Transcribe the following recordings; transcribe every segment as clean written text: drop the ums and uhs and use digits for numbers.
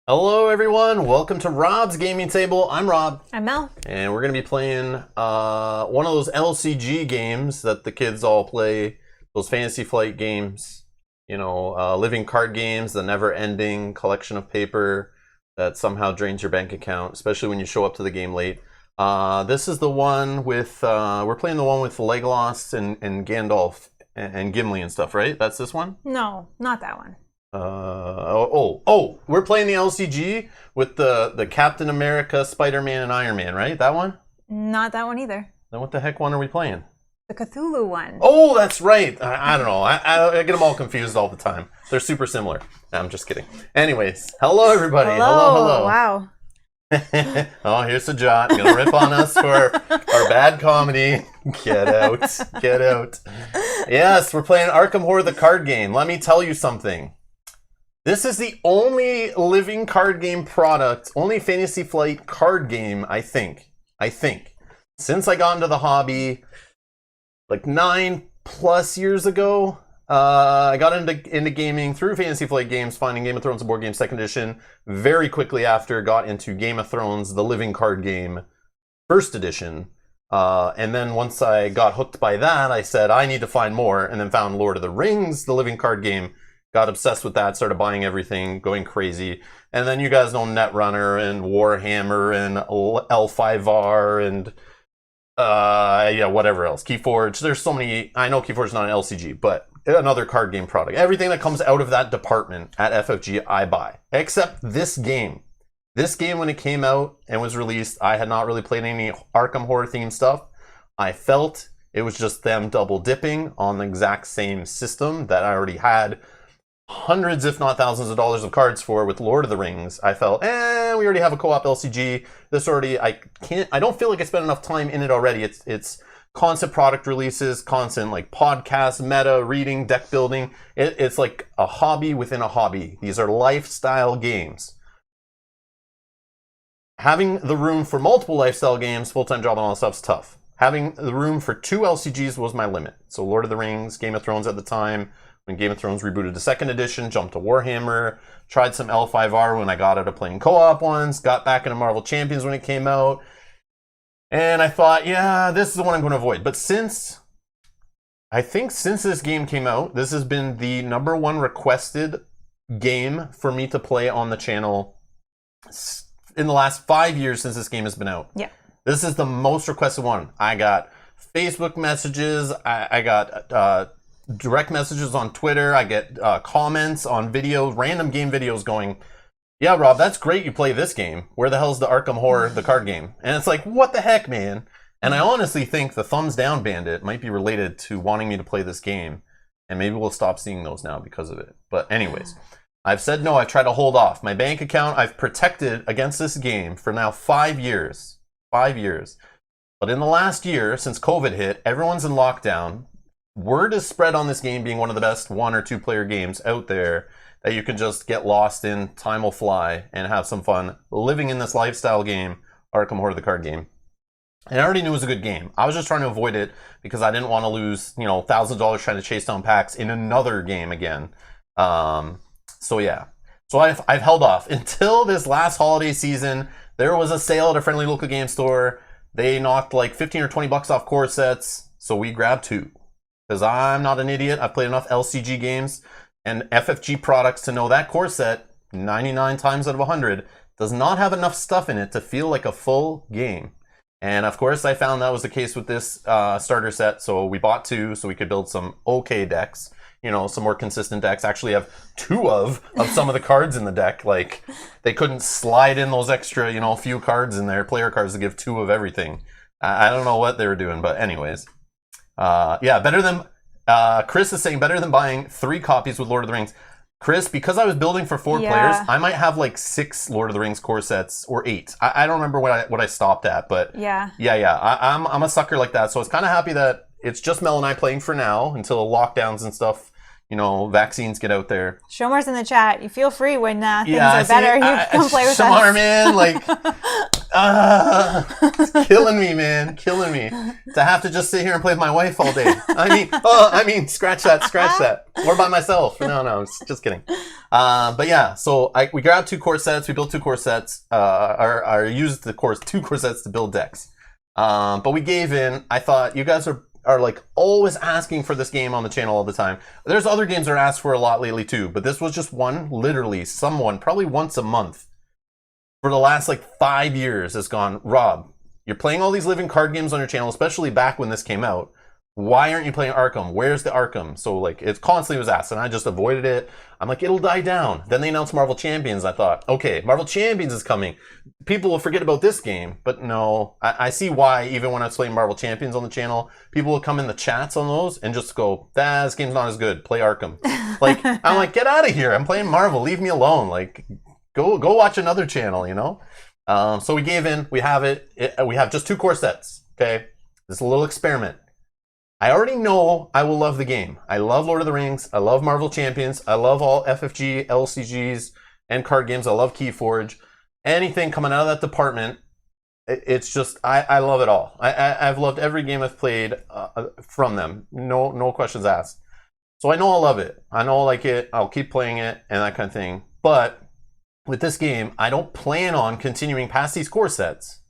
Hello everyone, welcome to Rob's Gaming Table. I'm Rob. I'm Mel. And we're going to be playing one of those LCG games that the kids all play, those Fantasy Flight games, you know, living card games, the never-ending collection of paper that somehow drains your bank account, especially when you show up to the game late. This is the one with, we're playing the one with Legolas and Gandalf and Gimli and stuff, right? That's this one? No, not that one. We're playing the LCG with the Captain America, Spider-Man, and Iron Man, right? That one? Not that one either. Then what the heck one are we playing? The Cthulhu one. Oh, that's right. I don't know. I get them all confused all the time. They're super similar. No, I'm just kidding. Anyways, hello everybody. Hello. Wow. Oh, here's the Jot. Gonna rip on us for our bad comedy. Get out. Get out. Yes, we're playing Arkham Horror, the card game. Let me tell you something. This is the only living card game product, only Fantasy Flight card game, I think, since I got into the hobby, like 9+ years ago. I got into gaming through Fantasy Flight games, finding Game of Thrones and Board Game 2nd Edition. Very quickly after, got into Game of Thrones, the living card game, 1st Edition. And then once I got hooked by that, I said, I need to find more, and then found Lord of the Rings, the living card game. Got obsessed with that, started buying everything, going crazy. And then you guys know Netrunner and Warhammer and L5R and whatever else. Keyforge. There's so many. I know Keyforge is not an LCG, but another card game product. Everything that comes out of that department at FFG, I buy. Except this game. This game, when it came out and was released, I had not really played any Arkham horror themed stuff. I felt it was just them double dipping on the exact same system that I already had hundreds, if not thousands of dollars of cards for with Lord of the Rings. I felt, we already have a co-op LCG. This already, I don't feel like I spent enough time in it already. It's constant product releases, constant like podcasts, meta, reading, deck building. It's like a hobby within a hobby. These are lifestyle games. Having the room for multiple lifestyle games, full-time job and all that stuff's tough. Having the room for 2 LCGs was my limit. So Lord of the Rings, Game of Thrones at the time. When Game of Thrones rebooted to 2nd Edition, jumped to Warhammer, tried some L5R when I got out of playing co-op ones, got back into Marvel Champions when it came out, and I thought, yeah, this is the one I'm going to avoid. But since this game came out, this has been the #1 requested game for me to play on the channel in the last 5 years since this game has been out. Yeah. This is the most requested one. I got Facebook messages, I got direct messages on Twitter. I get comments on videos, random game videos going, yeah, Rob, that's great you play this game. Where the hell's the Arkham Horror, the card game? And it's like, what the heck, man? And I honestly think the thumbs down bandit might be related to wanting me to play this game. And maybe we'll stop seeing those now because of it. But anyways, I've said no. I've tried to hold off. My bank account, I've protected against this game for now 5 years. 5 years. But in the last year, since COVID hit, everyone's in lockdown. Word is spread on this game being one of the best 1 or 2 player games out there that you can just get lost in, time will fly, and have some fun living in this lifestyle game, Arkham Horror the card game. And I already knew it was a good game. I was just trying to avoid it because I didn't want to lose, thousands of dollars trying to chase down packs in another game again. So yeah. So I've held off until this last holiday season. There was a sale at a friendly local game store. They knocked like 15 or 20 bucks off core sets, so we grabbed 2. Because I'm not an idiot. I've played enough LCG games and FFG products to know that core set, 99 times out of 100, does not have enough stuff in it to feel like a full game. And of course, I found that was the case with this starter set. So we bought 2 so we could build some okay decks. Some more consistent decks. Actually have 2 of some of the cards in the deck. Like, they couldn't slide in those extra, few cards in there, player cards to give 2 of everything. I don't know what they were doing, but anyways. Better than Chris is saying, better than buying 3 copies with Lord of the Rings. Chris, because I was building for 4 players, I might have like 6 Lord of the Rings core sets or 8. I don't remember what I stopped at, but yeah. I'm a sucker like that, so I was kind of happy that it's just Mel and I playing for now until lockdowns and stuff, vaccines get out there. Shomar's in the chat. You feel free when things are better. You come play with Shamar, us. man, like It's killing me, man. Killing me. To have to just sit here and play with my wife all day. I mean, scratch that. Or by myself. No, just kidding. But yeah, so we grabbed 2 core sets. We built 2 core sets. Or used the 2 core sets to build decks. But we gave in. I thought you guys are like always asking for this game on the channel all the time. There's other games that are asked for a lot lately too, but this was just one. Literally, someone probably once a month for the last like 5 years has gone, Rob, you're playing all these living card games on your channel, especially back when this came out. Why aren't you playing Arkham? Where's the Arkham? So like it constantly was asked, and I just avoided it. I'm like, it'll die down. Then they announced Marvel Champions. I thought, okay, Marvel Champions is coming. People will forget about this game. But no, I see why even when I was playing Marvel Champions on the channel, people will come in the chats on those and just go, this game's not as good. Play Arkham. Like, I'm like, get out of here. I'm playing Marvel. Leave me alone. Like, go watch another channel, you know? So we gave in. We have it. We have just 2 core sets, okay? This is a little experiment. I already know I will love the game. I love Lord of the Rings. I love Marvel Champions. I love all FFG, LCGs, and card games. I love Keyforge. Anything coming out of that department, it's just, I love it all. I've loved every game I've played from them. No questions asked. So I know I'll love it. I know I'll like it. I'll keep playing it and that kind of thing. But with this game, I don't plan on continuing past these core sets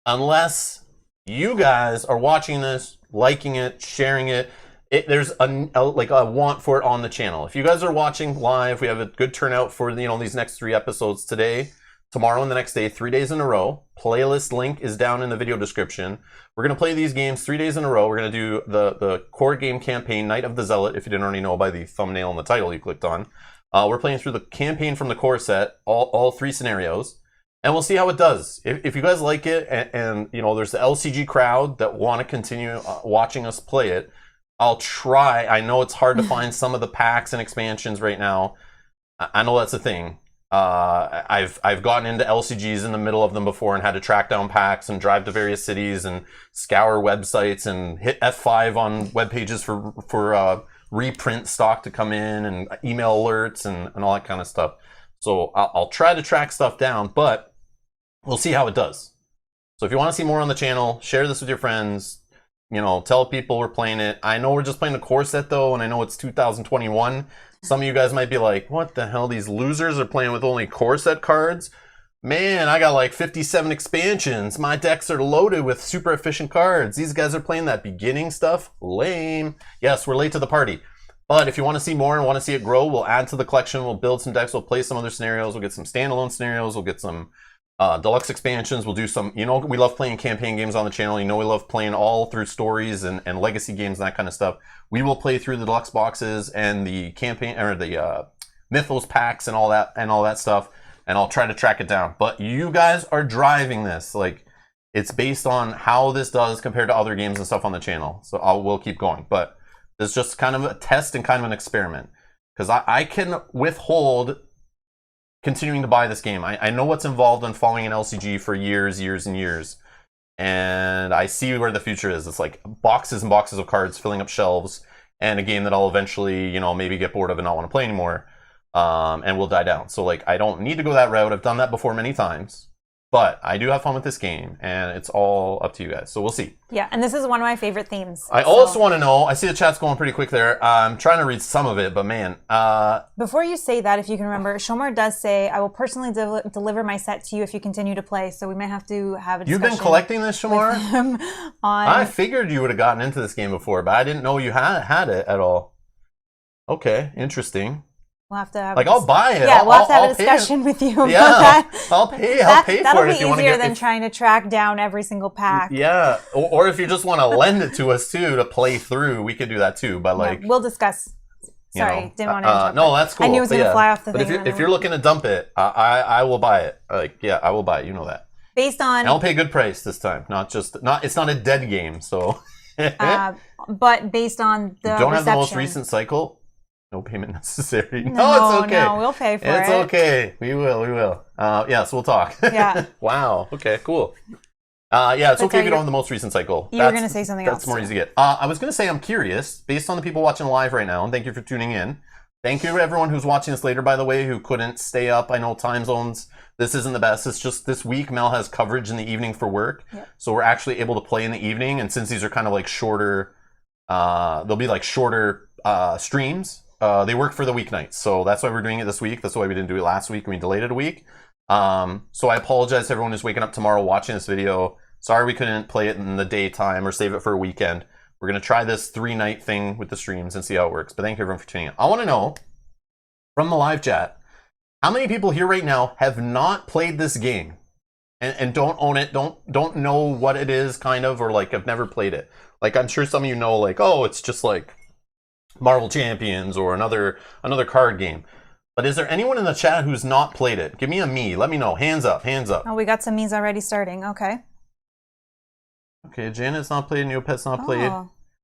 unless you guys are watching this, liking it, sharing it. There's a want for it on the channel. If you guys are watching live, we have a good turnout for these next 3 episodes today, tomorrow, and the next day, 3 days in a row. Playlist link is down in the video description. We're gonna play these games 3 days in a row. We're gonna do the core game campaign, Night of the Zealot. If you didn't already know by the thumbnail and the title you clicked on, we're playing through the campaign from the core set, all 3 scenarios. And we'll see how it does. If you guys like it, and there's the LCG crowd that want to continue watching us play it, I'll try. I know it's hard to find some of the packs and expansions right now. I know that's a thing. I've gotten into LCGs in the middle of them before and had to track down packs and drive to various cities and scour websites and hit F5 on web pages for reprint stock to come in and email alerts and all that kind of stuff. So I'll try to track stuff down, but we'll see how it does. So if you want to see more on the channel, share this with your friends. Tell people we're playing it. I know we're just playing the core set though, and I know it's 2021. Some of you guys might be like, what the hell? These losers are playing with only core set cards? Man, I got like 57 expansions. My decks are loaded with super efficient cards. These guys are playing that beginning stuff? Lame. Yes, we're late to the party. But if you want to see more and want to see it grow, we'll add to the collection. We'll build some decks. We'll play some other scenarios. We'll get some standalone scenarios. We'll get some deluxe expansions. We'll do some, we love playing campaign games on the channel. We love playing all through stories and legacy games and that kind of stuff. We will play through the deluxe boxes and the campaign or the Mythos packs and all that stuff. And I'll try to track it down. But you guys are driving this. Like, it's based on how this does compared to other games and stuff on the channel. So we'll keep going. But this is just kind of a test and kind of an experiment. Because I can withhold continuing to buy this game. I know what's involved in following an LCG for years and years. And I see where the future is. It's like boxes and boxes of cards filling up shelves. And a game that I'll eventually, maybe get bored of and not want to play anymore. And will die down. So like, I don't need to go that route. I've done that before many times. But I do have fun with this game, and it's all up to you guys. So we'll see. Yeah, and this is one of my favorite themes. I also want to know, I see the chat's going pretty quick there. I'm trying to read some of it, but man. Before you say that, if you can remember, Shomar does say, I will personally deliver my set to you if you continue to play. So we might have to have a discussion. You've been collecting this, Shomar? I figured you would have gotten into this game before, but I didn't know you had it at all. Okay, interesting. We'll have to have I'll buy it. Yeah, we'll have to have a discussion with you about that. I'll pay for it if you want to get it. That'll be easier than trying to track down every single pack. Yeah, or if you just want to lend it to us too to play through, we could do that too. But we'll discuss. Sorry, didn't want to interrupt. No, that's cool. I knew it was going to fly off the thing. But if you're looking to dump it, I will buy it. I will buy it. You know that. Based on. And I'll pay a good price this time. It's not a dead game, so. But based on the. You don't have the most recent cycle. No payment necessary. No, it's okay. No, we'll pay for it. It's okay. We will. Yes, we'll talk. Yeah. Wow. Okay, cool. It's okay if you don't have the most recent cycle. You were going to say something else. That's more easy to get. I was going to say I'm curious, based on the people watching live right now, and thank you for tuning in. Thank you to everyone who's watching this later, by the way, who couldn't stay up. I know time zones, this isn't the best. It's just this week, Mel has coverage in the evening for work. Yep. So we're actually able to play in the evening. And since these are kind of like shorter, they'll be like shorter streams. They work for the weeknights. So that's why we're doing it this week. That's why we didn't do it last week and we delayed it a week. So I apologize to everyone who's waking up tomorrow watching this video. Sorry we couldn't play it in the daytime or save it for a weekend. We're going to try this 3-night thing with the streams and see how it works. But thank you everyone for tuning in. I want to know from the live chat, how many people here right now have not played this game and don't own it, don't know what it is kind of, or like have never played it? Like I'm sure some of you know like, oh, it's just like Marvel Champions or another card game. But is there anyone in the chat who's not played it? Give me a me. Let me know. Hands up. Hands up. Oh, we got some me's already starting. Okay. Okay, Janet's not played. Neopet's not played.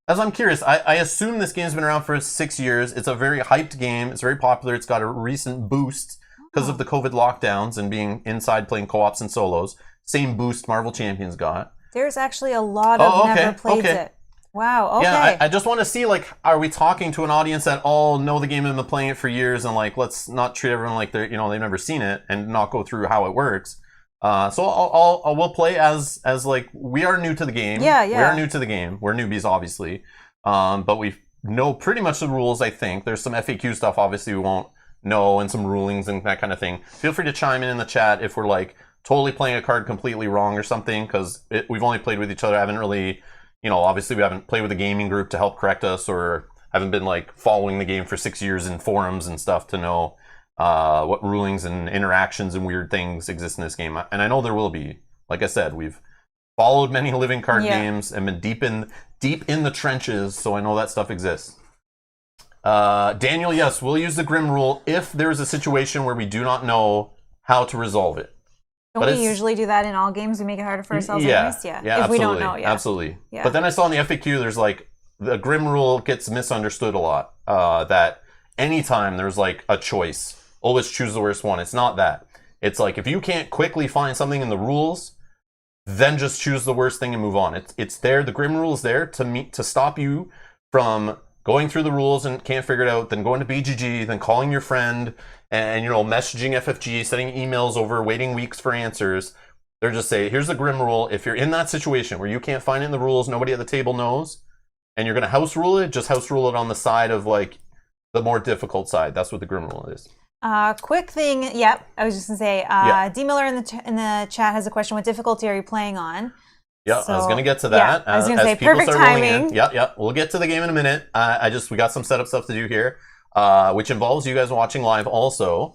As I'm curious, I assume this game's been around for 6 years. It's a very hyped game. It's very popular. It's got a recent boost because of the COVID lockdowns and being inside playing co-ops and solos. Same boost Marvel Champions got. There's actually a lot of never played it. Wow, okay. Yeah, I just want to see, like, are we talking to an audience that all know the game and been playing it for years, and like, let's not treat everyone like they've never seen it and not go through how it works. So we'll play as like we are new to the game. Yeah. We are new to the game. We're newbies, obviously. But we know pretty much the rules, I think. There's some FAQ stuff, obviously, we won't know, and some rulings and that kind of thing. Feel free to chime in the chat if we're like totally playing a card completely wrong or something, because we've only played with each other. I haven't really, obviously we haven't played with a gaming group to help correct us, or haven't been like following the game for 6 years in forums and stuff to know what rulings and interactions and weird things exist in this game. And I know there will be. Like I said, we've followed many living card games and been deep in the trenches, so I know that stuff exists. Daniel, yes, we'll use the Grim rule if there's a situation where we do not know how to resolve it. Don't we usually do that in all games? We make it harder for ourselves anyways? Yeah, if absolutely. we don't know, Absolutely. Yeah. But then I saw in the FAQ, there's like, the Grim rule gets misunderstood a lot. That anytime there's like a choice, always choose the worst one. It's not that. It's like, if you can't quickly find something in the rules, then just choose the worst thing and move on. It's there. The Grim rule is there to stop you from going through the rules and can't figure it out, then going to BGG, then calling your friend and messaging FFG, sending emails over, waiting weeks for answers. They're just say, here's the Grim rule. If you're in that situation where you can't find it in the rules, nobody at the table knows, and you're going to house rule it, just house rule it on the side of like the more difficult side. That's what the Grim rule is. Quick thing. Yep. I was just gonna say, D Miller in the chat has a question. What difficulty are you playing on? Yeah, so, I was gonna get to that. Yeah, I was gonna say perfect timing. Yeah. We'll get to the game in a minute. We got some setup stuff to do here, which involves you guys watching live also.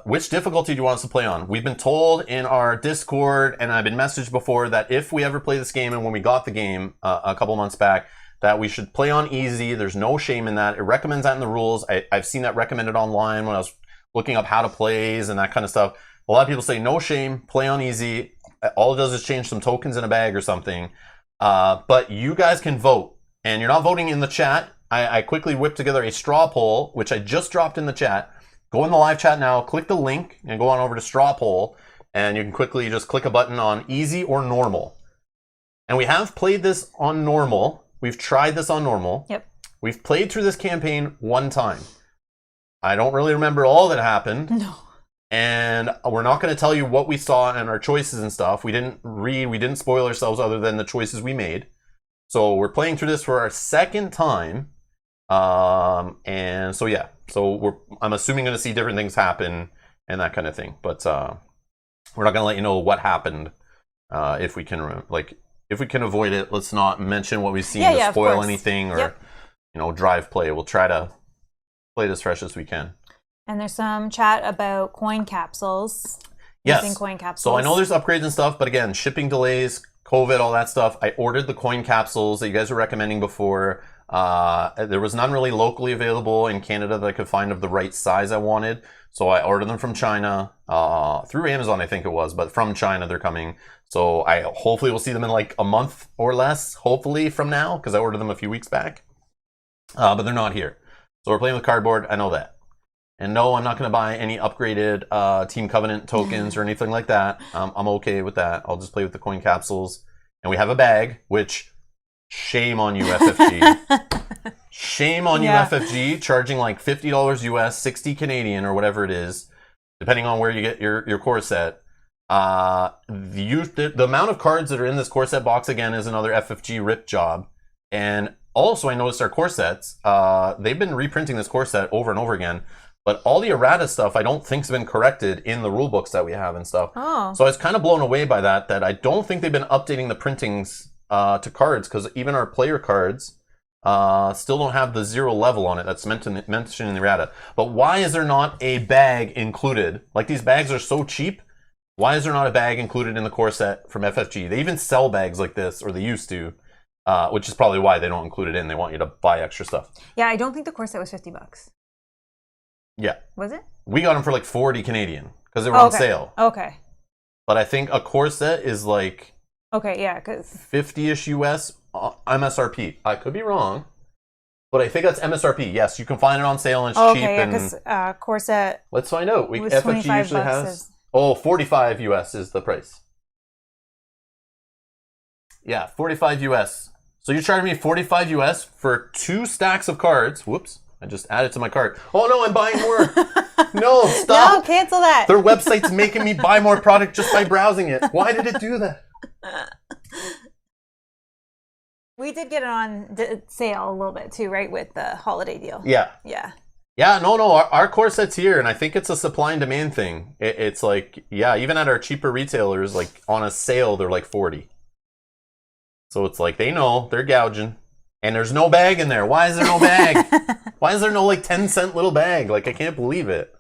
Which difficulty do you want us to play on? We've been told in our Discord, and I've been messaged before, that if we ever play this game, and when we got the game a couple months back, that we should play on easy. There's no shame in that. It recommends that in the rules. I've seen that recommended online when I was looking up how to plays and that kind of stuff. A lot of people say no shame, play on easy. All it does is change some tokens in a bag or something. But you guys can vote, and you're not voting in the chat. I quickly whipped together a straw poll, which I just dropped in the chat. Go in the live chat now, click the link, and go on over to straw poll, and you can quickly just click a button on easy or normal. And we have played this on normal. We've tried this on normal. Yep. We've played through this campaign one time. I don't really remember all that happened. No. And we're not going to tell you what we saw and our choices and stuff. We didn't spoil ourselves other than the choices we made. So we're playing through this for our second time. And so, yeah. So I'm assuming going to see different things happen and that kind of thing. But we're not going to let you know what happened if we can, if we can avoid it. Let's not mention what we've seen to spoil anything or, drive play. We'll try to play it as fresh as we can. And there's some chat about coin capsules. Yes. Using coin capsules. So I know there's upgrades and stuff, but again, shipping delays, COVID, all that stuff. I ordered the coin capsules that you guys were recommending before. There was none really locally available in Canada that I could find of the right size I wanted. So I ordered them from China, through Amazon, I think it was, but from China they're coming. So I hopefully will see them in like a month or less, hopefully from now, because I ordered them a few weeks back. But they're not here. So we're playing with cardboard, I know that. And no, I'm not going to buy any upgraded Team Covenant tokens or anything like that. I'm okay with that. I'll just play with the coin capsules. And we have a bag, which Shame on you, FFG. Shame on Yeah. you, FFG, charging like $50 US, 60 Canadian, or whatever it is, depending on where you get your core set. The amount of cards that are in this core set box, again, is another FFG rip job. And also, I noticed our core sets, they've been reprinting this core set over and over again, but all the errata stuff I don't think's been corrected in the rule books that we have and stuff. Oh. So I was kind of blown away by that I don't think they've been updating the printings to cards, because even our player cards still don't have the 0 level on it that's mentioned in the errata. But why is there not a bag included? Like, these bags are so cheap. Why is there not a bag included in the core set from FFG? They even sell bags like this, or they used to, which is probably why they don't include it in. They want you to buy extra stuff. Yeah, I don't think the core set was $50. Yeah. Was it? We got them for like 40 Canadian because they were on sale. Okay. But I think a core set is like Okay, yeah, because 50-ish US MSRP. I could be wrong, but I think that's MSRP. Yes, you can find it on sale and it's cheap. Okay, yeah, and because core set let's find out. was FFG 25 usually bucks has 45 US is the price. Yeah, 45 US. So you're charging me 45 US for 2 stacks of cards. Whoops, I just added to my cart. Oh no, I'm buying more. No, stop. No, cancel that. Their website's making me buy more product just by browsing it. Why did it do that? We did get it on sale a little bit too, right, with the holiday deal. Yeah. Yeah. Yeah, no, our core set's here, and I think it's a supply and demand thing. It's like, yeah, even at our cheaper retailers, like on a sale, they're like 40. So it's like, they know, they're gouging. And there's no bag in there. Why is there no bag? Why is there no like 10-cent little bag? Like, I can't believe it.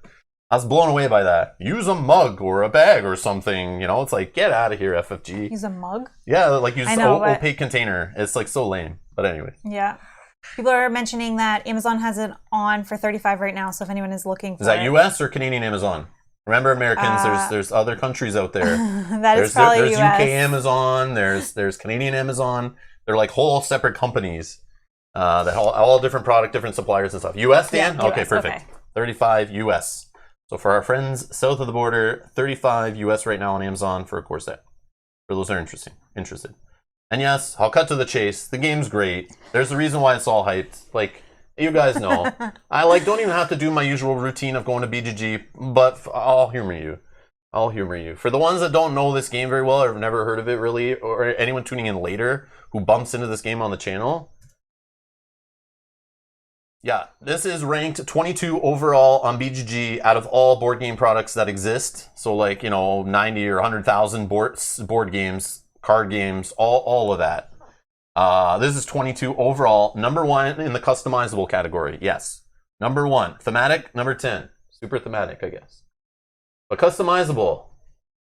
I was blown away by that. Use a mug or a bag or something. You know, it's like, get out of here, FFG. Use a mug? Yeah, like use but... opaque container. It's like so lame. But anyway. Yeah. People are mentioning that Amazon has it on for $35 right now. So if anyone is looking for Is that it. US or Canadian Amazon? Remember, Americans, there's other countries out there. There's probably there's US. UK Amazon, there's Canadian Amazon. They're like whole separate companies that all different product, different suppliers and stuff. US, Dan? Yeah, okay, US, perfect. okay. 35 US. So for our friends south of the border, 35 US right now on Amazon for a core set. For those that are interested. And yes, I'll cut to the chase. The game's great. There's a reason why it's all hyped. Like, you guys know. I don't even have to do my usual routine of going to BGG, but I'll humor you. I'll humor you. For the ones that don't know this game very well or have never heard of it really, or anyone tuning in later who bumps into this game on the channel, yeah, this is ranked 22 overall on BGG out of all board game products that exist. So like, 90 or 100,000 board games, card games, all of that. This is 22 overall. Number 1 in the customizable category. Yes. Number 1. Thematic. Number 10. Super thematic, I guess. But customizable.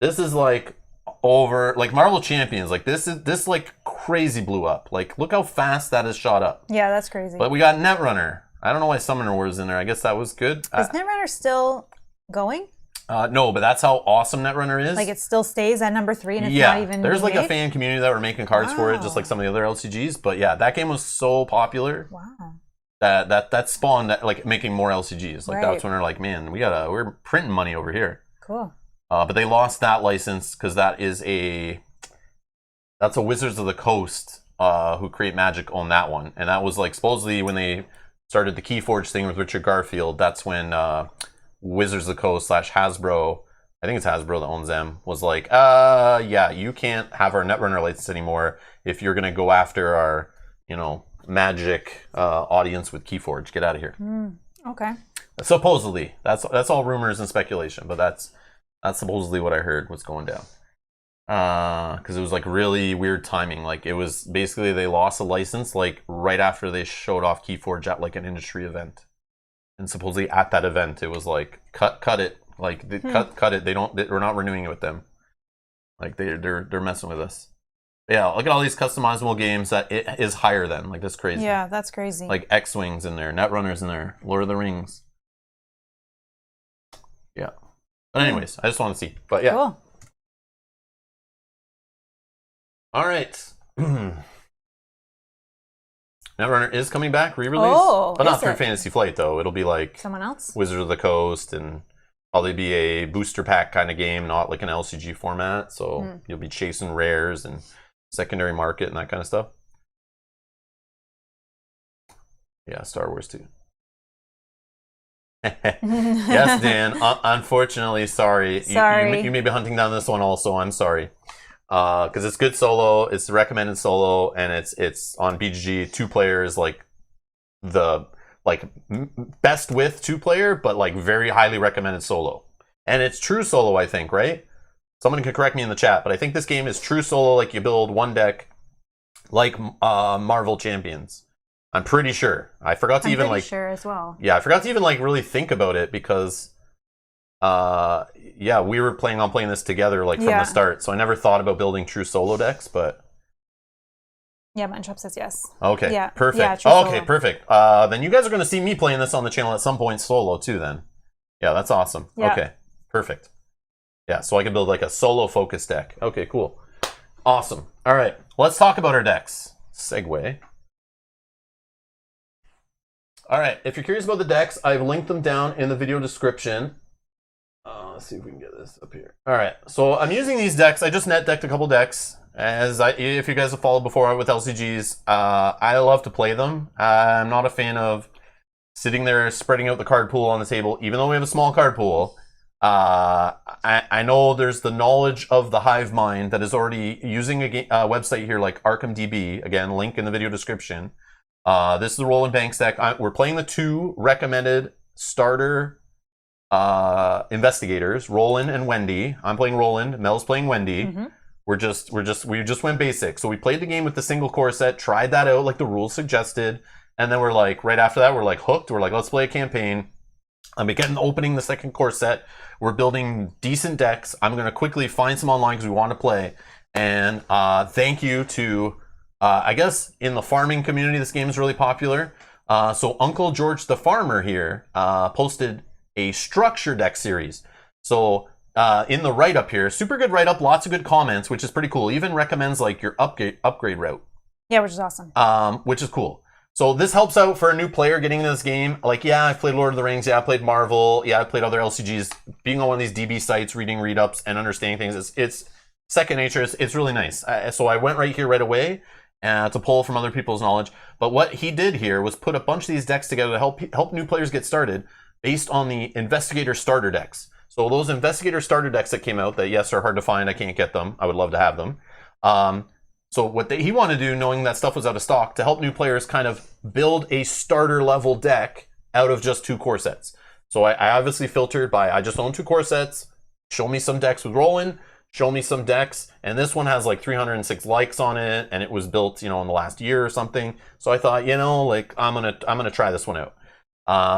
This is like over, like Marvel Champions. Like this like crazy blew up. Like, look how fast that has shot up. Yeah, that's crazy. But we got Netrunner. I don't know why Summoner was in there. I guess that was good. Is Netrunner still going? No, but that's how awesome Netrunner is. Like, it still stays at number 3 and it's not even there's like made? a fan community that were making cards for it, just like some of the other LCGs. But yeah, that game was so popular. Wow. That spawned like making more LCGs. Like, Right. that's when they're like, man, we're printing money over here. Cool. But they lost that license because that's a Wizards of the Coast who create Magic own that one, and that was like supposedly when they started the Keyforge thing with Richard Garfield. That's when Wizards of the Coast / Hasbro, I think it's Hasbro that owns them, was like, yeah, you can't have our Netrunner license anymore if you're gonna go after our, Magic audience with Keyforge. Get out of here. Okay. Supposedly, that's all rumors and speculation, but that's supposedly what I heard was going down. Because it was like really weird timing. Like, it was basically they lost a license like right after they showed off Keyforge at like an industry event, and supposedly at that event it was like cut it, like cut it. We're not renewing it with them. Like they're messing with us. Yeah, look at all these customizable games that it is higher than. Like, that's crazy. Yeah, that's crazy. Like X-Wings in there, Netrunners in there, Lord of the Rings. Yeah. But anyways, I just want to see. But yeah. Cool. All right. Netrunner is coming back, re-release. Oh, but not is for it? Fantasy Flight, though. It'll be like Someone else? Wizards of the Coast, and probably be a booster pack kind of game, not like an LCG format. So you'll be chasing rares and secondary market and that kind of stuff. Yeah, Star Wars too. Yes, Dan. Unfortunately, sorry. Sorry. You may be hunting down this one also. I'm sorry. Because it's good solo. It's recommended solo, and it's on BGG. 2-player is like the best with 2-player, but like very highly recommended solo. And it's true solo, I think, right? Someone can correct me in the chat, but I think this game is true solo. Like you build one deck, like Marvel Champions. I'm pretty sure. I forgot to even sure as well. Yeah, I forgot to even really think about it because yeah, we were planning on playing this together from the start. So I never thought about building true solo decks, but yeah, Mantrop says yes. Okay, yeah. perfect. Yeah, okay, perfect. Then you guys are going to see me playing this on the channel at some point solo too then. Yeah, that's awesome. Yeah. Okay, perfect. Yeah, so I can build like a solo focus deck. Okay, cool. Awesome. All right, let's talk about our decks. Segue. All right, if you're curious about the decks, I've linked them down in the video description. Let's see if we can get this up here. All right, so I'm using these decks. I just net decked a couple decks. If you guys have followed before with LCGs, I love to play them. I'm not a fan of sitting there spreading out the card pool on the table, even though we have a small card pool. I know there's the knowledge of the hive mind that is already using a website here like Arkham DB. Again, link in the video description. This is the Roland Banks deck. We're playing the 2 recommended starter investigators, Roland and Wendy. I'm playing Roland. Mel's playing Wendy. Mm-hmm. We just went basic. So we played the game with the single core set, tried that out like the rules suggested, and then we're like, right after that, we're like hooked. We're like, let's play a campaign. I'm opening the second core set. We're building decent decks. I'm going to quickly find some online because we want to play. And thank you to, I guess, in the farming community, this game is really popular. So Uncle George the Farmer here posted a structure deck series. So in the write-up here, super good write-up, lots of good comments, which is pretty cool. Even recommends like your upgrade route. Yeah, which is awesome. Which is cool. So this helps out for a new player getting into this game. Like, yeah, I've played Lord of the Rings. Yeah, I played Marvel. Yeah, I played other LCGs. Being on one of these DB sites, reading read-ups, and understanding things, it's second nature. It's really nice. So I went right here right away to pull from other people's knowledge. But what he did here was put a bunch of these decks together to help new players get started based on the Investigator starter decks. So those Investigator starter decks that came out that, yes, are hard to find. I can't get them. I would love to have them. So what he wanted to do, knowing that stuff was out of stock, to help new players kind of build a starter level deck out of just 2 core sets. So I obviously filtered by, I just own 2 core sets, show me some decks with Roland, show me some decks, and this one has like 306 likes on it, and it was built, in the last year or something. So I thought, I'm gonna try this one out.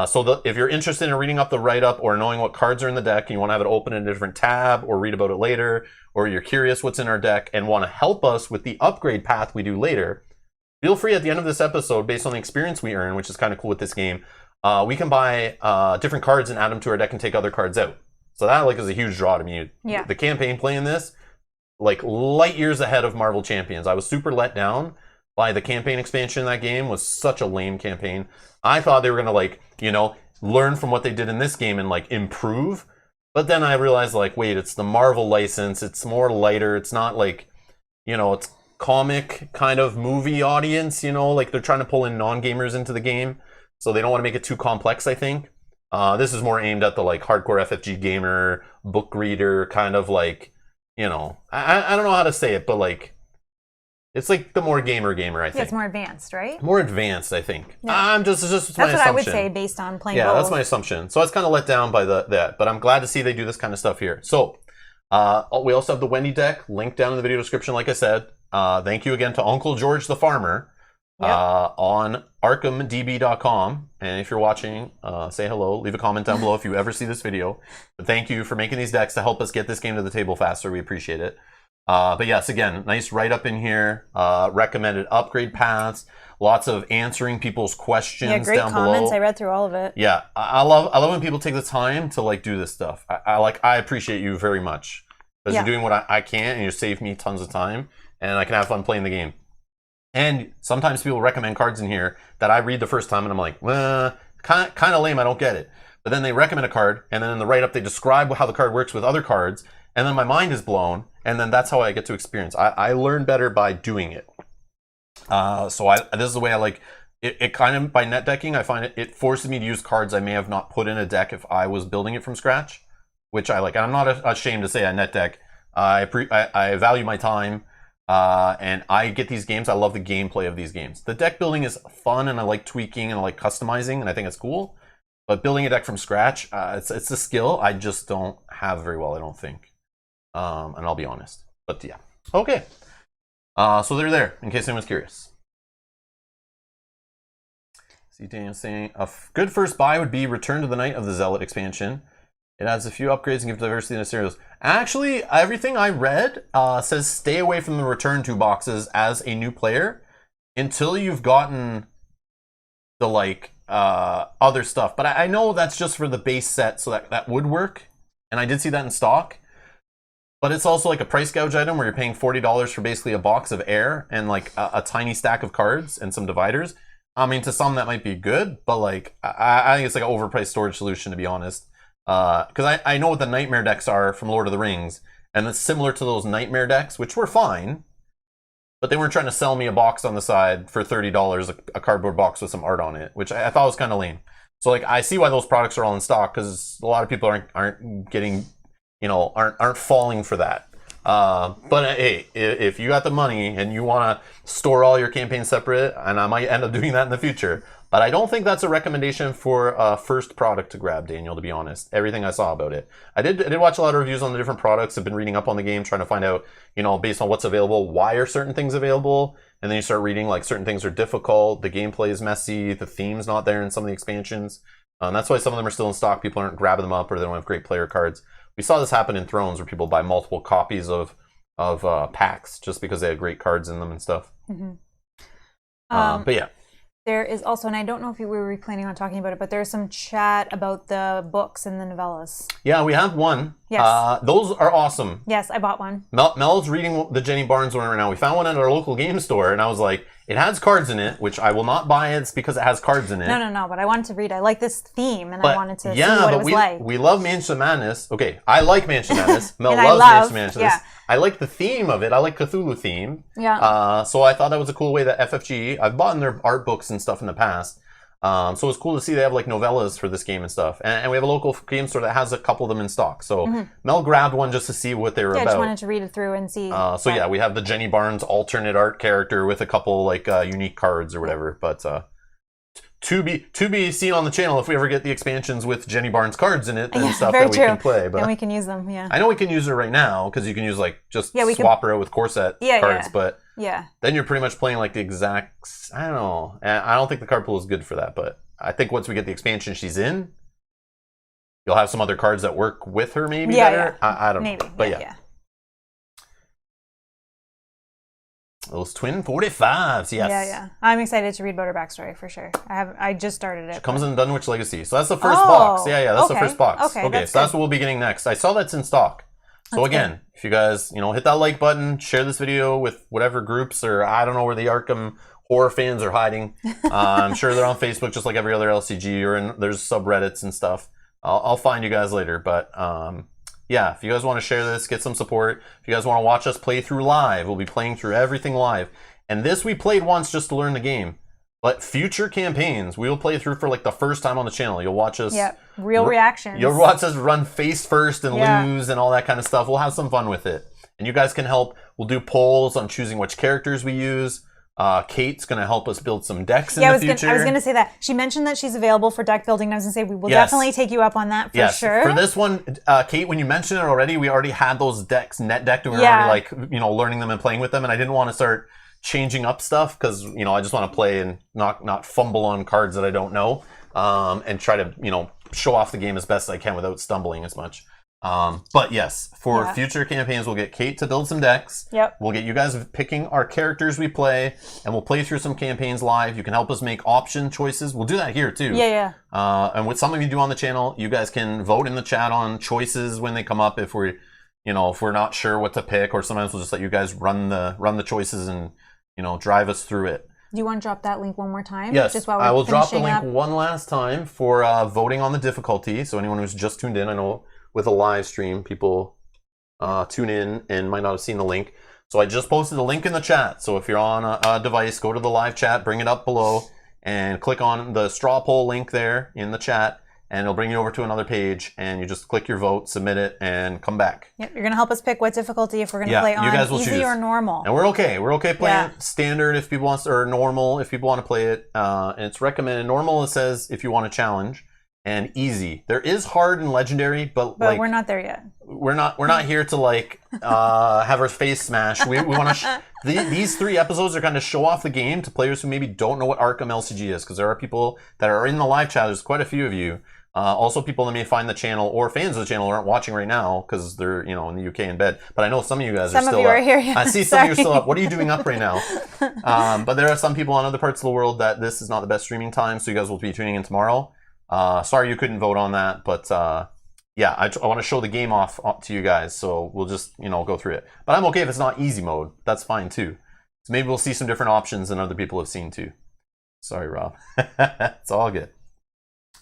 So if you're interested in reading up the write-up or knowing what cards are in the deck and you want to have it open in a different tab or read about it later, or you're curious what's in our deck and want to help us with the upgrade path we do later, feel free at the end of this episode, based on the experience we earn, which is kind of cool with this game, we can buy different cards and add them to our deck and take other cards out. So that is a huge draw to me. Yeah. The campaign playing this, light years ahead of Marvel Champions. I was super let down by the campaign expansion in that game. Was such a lame campaign. I thought they were going to learn from what they did in this game and improve. But then I realized wait, it's the Marvel license. It's more lighter. It's not it's comic kind of movie audience, they're trying to pull in non-gamers into the game. So they don't want to make it too complex, I think. This is more aimed at the hardcore FFG gamer, book reader, kind of I don't know how to say it, but it's the more gamer, I think. Yeah, it's more advanced, right? More advanced, I think. Yeah. It's just that's my what assumption. I would say based on playing Yeah, both. that's my assumption. So I was kind of let down by that, but I'm glad to see they do this kind of stuff here. So we also have the Wendy deck linked down in the video description, like I said. Thank you again to Uncle George the Farmer on ArkhamDB.com. And if you're watching, say hello, leave a comment down below if you ever see this video. But thank you for making these decks to help us get this game to the table faster. We appreciate it. But yes, again, nice write-up in here. Recommended upgrade paths. Lots of answering people's questions down below. Yeah, great comments. I read through all of it. Yeah, I love when people take the time to do this stuff. I appreciate you very much because you're doing what I can, and you save me tons of time, and I can have fun playing the game. And sometimes people recommend cards in here that I read the first time, and I'm like, well, kind of lame. I don't get it. But then they recommend a card, and then in the write-up they describe how the card works with other cards, and then my mind is blown, and then that's how I get to experience. I learn better by doing it. So this is the way I it kind of, by net decking, I find it forces me to use cards I may have not put in a deck if I was building it from scratch, which I like. And I'm not ashamed to say I net deck. I value my time, and I get these games. I love the gameplay of these games. The deck building is fun, and I like tweaking and I like customizing, and I think it's cool. But building a deck from scratch, it's a skill I just don't have very well, I don't think. And I'll be honest. But yeah. Okay. So they're there, in case anyone's curious. See Daniel saying, a good first buy would be Return to the Night of the Zealot expansion. It adds a few upgrades and gives diversity in the scenarios. Actually, everything I read says stay away from the Return to boxes as a new player until you've gotten the, like, other stuff. But I know that's just for the base set, so that would work. And I did see that in stock. But it's also like a price gouge item where you're paying $40 for basically a box of air and like a tiny stack of cards and some dividers. I mean, to some that might be good, but like I think it's like an overpriced storage solution, to be honest. Because I know what the Nightmare decks are from Lord of the Rings, and it's similar to those Nightmare decks, which were fine, but they weren't trying to sell me a box on the side for $30, a cardboard box with some art on it, which I thought was kind of lame. So like I see why those products are all in stock, because a lot of people aren't getting, aren't falling for that. But hey, if you got the money and you want to store all your campaigns separate, and I might end up doing that in the future, but I don't think that's a recommendation for a first product to grab, Daniel, to be honest. Everything I saw about it. I did watch a lot of reviews on the different products. I've been reading up on the game, trying to find out, based on what's available, why are certain things available? And then you start reading, like, certain things are difficult, the gameplay is messy, the theme's not there in some of the expansions. That's why some of them are still in stock. People aren't grabbing them up, or they don't have great player cards. We saw this happen in Thrones, where people buy multiple copies of packs just because they had great cards in them and stuff. Mm-hmm. But yeah. There is also, and I don't know if we were planning on talking about it, but there's some chat about the books and the novellas. Yeah, we have one. Yes. Those are awesome. Yes, I bought one. Mel's reading the Jenny Barnes one right now. We found one at our local game store, and I was like, it has cards in it, which I will not buy it because it has cards in it. No, but I wanted to read. I like this theme, and I wanted to see what it was like. We love Mansion of Madness. Okay, I like Mansion of Madness. Mel And loves Mansion of Madness. Yeah. I like the theme of it. I like Cthulhu theme. Yeah. So I thought that was a cool way that FFG, I've bought in their art books and stuff in the past. So it's cool to see they have like novellas for this game and stuff. And we have a local game store that has a couple of them in stock. So Mel grabbed one just to see what they were about. I just wanted to read it through and see. So yeah, we have the Jenny Barnes alternate art character with a couple like unique cards or whatever. But to be seen on the channel if we ever get the expansions with Jenny Barnes cards in it and stuff that we can play. But then we can use them, yeah. I know we can use her right now because you can use like swap her out with core set cards, but then you're pretty much playing like the exact, I don't know. I don't think the card pool is good for that, but I think once we get the expansion she's in, you'll have some other cards that work with her maybe better. I don't know. But yeah. Those twin 45s, yes. Yeah. I'm excited to read about her backstory for sure. I just started it. She comes in Dunwich Legacy. So that's the first box. Yeah, that's the first box. Okay, so that's what we'll be getting next. I saw that's in stock. So again, if you guys, hit that like button, share this video with whatever groups, or I don't know where the Arkham horror fans are hiding. I'm sure they're on Facebook just like every other LCG, or there's subreddits and stuff. I'll find you guys later, but yeah, if you guys want to share this, get some support. If you guys want to watch us play through live, we'll be playing through everything live. And this we played once just to learn the game. But future campaigns, we will play through for like the first time on the channel. You'll watch us... Yeah, real reactions. You'll watch us run face first and lose and all that kind of stuff. We'll have some fun with it. And you guys can help. We'll do polls on choosing which characters we use. Kate's going to help us build some decks in the future. I was going to say that. She mentioned that she's available for deck building. And I was going to say, we will definitely take you up on that for sure. For this one, Kate, when you mentioned it already, we already had those decks net decked and we were already like, learning them and playing with them. And I didn't want to start changing up stuff because, I just want to play and not fumble on cards that I don't know, and try to, show off the game as best I can without stumbling as much. But yes, for future campaigns, we'll get Kate to build some decks. Yep. We'll get you guys picking our characters we play, and we'll play through some campaigns live. You can help us make option choices. We'll do that here too. Yeah. And with something we do on the channel, you guys can vote in the chat on choices when they come up. If we're not sure what to pick, or sometimes we'll just let you guys run the choices and drive us through it. Do you want to drop that link one more time? Yes, just while I will drop the link one last time for voting on the difficulty. So anyone who's just tuned in, I know with a live stream, people tune in and might not have seen the link. So I just posted the link in the chat. So if you're on a device, go to the live chat, bring it up below. and click on the straw poll link there in the chat, and it'll bring you over to another page, and you just click your vote, submit it, and come back. Yep, you're going to help us pick what difficulty if we're going to play on you guys will easy choose. or normal. And we're okay. We're okay playing standard if people want, or normal if people want to play it. And it's recommended. Normal, it says if you want a challenge, and easy. There is hard and legendary, but like we're not there yet. We're not here to like have our face smashed. We want to. These 3 episodes are kind of show off the game to players who maybe don't know what Arkham LCG is, because there are people that are in the live chat. There's quite a few of you. Also, people that may find the channel or fans of the channel aren't watching right now because they're in the UK in bed. But I know some of you guys are still up. Some of you are here. Yeah. I see some of you are still up. What are you doing up right now? But there are some people in other parts of the world that this is not the best streaming time, so you guys will be tuning in tomorrow. Sorry you couldn't vote on that, but yeah, I want to show the game off to you guys, so we'll just go through it. But I'm okay if it's not easy mode. That's fine too. So maybe we'll see some different options than other people have seen too. Sorry, Rob. It's all good.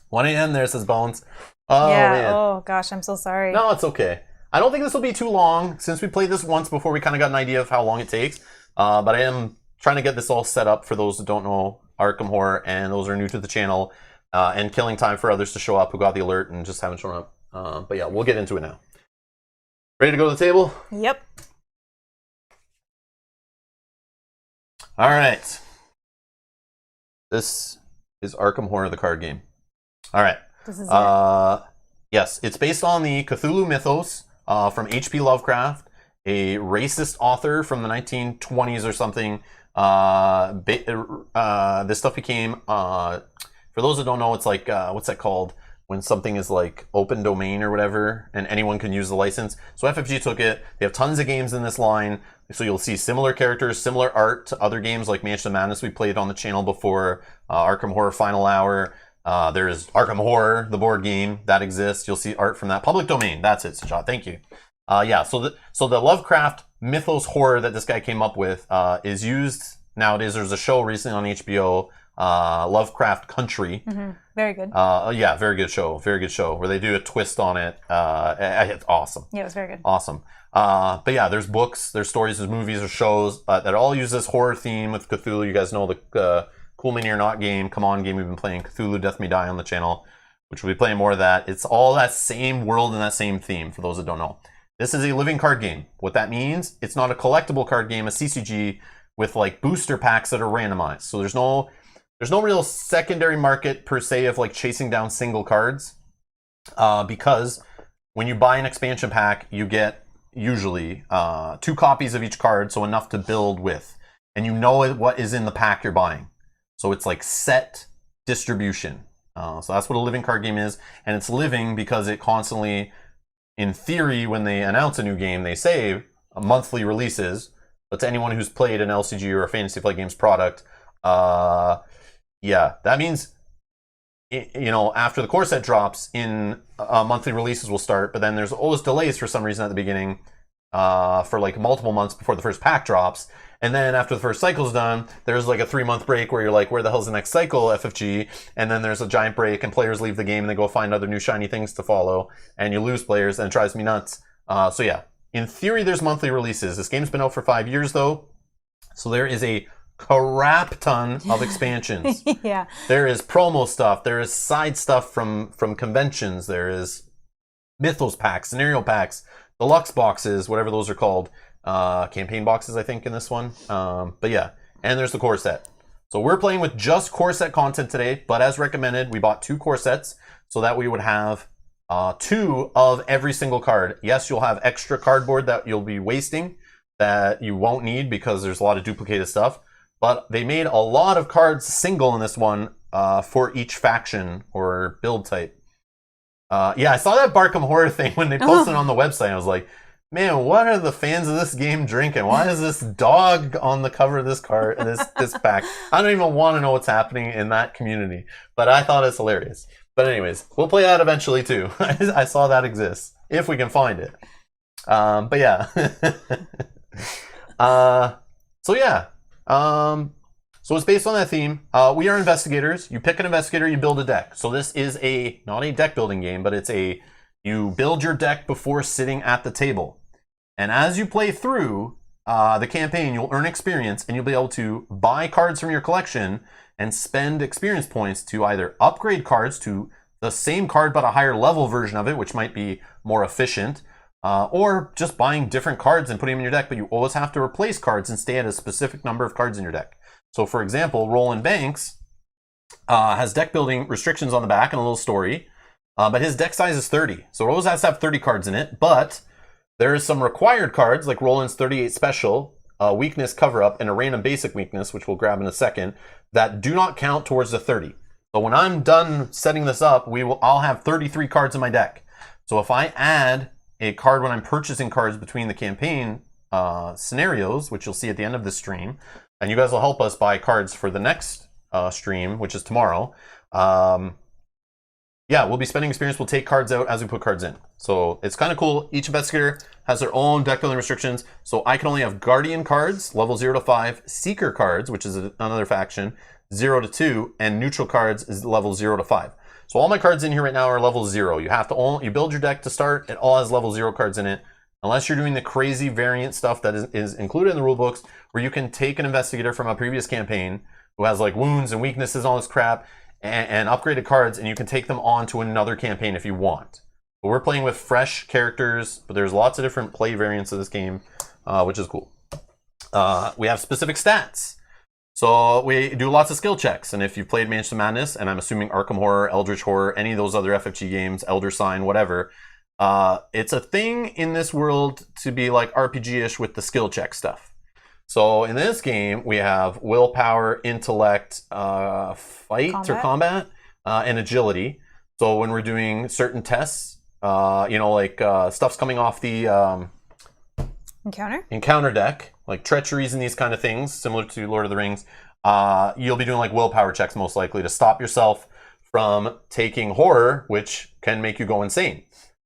1 a.m. there, says Bones. Oh, yeah. Man. Oh, gosh. I'm so sorry. No, it's okay. I don't think this will be too long, since we played this once before. We kind of got an idea of how long it takes. But I am trying to get this all set up for those that don't know Arkham Horror, and those are new to the channel, and killing time for others to show up who got the alert and just haven't shown up. But yeah, we'll get into it now. Ready to go to the table? Yep. All right. This is Arkham Horror, the card game. All right. This is it. Yes, it's based on the Cthulhu Mythos from H.P. Lovecraft, a racist author from the 1920s or something. This stuff became, for those that don't know, it's like, what's that called? When something is like open domain or whatever, and anyone can use the license. So FFG took it. They have tons of games in this line. So you'll see similar characters, similar art to other games like Mansion of Madness we played on the channel before, Arkham Horror Final Hour. There's Arkham Horror, the board game, that exists. You'll see art from that. Public domain, that's it, Sajat, thank you. Yeah, so the Lovecraft Mythos horror that this guy came up with is used nowadays. There's a show recently on HBO, Lovecraft Country. Mm-hmm. Very good. Yeah, very good show, where they do a twist on it. It's awesome. Yeah, it was very good. Awesome. But yeah, there's books, there's stories, there's movies, there's shows that all use this horror theme with Cthulhu. You guys know the Cool Mini or Not game, Come On game we've been playing, Cthulhu Death May Die on the channel, which we'll be playing more of that. It's all that same world and that same theme, for those that don't know. This is a living card game. What that means, it's not a collectible card game, a CCG, with like booster packs that are randomized. So there's no real secondary market per se of like chasing down single cards, because when you buy an expansion pack, you get usually 2 copies of each card, so enough to build with, and you know what is in the pack you're buying. So it's like set distribution. So that's what a living card game is, and it's living because it constantly, in theory, when they announce a new game, they say monthly releases. But to anyone who's played an LCG or a Fantasy Flight Games product, yeah, that means, after the core set drops, in monthly releases will start, but then there's always delays for some reason at the beginning, for like multiple months before the first pack drops. And then after the first cycle's done, there's like a 3-month break where you're like, where the hell's the next cycle, FFG? And then there's a giant break and players leave the game and they go find other new shiny things to follow, and you lose players, and it drives me nuts. So yeah, in theory, there's monthly releases. This game's been out for 5 years though, so there is a crap ton of expansions. Yeah. There is promo stuff. There is side stuff from conventions. There is Mythos packs, scenario packs, deluxe boxes, whatever those are called. Campaign boxes, I think, in this one. But yeah, and there's the core set. So we're playing with just core set content today, but as recommended, we bought 2 core sets so that we would have 2 of every single card. Yes, you'll have extra cardboard that you'll be wasting that you won't need because there's a lot of duplicated stuff. But they made a lot of cards single in this one for each faction or build type. Yeah, I saw that Arkham Horror thing when they posted it on the website. I was like, man, what are the fans of this game drinking? Why is this dog on the cover of this card, this pack? I don't even want to know what's happening in that community, but I thought it's hilarious. But anyways, we'll play that eventually too. I saw that exists, if we can find it. But yeah. So yeah. So it's based on that theme. We are investigators. You pick an investigator, you build a deck. So this is not a deck building game, but you build your deck before sitting at the table. And as you play through the campaign, you'll earn experience and you'll be able to buy cards from your collection and spend experience points to either upgrade cards to the same card but a higher level version of it, which might be more efficient, or just buying different cards and putting them in your deck, but you always have to replace cards and stay at a specific number of cards in your deck. So for example, Roland Banks has deck building restrictions on the back and a little story, but his deck size is 30. So it always has to have 30 cards in it, but there is some required cards like Roland's 38 special, weakness cover up, and a random basic weakness, which we'll grab in a second, that do not count towards the 30. So when I'm done setting this up, I'll have 33 cards in my deck. So if I add a card when I'm purchasing cards between the campaign scenarios, which you'll see at the end of this stream, and you guys will help us buy cards for the next stream, which is tomorrow. Yeah, we'll be spending experience. We'll take cards out as we put cards in. So it's kind of cool. Each investigator has their own deck building restrictions. So I can only have Guardian cards, level 0 to 5, Seeker cards, which is another faction, 0 to 2, and Neutral cards is level 0 to 5. So all my cards in here right now are level 0. You have to you build your deck to start. It all has level 0 cards in it. Unless you're doing the crazy variant stuff that is included in the rulebooks, where you can take an investigator from a previous campaign who has like wounds and weaknesses, all this crap, and upgraded cards, and you can take them on to another campaign if you want. But we're playing with fresh characters, but there's lots of different play variants of this game, which is cool. We have specific stats. So we do lots of skill checks, and if you've played Mansion Madness, and I'm assuming Arkham Horror, Eldritch Horror, any of those other FFG games, Elder Sign, whatever, it's a thing in this world to be like RPG-ish with the skill check stuff. So in this game, we have willpower, intellect, combat, and agility. So when we're doing certain tests, stuff's coming off the encounter deck, like treacheries and these kind of things, similar to Lord of the Rings, you'll be doing like willpower checks most likely to stop yourself from taking horror, which can make you go insane.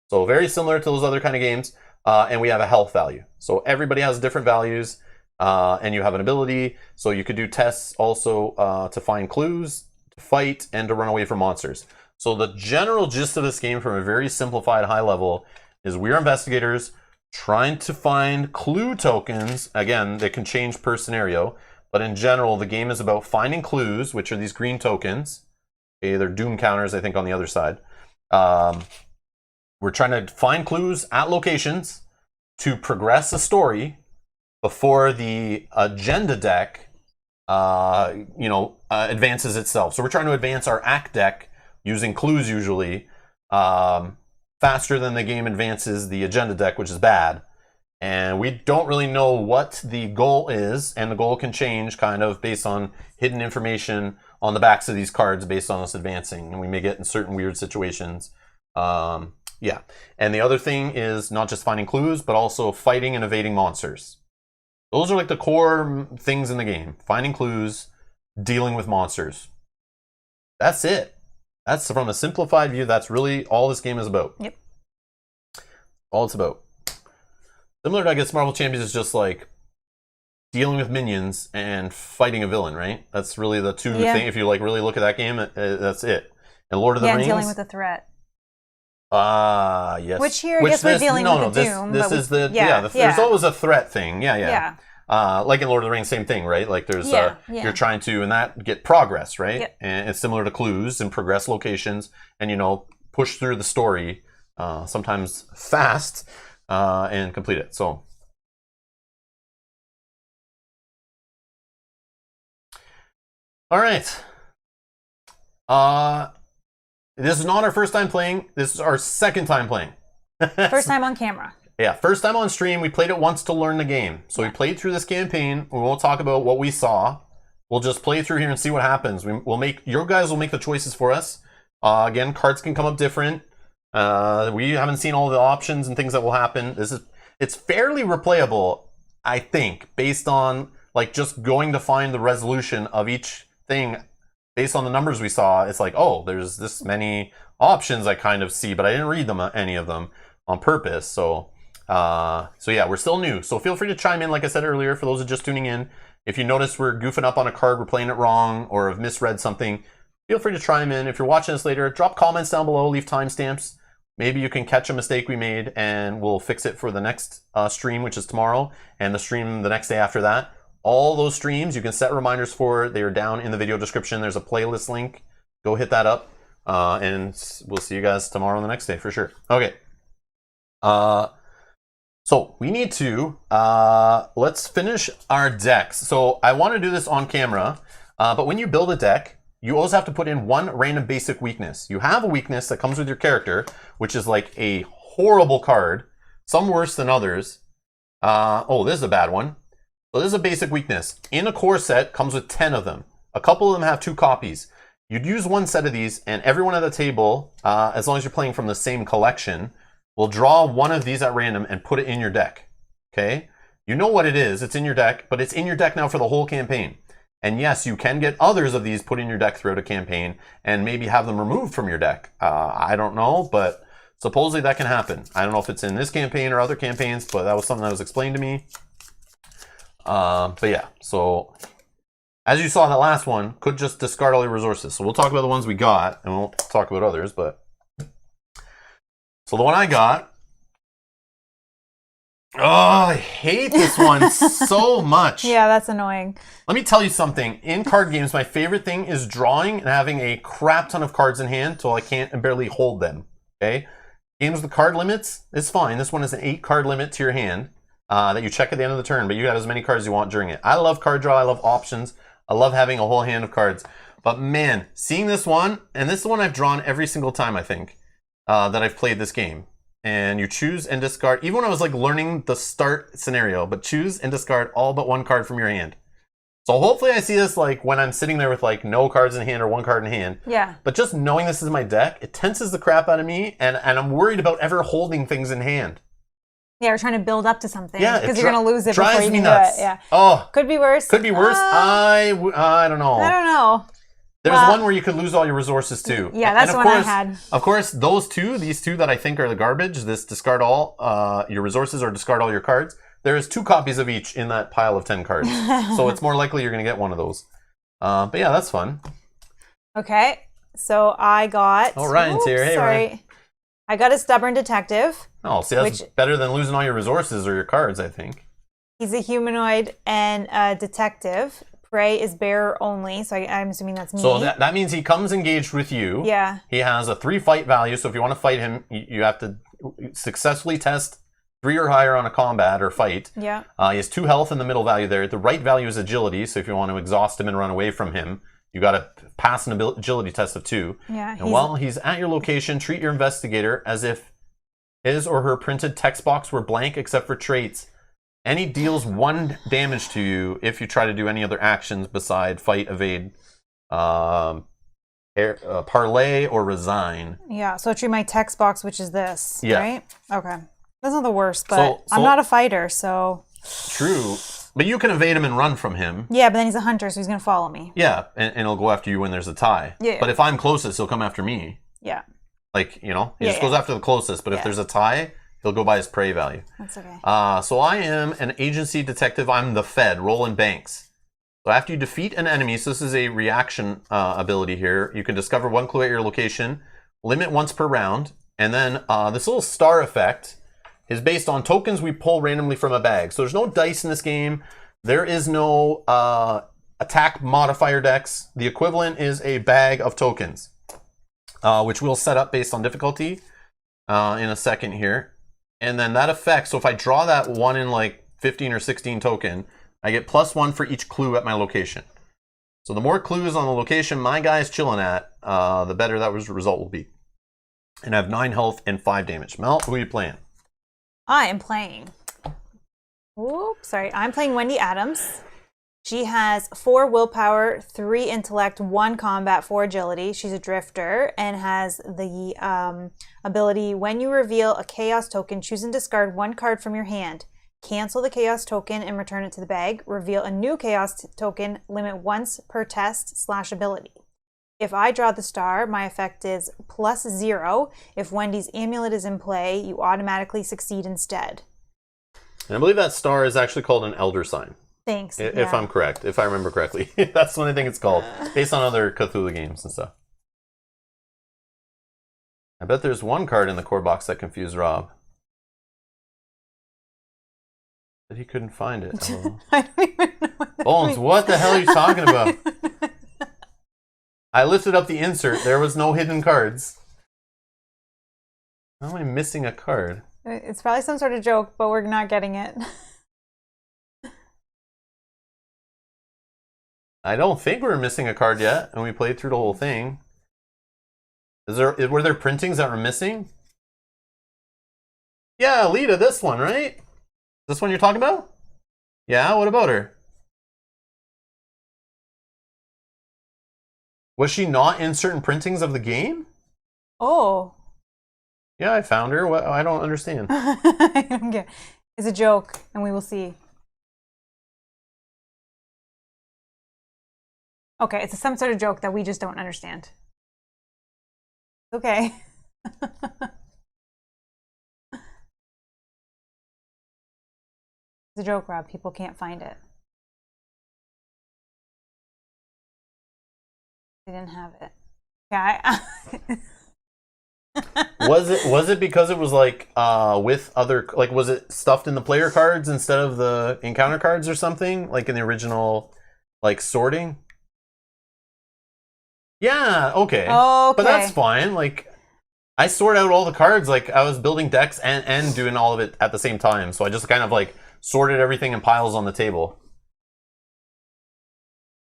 So very similar to those other kind of games, and we have a health value. So everybody has different values. And you have an ability, so you could do tests also to find clues, to fight, and to run away from monsters. So the general gist of this game from a very simplified high level is we're investigators trying to find clue tokens. Again, they can change per scenario, but in general, the game is about finding clues, which are these green tokens. Okay, they're doom counters, I think, on the other side. We're trying to find clues at locations to progress a story before the agenda deck, advances itself. So we're trying to advance our act deck using clues usually faster than the game advances the agenda deck, which is bad. And we don't really know what the goal is, and the goal can change kind of based on hidden information on the backs of these cards based on us advancing, and we may get in certain weird situations. Yeah. And the other thing is not just finding clues, but also fighting and evading monsters. Those are like the core things in the game. Finding clues, dealing with monsters. That's it. That's from a simplified view. That's really all this game is about. Yep. All it's about. Similar to, I guess, Marvel Champions is just like dealing with minions and fighting a villain, right? That's really the two things. If you like really look at that game, that's it. And Lord of the Rings. Yeah, dealing with a threat. Yes. Which here, I guess we're dealing with the doom. There's always a threat thing. Yeah. Like in Lord of the Rings, same thing, right? Like there's, you're trying to, and that get progress, right? Yep. And it's similar to clues and progress locations and, push through the story, sometimes fast, and complete it. So. All right. This is not our first time playing. This is our second time playing. First time on camera. Yeah, first time on stream. We played it once to learn the game. So we played through this campaign. We won't talk about what we saw. We'll just play through here and see what happens. Your guys will make the choices for us. Again, cards can come up different. We haven't seen all the options and things that will happen. It's fairly replayable, I think, based on like just going to find the resolution of each thing. Based on the numbers we saw, it's like, oh, there's this many options I kind of see, but I didn't read any of them on purpose. So yeah, we're still new. So feel free to chime in, like I said earlier, for those who are just tuning in. If you notice we're goofing up on a card, we're playing it wrong, or have misread something, feel free to chime in. If you're watching this later, drop comments down below, leave timestamps. Maybe you can catch a mistake we made, and we'll fix it for the next stream, which is tomorrow, and the stream the next day after that. all those streams. You can set reminders for it. They are down in the video description. There's a playlist link. Go hit that up. And we'll see you guys tomorrow and the next day for sure. Okay. So we need to, let's finish our decks. So I want to do this on camera, but when you build a deck, you always have to put in one random basic weakness. You have a weakness that comes with your character, which is like a horrible card, some worse than others. Oh, this is a bad one. So this is a basic weakness. In a core set, comes with 10 of them. A couple of them have 2 copies. You'd use one set of these, and everyone at the table, as long as you're playing from the same collection, will draw one of these at random and put it in your deck. Okay? You know what it is. It's in your deck, but it's in your deck now for the whole campaign. And yes, you can get others of these put in your deck throughout a campaign and maybe have them removed from your deck. I don't know, but supposedly that can happen. I don't know if it's in this campaign or other campaigns, but that was something that was explained to me. But yeah, so as you saw in that last one, could just discard all your resources. So we'll talk about the ones we got, and we'll talk about others, but... So the one I got... Oh, I hate this one so much. Yeah, that's annoying. Let me tell you something. In card games, my favorite thing is drawing and having a crap ton of cards in hand till I can't barely hold them. Okay? Games with card limits is fine. This one is an 8 card limit to your hand that you check at the end of the turn, but you got as many cards as you want during it. I love card draw. I love options. I love having a whole hand of cards. But man, seeing this one, and this is the one I've drawn every single time, I think, that I've played this game. And you choose and discard, even when I was like learning the start scenario, but choose and discard all but 1 card from your hand. So hopefully I see this like when I'm sitting there with like no cards in hand or 1 card in hand. Yeah. But just knowing this is my deck, it tenses the crap out of me, and I'm worried about ever holding things in hand. Yeah, we're trying to build up to something. Yeah, because you're going to lose it drives before you me can nuts. do it. Yeah. Oh, Could be worse. could be worse. I don't know. I don't know. There's one where you could lose all your resources too. Yeah, that's and the one I had. Of course, these two that I think are the garbage, this discard all your resources or discard all your cards, there is 2 copies of each in that pile of 10 cards. So it's more likely you're going to get one of those. But yeah, that's fun. Okay, so I got... Oh, Ryan's here. Hey, sorry. Ryan. I got a stubborn detective. Oh, see, that's better than losing all your resources or your cards, I think. He's a humanoid and a detective. Prey is bearer only, so I'm assuming that's me. So that means he comes engaged with you. Yeah. He has a 3 fight value, so if you want to fight him, you have to successfully test 3 or higher on a combat or fight. Yeah. He has 2 health in the middle value there. The right value is agility, so if you want to exhaust him and run away from him, you got to pass an agility test of 2. Yeah. And while he's at your location, treat your investigator as if his or her printed text box were blank except for traits. And he deals 1 damage to you if you try to do any other actions beside fight, evade, parlay, or resign. Yeah, so treat my text box, which is this, right? Okay. That's not the worst, but So I'm not a fighter, so... True. But you can evade him and run from him. Yeah, but then he's a hunter, so he's going to follow me. Yeah, and he'll go after you when there's a tie. Yeah. But if I'm closest, he'll come after me. Yeah. Like, he just goes after the closest. But if there's a tie... He'll go by his prey value. That's okay. So I am an agency detective. I'm the Fed, Roland Banks. So after you defeat an enemy, so this is a reaction ability here, you can discover 1 clue at your location, limit once per round, and then this little star effect is based on tokens we pull randomly from a bag. So there's no dice in this game. There is no attack modifier decks. The equivalent is a bag of tokens, which we'll set up based on difficulty in a second here. And then that effect, so if I draw that 1 in like 15 or 16 token, I get +1 for each clue at my location. So the more clues on the location my guy is chilling at, the better that result will be. And I have 9 health and 5 damage. Mel, who are you playing? I am playing... Oops, sorry. I'm playing Wendy Adams. She has 4 willpower, 3 intellect, 1 combat, 4 agility. She's a drifter and has the ability, when you reveal a chaos token, choose and discard 1 card from your hand. Cancel the chaos token and return it to the bag. Reveal a new chaos token, limit once per test/ability. If I draw the star, my effect is +0. If Wendy's amulet is in play, you automatically succeed instead. And I believe that star is actually called an elder sign. Thanks. If I'm correct, if I remember correctly. That's what I think it's called, based on other Cthulhu games and stuff. I bet there's 1 card in the core box that confused Rob. But he couldn't find it. Oh. I don't even know what Bones, what the hell are you talking about? I lifted up the insert. There was no hidden cards. How am I missing a card? It's probably some sort of joke, but we're not getting it. I don't think we're missing a card yet, and we played through the whole thing. Were there printings that were missing? Yeah, Lita, this one, right? This one you're talking about? Yeah, what about her? Was she not in certain printings of the game? Oh. Yeah, I found her. What? I don't understand. I don't get. It's a joke, and we will see. Okay, it's some sort of joke that we just don't understand. Okay. It's a joke, Rob. People can't find it. They didn't have it. Yeah. Was it because it was like with other, like, was it stuffed in the player cards instead of the encounter cards or something, like in the original like sorting? Yeah, okay. Okay. But that's fine. Like, I sort out all the cards. Like, I was building decks and doing all of it at the same time. So I just kind of like sorted everything in piles on the table.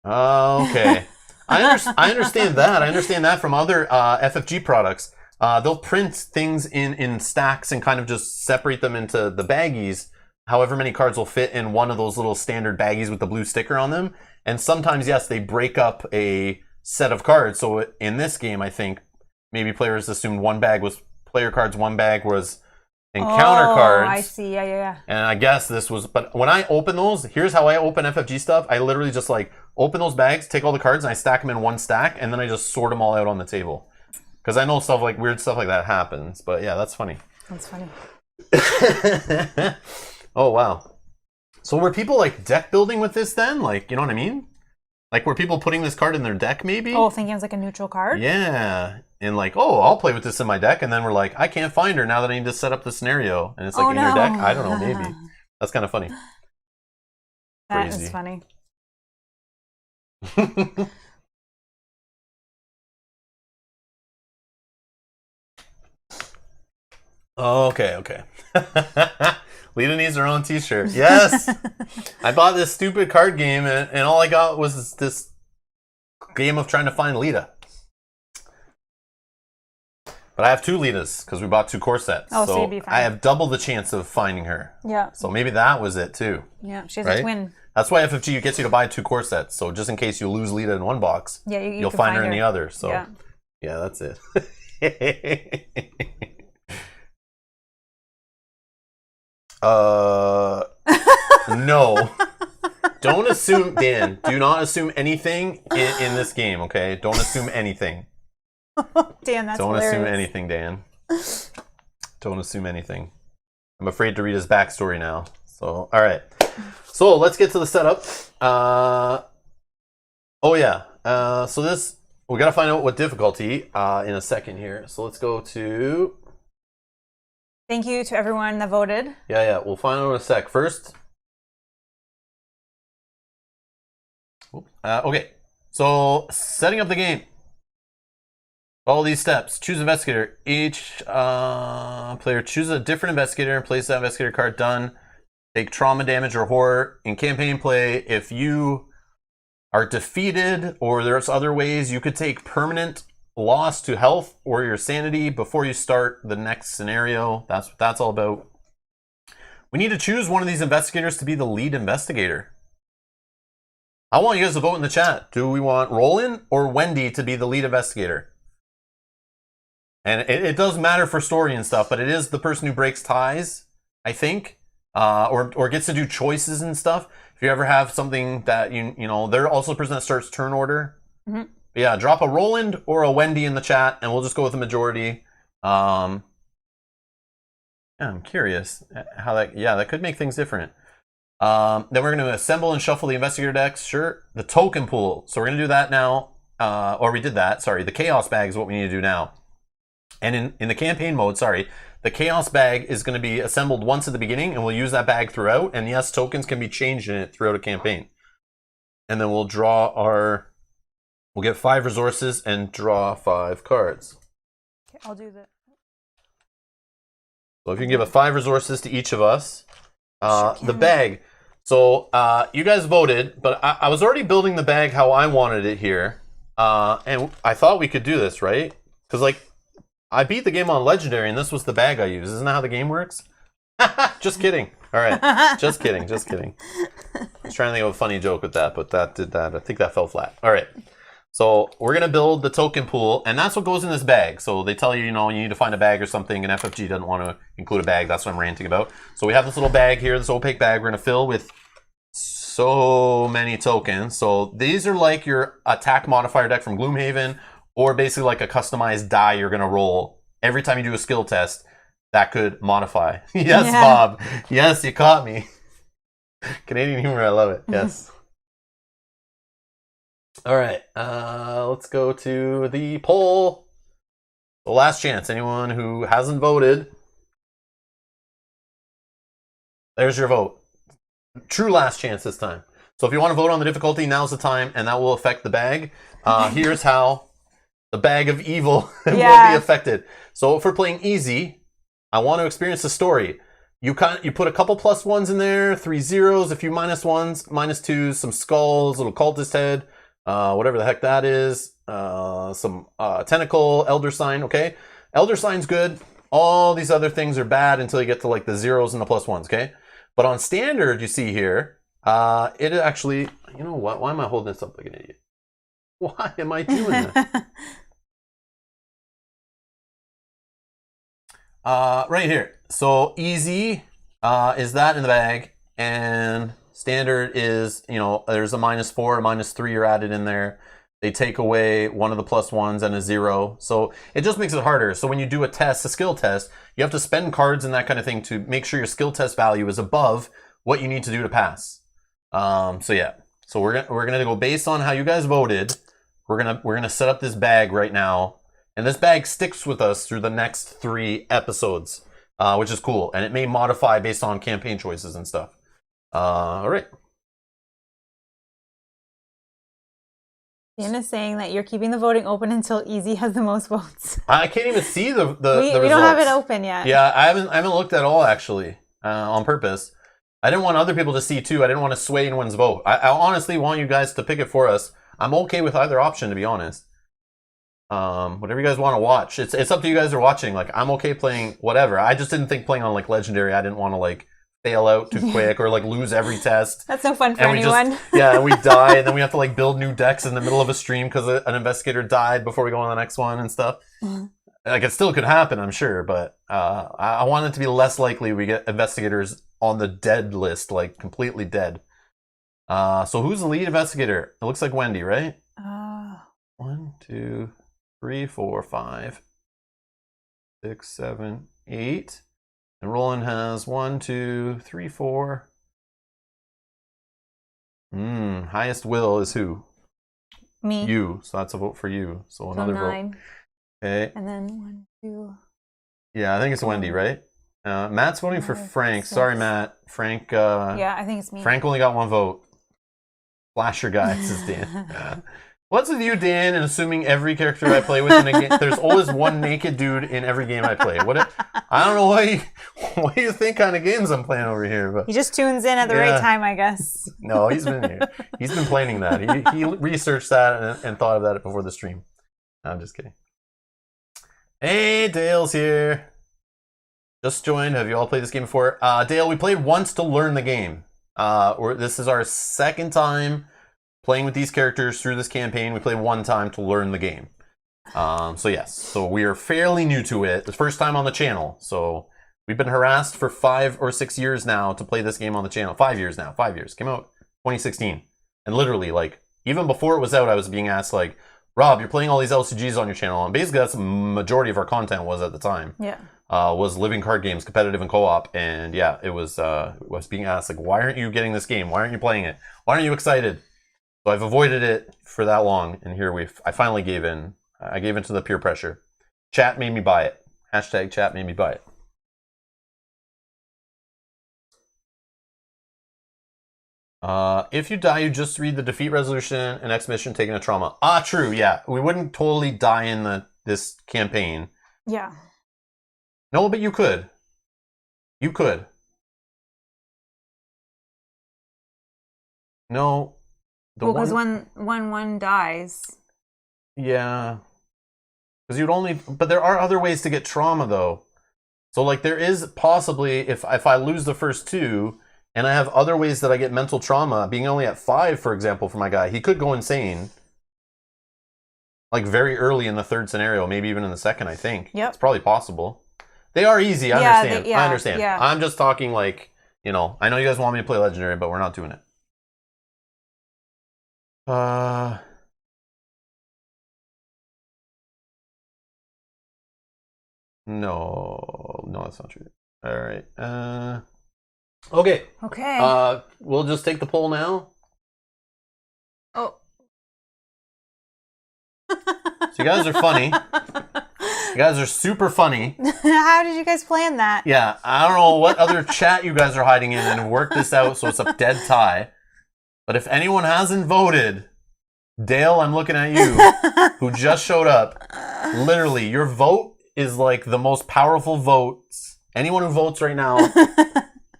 Okay. I understand that. I understand that from other FFG products. They'll print things in stacks and kind of just separate them into the baggies. However many cards will fit in one of those little standard baggies with the blue sticker on them. And sometimes, yes, they break up a set of cards. So in this game, I think maybe players assumed one bag was player cards, one bag was encounter cards. I see. Yeah. And I guess this was, but when I open those, here's how I open FFG stuff. I literally just like open those bags, take all the cards, and I stack them in one stack, and then I just sort them all out on the table. Because I know stuff like weird stuff like that happens. But yeah, that's funny. That's funny. Oh, wow. So were people like deck building with this then? Like, you know what I mean? Like, were people putting this card in their deck maybe? Oh, thinking it was like a neutral card? Yeah. And like, oh, I'll play with this in my deck. And then we're like, I can't find her now that I need to set up the scenario. And it's like your deck? I don't know, maybe. That's kind of funny. That Crazy. is funny. Okay. Lita needs her own t-shirt. Yes! I bought this stupid card game and all I got was this game of trying to find Lita. But I have two Litas because we bought two core sets. Oh, so you'd be fine. I have double the chance of finding her. Yeah. So maybe that was it too. Yeah, she's right? a twin. That's why FFG gets you to buy two core sets. So just in case you lose Lita in one box, yeah, you'll find her in the other. So yeah that's it. No. Don't assume, Dan. Do not assume anything in this game, okay? Don't assume anything. Dan, that's Don't hilarious. assume anything, Dan. Don't assume anything. I'm afraid to read his backstory now. So, all right. So let's get to the setup. Oh yeah. So this, we got to find out what difficulty in a second here. So let's go to. Thank you to everyone that voted. Yeah. We'll find out in a sec. First. Okay. So setting up the game. Follow these steps. Choose investigator. Each player chooses a different investigator and place that investigator card. Done. Take trauma damage or horror. In campaign play, if you are defeated or there's other ways, you could take permanent loss to health or your sanity before you start the next scenario. That's what that's all about. We need to choose one of these investigators to be the lead investigator. I want you guys to vote in the chat. Do we want Roland or Wendy to be the lead investigator? And it does matter for story and stuff, but it is the person who breaks ties, I think, or gets to do choices and stuff. If you ever have something that you know, they're also the person that starts turn order. Mm-hmm. Yeah, drop a Roland or a Wendy in the chat, and we'll just go with the majority. Yeah, I'm curious how that. Yeah, that could make things different. Then we're going to assemble and shuffle the investigator decks. Sure, the token pool. So we're going to do that now, or we did that. Sorry, the chaos bag is what we need to do now. And in the campaign mode, sorry, the chaos bag is going to be assembled once at the beginning, and we'll use that bag throughout. And yes, tokens can be changed in it throughout a campaign. and then we'll draw our. We'll get 5 resources and draw 5 cards. Okay, I'll do that. So if you can give 5 resources to each of us, Sure the can. bag. So you guys voted, but I was already building the bag how I wanted it here, and I thought we could do this, right? Because like I beat the game on Legendary, and this was the bag I used. Isn't that how the game works? Just kidding. All right, just kidding, just kidding. I was trying to think of a funny joke with that, but that did that. I think that fell flat. All right. So we're gonna build the token pool, and that's what goes in this bag. So they tell you, you know, you need to find a bag or something, and FFG doesn't want to include a bag. That's what I'm ranting about. So we have this little bag here, this opaque bag. We're gonna fill with so many tokens. So these are like your attack modifier deck from Gloomhaven, or basically like a customized die you're gonna roll every time you do a skill test that could modify. Yes, Yeah. Bob. Yes, you caught me. Canadian humor, I love it. Yes. All right, let's go to the poll. The last chance. Anyone who hasn't voted, there's your vote. True last chance this time. So if you want to vote on the difficulty, now's the time, and that will affect the bag. Here's how the bag of evil will be affected. So if we're playing easy, I want to experience the story. You put a couple +1s in there, 3 zeros, a few -1s, -2s, some skulls, little cultist head. Whatever the heck that is, some tentacle, elder sign, okay? Elder sign's good. All these other things are bad until you get to like the zeros and the +1s, okay? But on standard, you see here, it actually, you know what? Why am I holding this up like an idiot? Why am I doing that? Right here. So easy is that in the bag, and standard is, you know, there's a -4, a -3 are added in there. They take away one of the +1s and a 0. So it just makes it harder. So when you do a test, a skill test, you have to spend cards and that kind of thing to make sure your skill test value is above what you need to do to pass. So yeah. So we're gonna go based on how you guys voted. We're gonna set up this bag right now. And this bag sticks with us through the next 3 episodes, which is cool. And it may modify based on campaign choices and stuff. All right. Ian is saying that you're keeping the voting open until Easy has the most votes. I can't even see the we results. don't have it open yet. Yeah, I haven't looked at all actually, on purpose. I didn't want other people to see too. I didn't want to sway anyone's vote. I honestly want you guys to pick it for us. I'm okay with either option, to be honest. Whatever you guys want to watch, it's up to you guys who are watching. Like, I'm okay playing whatever. I just didn't think playing on like Legendary. I didn't want to like fail out too quick or like lose every test. That's no fun for anyone. And we die, and then we have to like build new decks in the middle of a stream because an investigator died before we go on the next one and stuff. Like, it still could happen, I'm sure, but I want it to be less likely we get investigators on the dead list, like completely dead. So who's the lead investigator? It looks like Wendy, right? 1, 2, 3, 4, 5, 6, 7, 8. And Roland has 1, 2, 3, 4. Highest will is who? Me. You. So that's a vote for you. So another vote. 9. Okay. And then 1, 2. Yeah, I think it's Wendy, right? Matt's voting for Frank. 6. Sorry, Matt. Frank. Yeah, I think it's me. Frank only got 1 vote. Flasher guy, says Dan. What's with you, Dan, and assuming every character I play with in a game, there's always one naked dude in every game I play? I don't know what you think kind of games I'm playing over here, but He just tunes in at the right time, I guess. no, he's been planning that. He researched that and thought of that before the stream. No, I'm just kidding. Hey, Dale's here. Just joined. Have you all played this game before? Dale, we played once to learn the game. This is our second time playing with these characters through this campaign. We played 1 time to learn the game. So yes, so we are fairly new to it. The first time on the channel. So we've been harassed for 5 or 6 years now to play this game on the channel. 5 years now. 5 years. Came out 2016. And literally, like, even before it was out, I was being asked, like, Rob, you're playing all these LCGs on your channel. And basically, that's the majority of our content was at the time. Yeah. Was living card games, competitive and co-op. And yeah, it was being asked, like, why aren't you getting this game? Why aren't you playing it? Why aren't you excited? So I've avoided it for that long, and here I finally gave in. I gave in to the peer pressure. Chat made me buy it. Hashtag chat made me buy it. If you die, you just read the defeat resolution and X mission taking a trauma. True, yeah. We wouldn't totally die in this campaign. Yeah. No, but you could. You could. No. Because when one dies. Yeah. Because you'd only... But there are other ways to get trauma, though. So, like, there is possibly, if I lose the first two, and I have other ways that I get mental trauma, being only at 5, for example, for my guy, he could go insane. Like, very early in the third scenario, maybe even in the second, I think. Yep. It's probably possible. They are easy, I understand. I understand. Yeah. I'm just talking, like, I know you guys want me to play Legendary, but we're not doing it. No, that's not true. All right. Okay. Okay. We'll just take the poll now. Oh. So you guys are funny. You guys are super funny. How did you guys plan that? Yeah, I don't know what other chat you guys are hiding in and work this out so it's a dead tie. But if anyone hasn't voted, Dale, I'm looking at you, who just showed up. Literally, your vote is like the most powerful votes. Anyone who votes right now,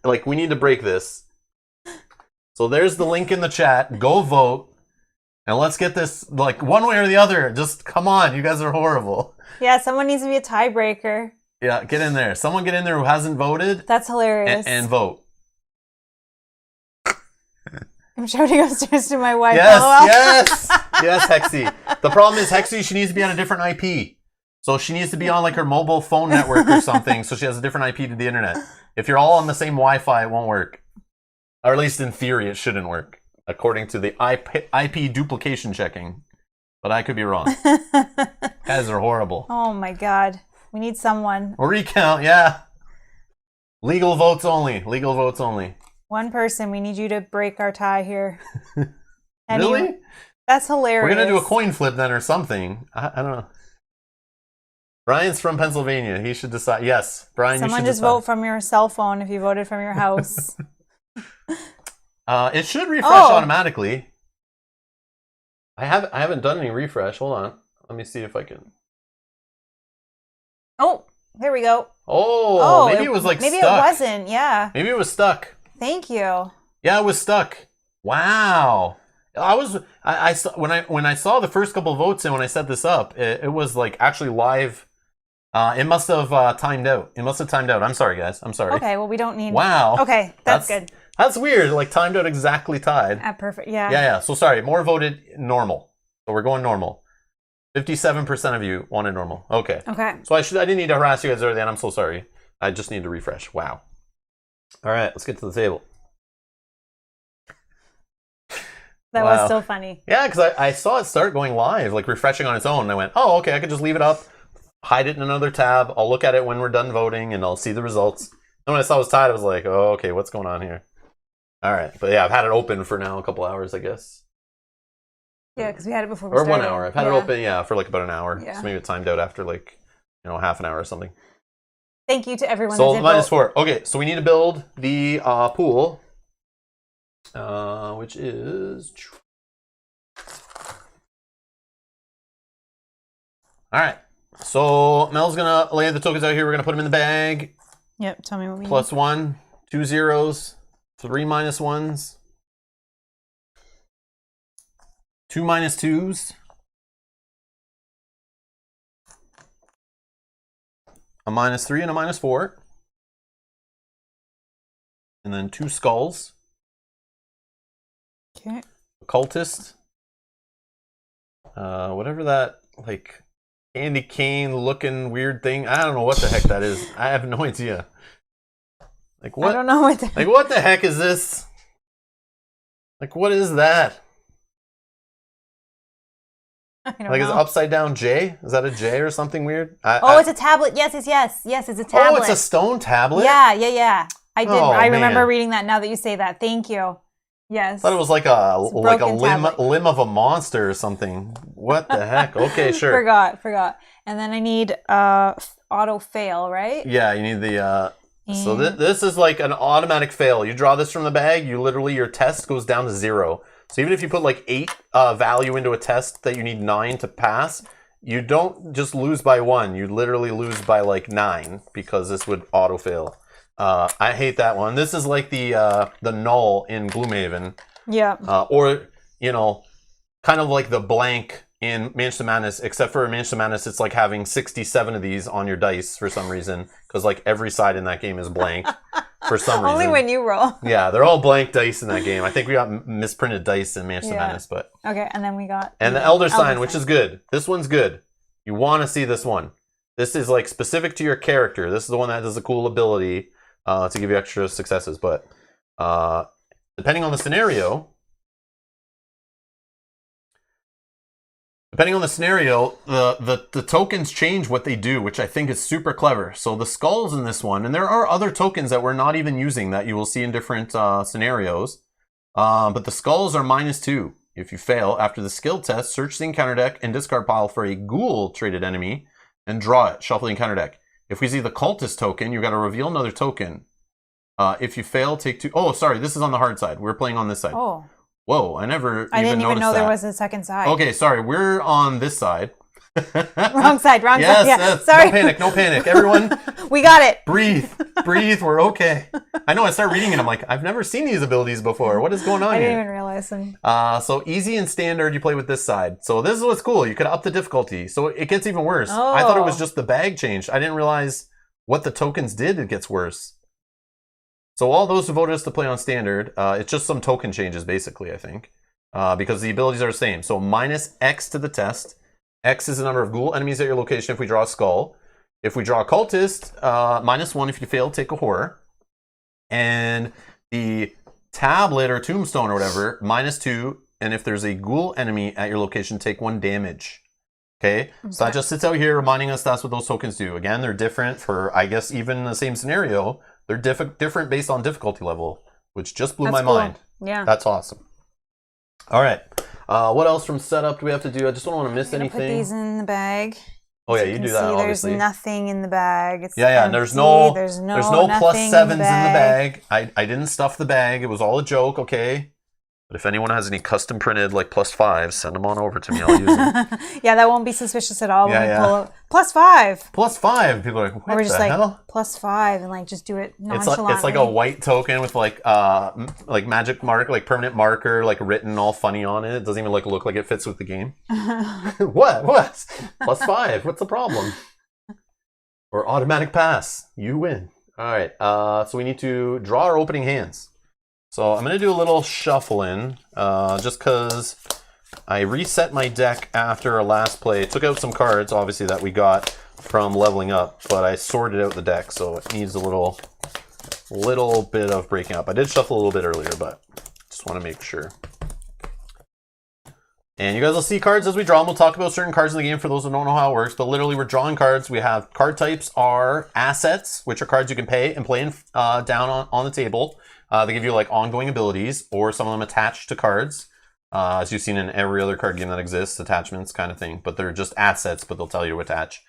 like, we need to break this. So there's the link in the chat. Go vote. And let's get this, like, one way or the other. Just come on. You guys are horrible. Yeah, someone needs to be a tiebreaker. Yeah, get in there. Someone get in there who hasn't voted. That's hilarious. And vote. I'm shouting upstairs to my wife. Yes, yes, Hexy. The problem is, Hexy, she needs to be on a different IP. So she needs to be on, like, her mobile phone network or something, so she has a different IP to the internet. If you're all on the same Wi-Fi, it won't work. Or at least in theory, it shouldn't work, according to the IP duplication checking. But I could be wrong. Guys are horrible. Oh my god. We need someone. Or recount, yeah. Legal votes only. Legal votes only. One person. We need you to break our tie here. Really? That's hilarious. We're going to do a coin flip then or something. I don't know. Brian's from Pennsylvania. He should decide. Yes, Brian, someone you should just decide. vote from your cell phone if you voted from your house. It should refresh automatically. I haven't done any refresh. Hold on. Let me see if I can. Oh, here we go. Oh, maybe it was like maybe stuck. Maybe it wasn't. Yeah. Maybe it was stuck. Thank you. Yeah, it was stuck. Wow. When I saw the first couple of votes and when I set this up, it was like actually live. It must have timed out. It must have timed out. I'm sorry, guys. I'm sorry. Okay, well, we don't need... Wow. Okay, that's good. That's weird. Like, timed out exactly tied. Perfect, yeah. Yeah. So, sorry. More voted normal. So, we're going normal. 57% of you wanted normal. Okay. Okay. So, I didn't need to harass you guys earlier, and I'm so sorry. I just need to refresh. Wow. All right. Let's get to the table. That was so funny. Yeah, because I saw it start going live, like refreshing on its own. And I went, oh, okay, I could just leave it up, hide it in another tab. I'll look at it when we're done voting, and I'll see the results. And when I saw it was tied, I was like, oh, okay, what's going on here? All right. But yeah, I've had it open for now a couple hours, I guess. Yeah, because we had it before we started. Or 1 hour. I've had it open, for like about an hour. Yeah. So maybe it timed out after like, half an hour or something. Thank you to everyone So that did -4. Okay, so we need to build the pool, which is... All right. So Mel's going to lay the tokens out here. We're going to put them in the bag. Yep, tell me what we need. +1, 2 zeros, 3 -1s, 2 -2s, a -3 and a -4, and then 2 skulls. Okay. Occultist. Whatever that, like, candy cane looking weird thing. I don't know what the heck that is. I have no idea. Like, what? I don't know what the... Like, what the heck is this? Like, what is that? I don't Like, know. is it upside down J? Is that a J or something weird? It's a tablet. Yes, it's a tablet. Oh, it's a stone tablet? Yeah. I did. Oh, I remember man. reading that now that you say that. Thank you. Yes. I thought it was like a tablet. limb of a monster or something. What the heck? Okay, sure. Forgot. And then I need auto fail, right? Yeah, you need the So this is like an automatic fail. You draw this from the bag, your test goes down to 0. So even if you put like 8 value into a test that you need 9 to pass, you don't just lose by 1. You literally lose by like 9 because this would auto fail. I hate that one. This is like the null in Gloomhaven. Yeah. Or, kind of like the blank in Mansion of Madness, except for Mansion of Madness, it's like having 67 of these on your dice for some reason, because like every side in that game is blank for some reason. Only when you roll. Yeah, they're all blank dice in that game. I think we got misprinted dice in Mansion of Madness, but... Okay, and then we got... And the Elder Sign, which is good. This one's good. You want to see this one. This is like specific to your character. This is the one that has a cool ability to give you extra successes, but depending on the scenario... Depending on the scenario, the tokens change what they do, which I think is super clever. So the skulls in this one, and there are other tokens that we're not even using that you will see in different scenarios, but the skulls are -2. If you fail, after the skill test, search the encounter deck and discard pile for a ghoul traded enemy and draw it. Shuffle the encounter deck. If we see the cultist token, you've got to reveal another token. If you fail, take 2. Oh, sorry, this is on the hard side. We're playing on this side. Oh. Whoa, I didn't even know there was a second side. Okay, sorry, we're on this side. Wrong side. Yes, Yeah, yes. sorry. No panic. Everyone, we got it. breathe, we're okay. I know, I start reading it, I'm like, I've never seen these abilities before. What is going on I here? didn't even realize them. So easy and standard, you play with this side. So this is what's cool. You could up the difficulty. So it gets even worse. Oh. I thought it was just the bag changed. I didn't realize what the tokens did. It gets worse. So all those who voted us to play on standard, it's just some token changes, basically, I think. Because the abilities are the same. So -X to the test. X is the number of ghoul enemies at your location if we draw a skull. If we draw a cultist, -1 if you fail, take a horror. And the tablet or tombstone or whatever, -2. And if there's a ghoul enemy at your location, take 1 damage. Okay? So that just sits out here reminding us that's what those tokens do. Again, they're different for, I guess, even the same scenario. They're different based on difficulty level, which just blew my mind. Yeah. That's awesome. All right. What else from setup do we have to do? I just don't want to miss anything. Put these in the bag. Oh yeah, you do that. Obviously, there's nothing in the bag. It's yeah. empty. There's no +7s in the bag. I didn't stuff the bag. It was all a joke. Okay. But if anyone has any custom printed like +5s, send them on over to me. I'll use them. Yeah, that won't be suspicious at all when we pull up. +5. +5. People are like, what or we're just the like hell? +5 and like just do it nonchalantly. It's like a white token with like magic mark, like permanent marker, like written all funny on it. It doesn't even like look like it fits with the game. What? +5. What's the problem? Or automatic pass. You win. All right. So we need to draw our opening hands. So I'm going to do a little shuffling, just because I reset my deck after our last play. Took out some cards, obviously, that we got from leveling up, but I sorted out the deck, so it needs a little bit of breaking up. I did shuffle a little bit earlier, but just want to make sure. And you guys will see cards as we draw them. We'll talk about certain cards in the game for those who don't know how it works, but literally we're drawing cards. We have card types are assets, which are cards you can pay and play down on the table. They give you like ongoing abilities, or some of them attached to cards, as you've seen in every other card game that exists, attachments kind of thing. But they're just assets, but they'll tell you to attach.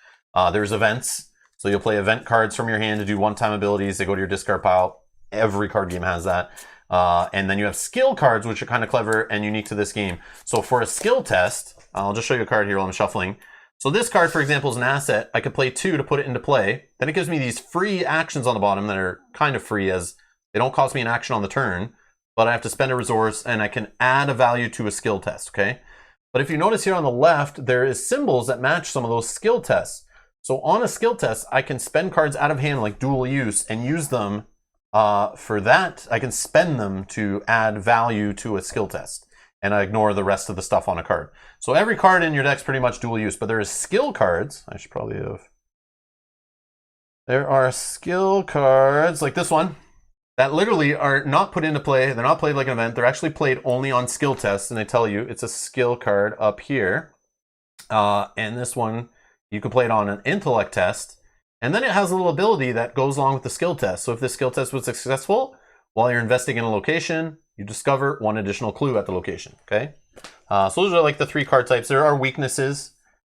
There's events, so you'll play event cards from your hand to do one-time abilities. They go to your discard pile. Every card game has that. And then you have skill cards, which are kind of clever and unique to this game. So for a skill test, I'll just show you a card here while I'm shuffling. So this card, for example, is an asset. I could play 2 to put it into play. Then it gives me these free actions on the bottom that are kind of free, as they don't cost me an action on the turn, but I have to spend a resource and I can add a value to a skill test, okay? But if you notice here on the left, there is symbols that match some of those skill tests. So on a skill test, I can spend cards out of hand like dual use and use them for that. I can spend them to add value to a skill test, and I ignore the rest of the stuff on a card. So every card in your deck's pretty much dual use, but there is skill cards. I should probably have... There are skill cards like this one that literally are not put into play. They're not played like an event. They're actually played only on skill tests, and they tell you it's a skill card up here. And this one, you can play it on an intellect test. And then it has a little ability that goes along with the skill test. So if the skill test was successful, while you're investing in a location, you discover 1 additional clue at the location, okay? So those are like the 3 card types. There are weaknesses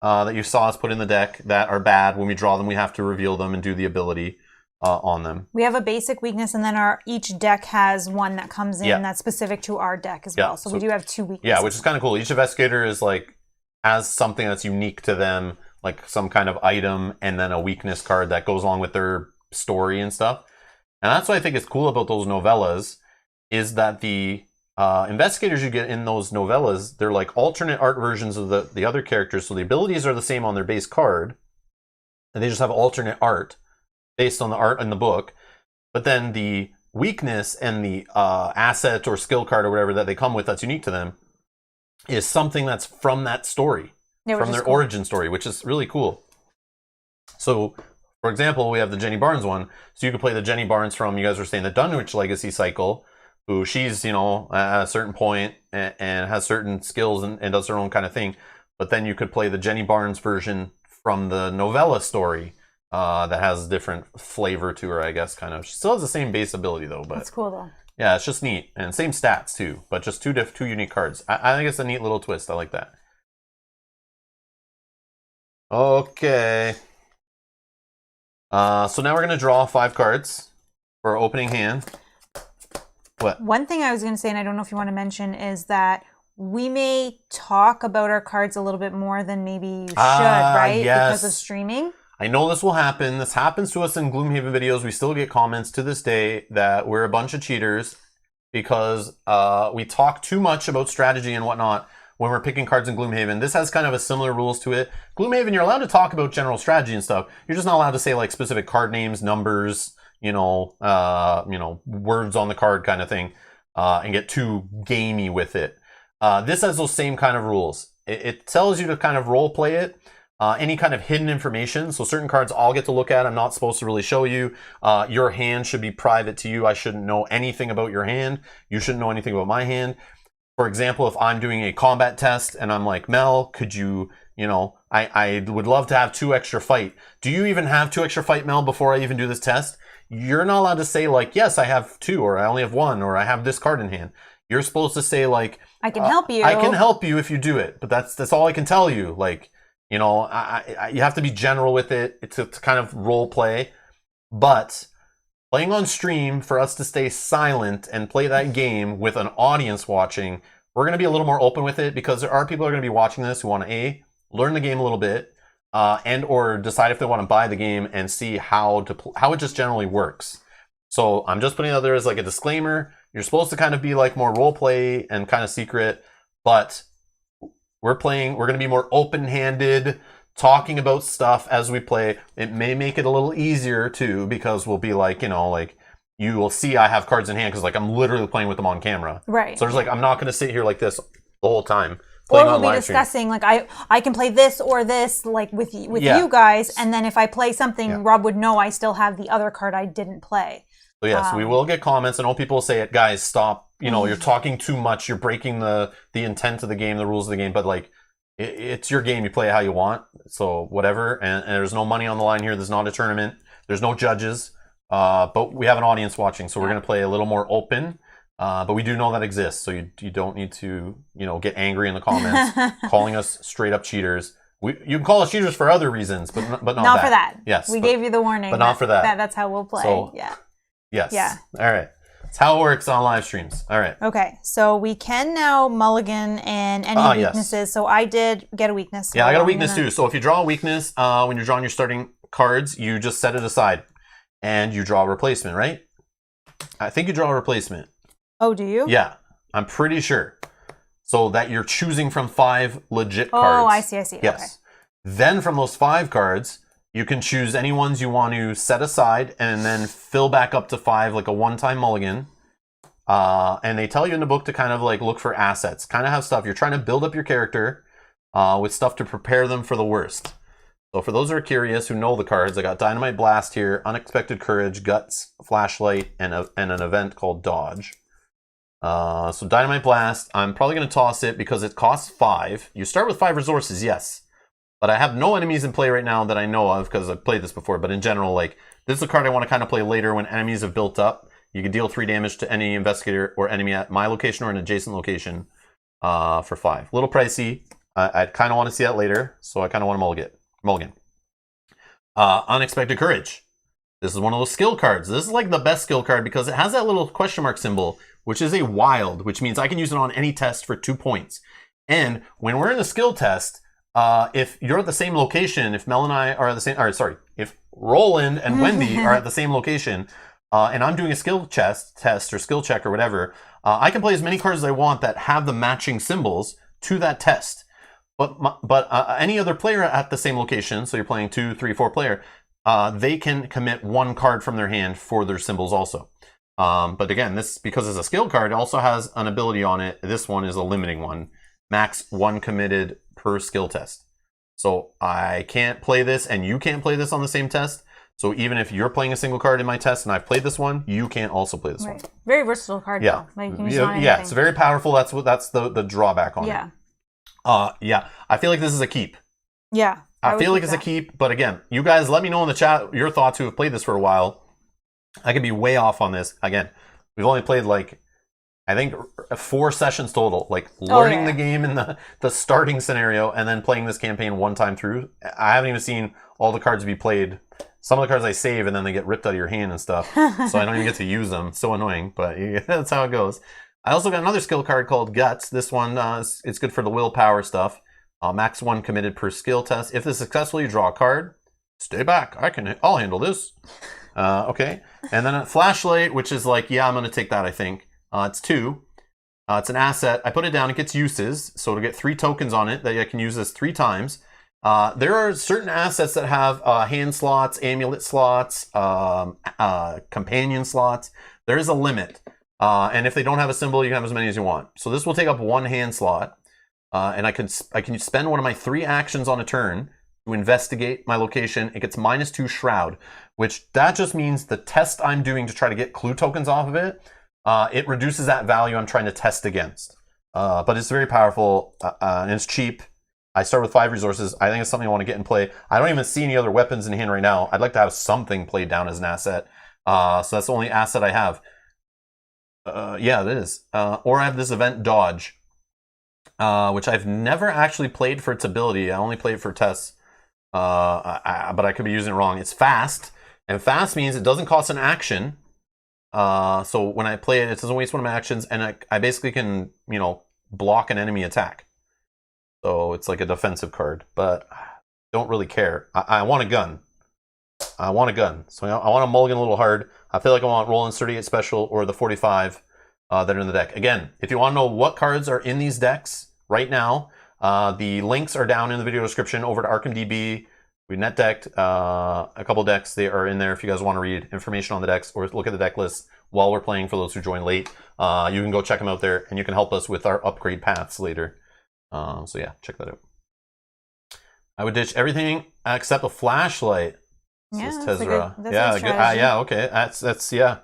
that you saw us put in the deck that are bad. When we draw them, we have to reveal them and do the ability. on them. We have a basic weakness, and then each deck has one that comes in that's specific to our deck as well. So we do have 2 weaknesses. Yeah, which is kind of cool. Each investigator is like has something that's unique to them, like some kind of item, and then a weakness card that goes along with their story and stuff. And that's what I think is cool about those novellas, is that the investigators you get in those novellas, they're like alternate art versions of the other characters. So the abilities are the same on their base card, and they just have alternate art based on the art in the book. But then the weakness and the asset or skill card or whatever that they come with that's unique to them is something that's from that story, from their origin story, which is really cool. So, for example, we have the Jenny Barnes one. So you could play the Jenny Barnes from, you guys were saying, the Dunwich Legacy cycle, who she's, at a certain point and has certain skills and does her own kind of thing. But then you could play the Jenny Barnes version from the novella story, that has a different flavor to her, I guess, kind of. She still has the same base ability, though. But that's cool, though. Yeah, it's just neat. And same stats, too. But just two unique cards. I think it's a neat little twist. I like that. Okay. So now we're going to draw 5 cards for our opening hand. What? One thing I was going to say, and I don't know if you want to mention, is that we may talk about our cards a little bit more than maybe you should, right? Yes. Because of streaming. I know this will happen. This happens to us in Gloomhaven videos. We still get comments to this day that we're a bunch of cheaters because we talk too much about strategy and whatnot when we're picking cards in Gloomhaven. This has kind of a similar rules to it. Gloomhaven, you're allowed to talk about general strategy and stuff. You're just not allowed to say like specific card names, numbers, words on the card kind of thing, and get too gamey with it. This has those same kind of rules. It tells you to kind of role play it. Any kind of hidden information. So certain cards I'll get to look at. I'm not supposed to really show you. Your hand should be private to you. I shouldn't know anything about your hand. You shouldn't know anything about my hand. For example, if I'm doing a combat test and I'm like, Mel, could you, I would love to have 2 extra fight. Do you even have 2 extra fight, Mel, before I even do this test? You're not allowed to say like, yes, I have 2, or I only have 1, or I have this card in hand. You're supposed to say like, I can help you. I can help you if you do it. But that's all I can tell you. Like, you have to be general with it to kind of role play. But playing on stream, for us to stay silent and play that game with an audience watching, we're going to be a little more open with it because there are people who are going to be watching this who want to learn the game a little bit, and or decide if they want to buy the game and see how it just generally works. So I'm just putting it out there as like a disclaimer. You're supposed to kind of be like more role play and kind of secret, but we're going to be more open-handed, talking about stuff as we play. It may make it a little easier too, because we'll be like, you will see I have cards in hand because like I'm literally playing with them on camera. Right. So there's like, I'm not going to sit here like this the whole time. Or we'll be discussing like I can play this or this like with you guys, and then if I play something, Rob would know I still have the other card I didn't play. So yes, we will get comments. I know people will say it, guys, stop. You're talking too much. You're breaking the intent of the game, the rules of the game. But like, it's your game. You play it how you want. So whatever. And there's no money on the line here. There's not a tournament. There's no judges. But we have an audience watching, so we're going to play a little more open. But we do know that exists. So you don't need to get angry in the comments, calling us straight up cheaters. You can call us cheaters for other reasons, but not for that. Yes, we gave you the warning, but not for that. That's how we'll play. So, yes. Yeah. All right. That's how it works on live streams. All right. Okay. So we can now mulligan and any weaknesses. Yes. So I did get a weakness. Yeah, I got a weakness too. So if you draw a weakness, when you're drawing your starting cards, you just set it aside and you draw a replacement, right? I think you draw a replacement. Oh, do you? Yeah. I'm pretty sure. So that you're choosing from 5 legit cards. Oh, I see. Yes. Okay. Then from those 5 cards, you can choose any ones you want to set aside and then fill back up to 5, like a one-time mulligan. And they tell you in the book to kind of like look for assets, kind of have stuff. You're trying to build up your character with stuff to prepare them for the worst. So for those who are curious, who know the cards, I got Dynamite Blast here, Unexpected Courage, Guts, Flashlight, and an event called Dodge. So Dynamite Blast, I'm probably going to toss it because it costs 5. You start with 5 resources, yes. But I have no enemies in play right now that I know of because I've played this before. But in general, like, this is a card I want to kind of play later when enemies have built up. You can deal 3 damage to any investigator or enemy at my location or an adjacent location for 5. A little pricey. I kind of want to see that later, so I kind of want to mulligan. Unexpected Courage. This is one of those skill cards. This is like the best skill card because it has that little question mark symbol, which is a wild, which means I can use it on any test for 2 points. And when we're in a skill test, if you're at the same location, if Mel and I are at the same, or sorry, if Roland and Wendy are at the same location, and I'm doing a skill test or skill check or whatever, I can play as many cards as I want that have the matching symbols to that test. But any other player at the same location, so you're playing 2, 3, 4 player, they can commit 1 card from their hand for their symbols also. But again, this, because it's a skill card, it also has an ability on it. This one is a limiting one. Max 1 committed per skill test. So I can't play this and you can't play this on the same test. So even if you're playing a single card in my test and I've played this one, you can't also play this one. Very versatile card though. Like, you can use it on anything. Yeah, it's very powerful. That's the drawback on it. Yeah. I feel like this is a keep. Yeah. I feel like it's a keep, but again, you guys let me know in the chat your thoughts who have played this for a while. I could be way off on this. Again, we've only played like, I think 4 sessions total, like learning the game in the starting scenario and then playing this campaign 1 time through. I haven't even seen all the cards be played. Some of the cards I save and then they get ripped out of your hand and stuff. So I don't even get to use them. So annoying, but yeah, that's how it goes. I also got another skill card called Guts. This one, it's good for the willpower stuff. Max 1 committed per skill test. If this is successful, you draw a card. Stay back. I'll handle this. Okay. And then a flashlight, which is like, yeah, I'm going to take that, I think. It's 2. It's an asset. I put it down. It gets uses. So it'll get 3 tokens on it that I can use this 3 times. There are certain assets that have hand slots, amulet slots, companion slots. There is a limit. And if they don't have a symbol, you can have as many as you want. So this will take up 1 hand slot. And I can spend one of my 3 actions on a turn to investigate my location. It gets -2 Shroud, which that just means the test I'm doing to try to get clue tokens off of it, it reduces that value I'm trying to test against. But it's very powerful and it's cheap. I start with 5 resources. I think it's something I want to get in play. I don't even see any other weapons in hand right now. I'd like to have something played down as an asset. So that's the only asset I have. Yeah, it is. Or I have this event Dodge, which I've never actually played for its ability. I only played for tests, but I could be using it wrong. It's fast, and fast means it doesn't cost an action. So when I play it, it doesn't waste one of my actions, and I basically can, block an enemy attack. So it's like a defensive card, but I don't really care. I want a gun. I want a gun. So I want to mulligan a little hard. I feel like I want Roland's 38 special or the 45 that are in the deck. Again, if you want to know what cards are in these decks right now, the links are down in the video description over to Arkham DB. We net decked a couple decks. They are in there if you guys want to read information on the decks or look at the deck list while we're playing for those who join late. You can go check them out there and you can help us with our upgrade paths later. So yeah, check that out. I would ditch everything except a flashlight. Yeah, that's Tezra. that's Yeah, okay. That's yeah.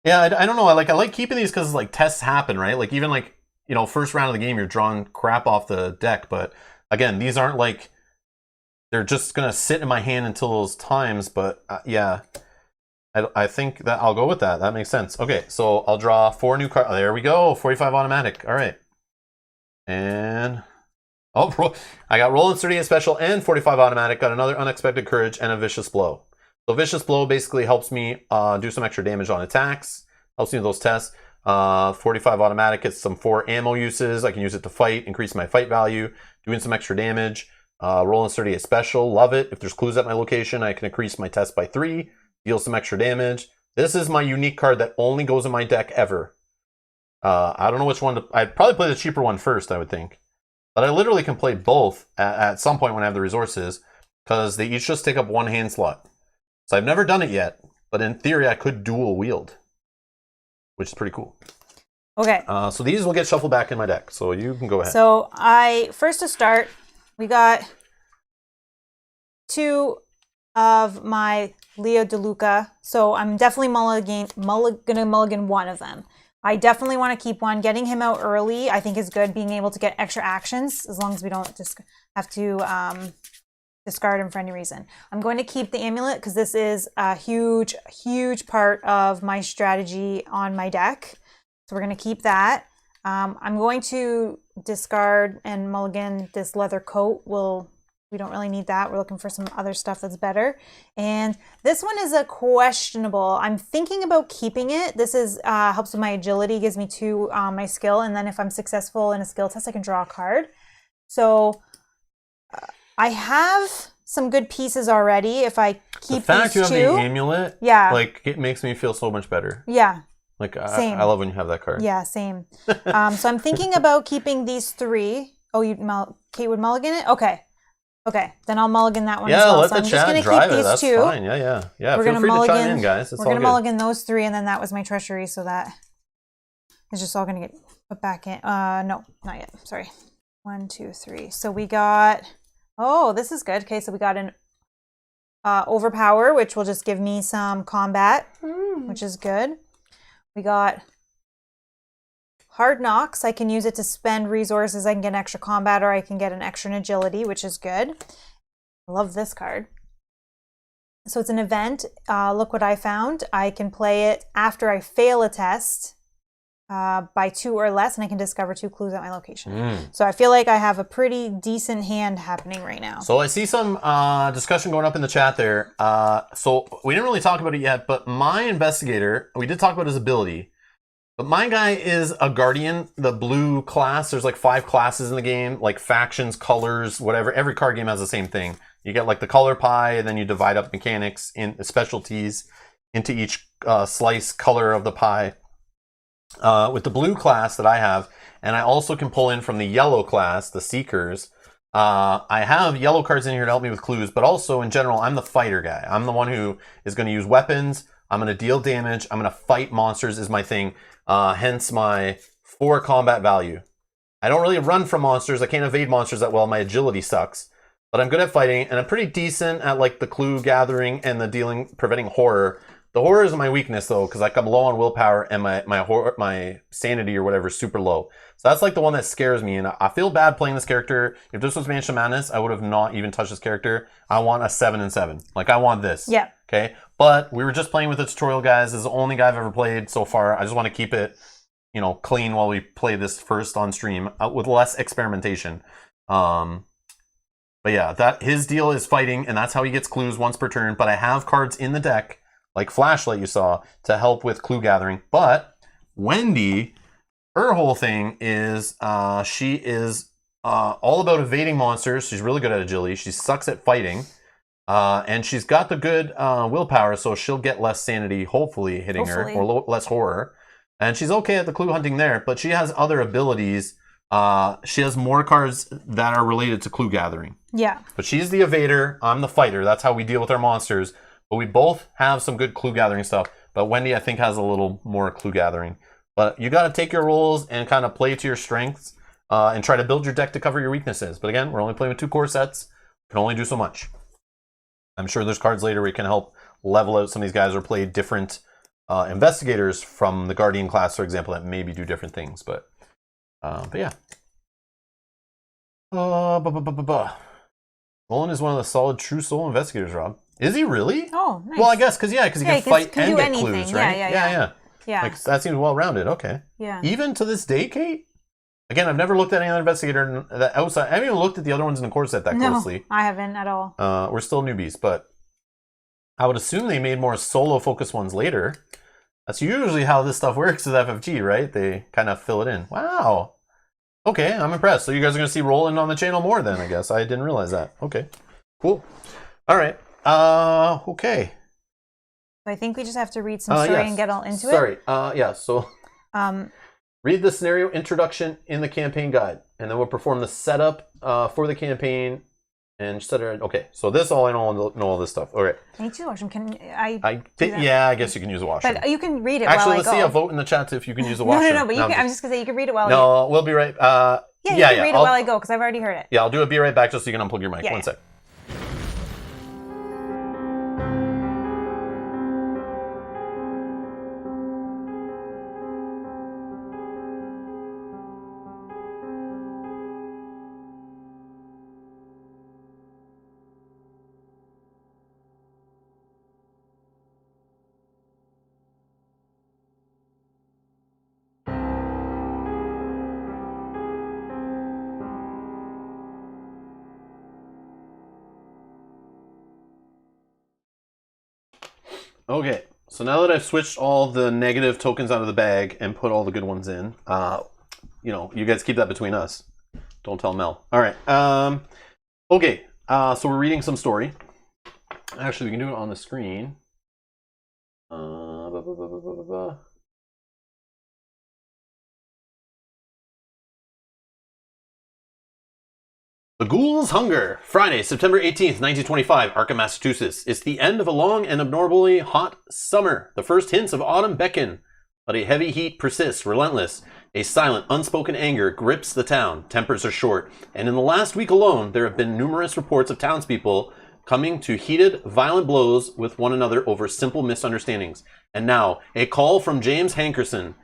Yeah, I don't know. I like keeping these because like tests happen, right? Like even like, first round of the game, you're drawing crap off the deck. But again, these aren't like, they're just going to sit in my hand until those times. But yeah, I think that I'll go with that. That makes sense. Okay, so I'll draw 4 new cards. There we go. 45 automatic. All right. And I got Roland's 38 special and 45 automatic. Got another unexpected courage and a vicious blow. So vicious blow basically helps me do some extra damage on attacks. Helps me with those tests. 45 automatic gets some 4 ammo uses. I can use it to fight, increase my fight value, doing some extra damage. Roland's 38 special, love it. If there's clues at my location, I can increase my test by 3, deal some extra damage. This is my unique card that only goes in my deck ever. I don't know which one I'd probably play the cheaper one first, I would think. But I literally can play both at some point when I have the resources, because they each just take up 1 hand slot. So I've never done it yet, but in theory I could dual wield, which is pretty cool. Okay. So these will get shuffled back in my deck, so you can go ahead. So first to start, we got 2 of my Leo DeLuca. So I'm definitely gonna mulligan one of them. I definitely want to keep one. Getting him out early, I think, is good. Being able to get extra actions, as long as we don't just have to discard him for any reason. I'm going to keep the amulet because this is a huge, huge part of my strategy on my deck. So we're going to keep that. I'm going to discard and mulligan this leather coat. Will We don't really need that. We're looking for some other stuff that's better. And this one is a questionable. I'm thinking about keeping it. This is helps with my agility, gives me 2 my skill, and then if I'm successful in a skill test, I can draw a card. So I have some good pieces already. If I keep the fact these you have the amulet, yeah, like it makes me feel so much better. Yeah. Like Same. I love when you have that card. Yeah, same. So I'm thinking about keeping these 3. Oh, Kate would mulligan it? Okay. Okay, then I'll mulligan that one as well. Let So the I'm just going chat to drive keep it. these That's 2. fine. Yeah. We're Feel gonna free to mulligan, chime in, guys. It's we're all going to good. mulligan those 3, and then that was my treachery, so that is just all going to get put back in. No, not yet. Sorry. 1, 2, 3. So we got... Oh, this is good. Okay, so we got an overpower, which will just give me some combat, which is good. We got hard knocks. I can use it to spend resources. I can get an extra combat, or I can get an extra agility, which is good. I love this card. So it's an event. Look what I found. I can play it after I fail a test by 2 or less, and I can discover 2 clues at my location. So I feel like I have a pretty decent hand happening right now. So I see some discussion going up in the chat there. So we didn't really talk about it yet, but my investigator, we did talk about his ability. But my guy is a guardian, the blue class. There's like 5 classes in the game, like factions, colors, whatever. Every card game has the same thing. You get like the color pie, and then you divide up mechanics in specialties into each slice color of the pie. With the blue class that I have, and I also can pull in from the yellow class, the Seekers. I have yellow cards in here to help me with clues, but also in general, I'm the fighter guy. I'm the one who is going to use weapons. I'm going to deal damage. I'm going to fight monsters is my thing. Hence my 4 combat value. I don't really run from monsters. I can't evade monsters that well. My agility sucks. But I'm good at fighting, and I'm pretty decent at like the clue gathering and the preventing horror. The horror is my weakness though, because like I'm low on willpower and my sanity or whatever is super low. So that's like the one that scares me, and I feel bad playing this character. If this was Mansion of Madness, I would have not even touched this character. I want a 7 and 7. Like I want this. Yeah. Okay. But we were just playing with the tutorial, guys. This is the only guy I've ever played so far. I just want to keep it, clean while we play this first on stream with less experimentation. But yeah, that his deal is fighting, and that's how he gets clues once per turn. But I have cards in the deck, like Flashlight you saw, to help with clue gathering. But Wendy, her whole thing is she is all about evading monsters. She's really good at agility. She sucks at fighting. And she's got the good willpower, so she'll get less sanity, hopefully, hitting her, or less horror. And she's okay at the clue hunting there, but she has other abilities. She has more cards that are related to clue gathering. Yeah. But she's the evader, I'm the fighter. That's how we deal with our monsters. But we both have some good clue gathering stuff. But Wendy, I think, has a little more clue gathering. But you got to take your roles and kind of play to your strengths and try to build your deck to cover your weaknesses. But again, we're only playing with 2 core sets. Can only do so much. I'm sure there's cards later where you can help level out some of these guys or play different investigators from the Guardian class, for example, that maybe do different things. But yeah. Nolan is one of the solid true soul investigators, Rob. Is he really? Oh, nice. Well, I guess, because he can fight and get anything. clues, right? Yeah. Like, that seems well-rounded. Okay. Yeah. Even to this day, Kate? Again, I've never looked at any other investigator that outside. I haven't even looked at the other ones in the core set that closely. No, I haven't at all. We're still newbies, but I would assume they made more solo-focused ones later. That's usually how this stuff works with FFG, right? They kind of fill it in. Wow. Okay, I'm impressed. So you guys are going to see Roland on the channel more then, I guess. I didn't realize that. Okay, cool. All right. Okay. I think we just have to read some story and get all into it. Sorry. Yeah, so read the scenario introduction in the campaign guide, and then we'll perform the setup for the campaign and set it. Okay, so this all I know all this stuff. All right. I need to watch them. Can I yeah, I guess you can use a washroom. But you can read it Actually, while I let's go. see a vote in the chat if you can use a washroom. No, but you can, I'm just going to say you can read it while No, we'll be right. Yeah, you can read it while I go, because I've already heard it. Yeah, I'll do a be right back just so you can unplug your mic. Yeah, One sec. Okay, so now that I've switched all the negative tokens out of the bag and put all the good ones in, you guys keep that between us. Don't tell Mel. All right. Okay. So we're reading some story. Actually, we can do it on the screen. The Ghoul's Hunger, Friday, September 18th, 1925, Arkham, Massachusetts. It's the end of a long and abnormally hot summer. The first hints of autumn beckon, but a heavy heat persists, relentless. A silent, unspoken anger grips the town. Tempers are short, and in the last week alone, there have been numerous reports of townspeople coming to heated, violent blows with one another over simple misunderstandings. And now, a call from James Hankerson.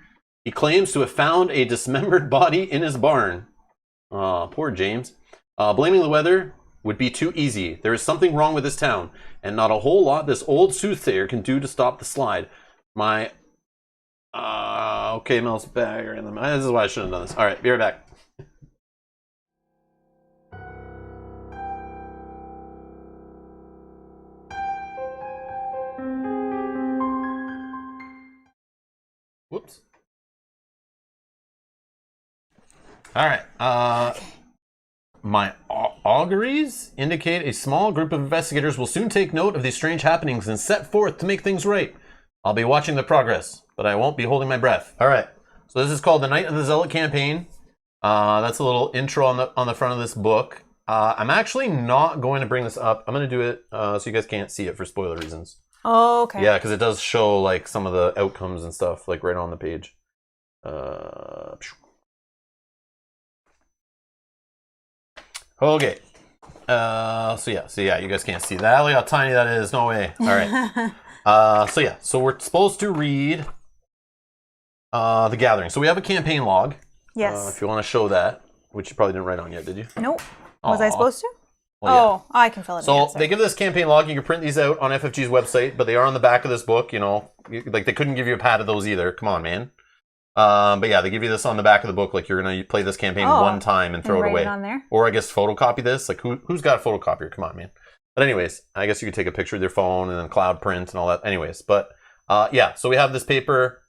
He claims to have found a dismembered body in his barn. Aw, poor James. Blaming the weather would be too easy. There is something wrong with this town, and not a whole lot this old soothsayer can do to stop the slide. Okay, Mel's back. This is why I shouldn't have done this. All right, be right back. Whoops. All right. My auguries indicate a small group of investigators will soon take note of these strange happenings and set forth to make things right. I'll be watching the progress, but I won't be holding my breath. All right. So this is called the Night of the Zealot campaign. That's a little intro on the front of this book. I'm actually not going to bring this up. I'm going to do it so you guys can't see it for spoiler reasons. Oh, okay. Yeah, because it does show like some of the outcomes and stuff like right on the page. Okay. So yeah, you guys can't see that. Look how tiny that is. No way. All right. So we're supposed to read The Gathering. So we have a campaign log. Yes. If you want to show that, which you probably didn't write on yet, did you? Nope. Was I supposed to? Well, yeah. I can fill it in. So they give this campaign log. You can print these out on FFG's website, but they are on the back of this book. Like they couldn't give you a pad of those either. Come on, man. But yeah, they give you this on the back of the book, like you're gonna play this campaign one time and throw it away. On there? Or I guess photocopy this. Like who's got a photocopier? Come on, man. But anyways, I guess you could take a picture with your phone and then cloud print and all that. Anyways, but yeah, so we have this paper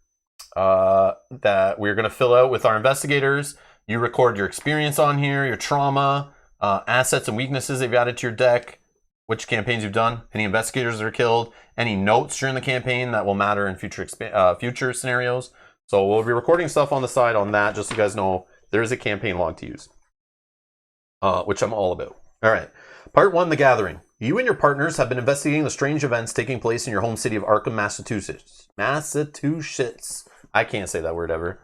that we're gonna fill out with our investigators. You record your experience on here, your trauma, assets and weaknesses they've added to your deck, which campaigns you've done, any investigators that are killed, any notes during the campaign that will matter in future scenarios. So we'll be recording stuff on the side on that, just so you guys know there is a campaign log to use, which I'm all about. All right. Part 1, The Gathering. You and your partners have been investigating the strange events taking place in your home city of Arkham, Massachusetts. I can't say that word ever,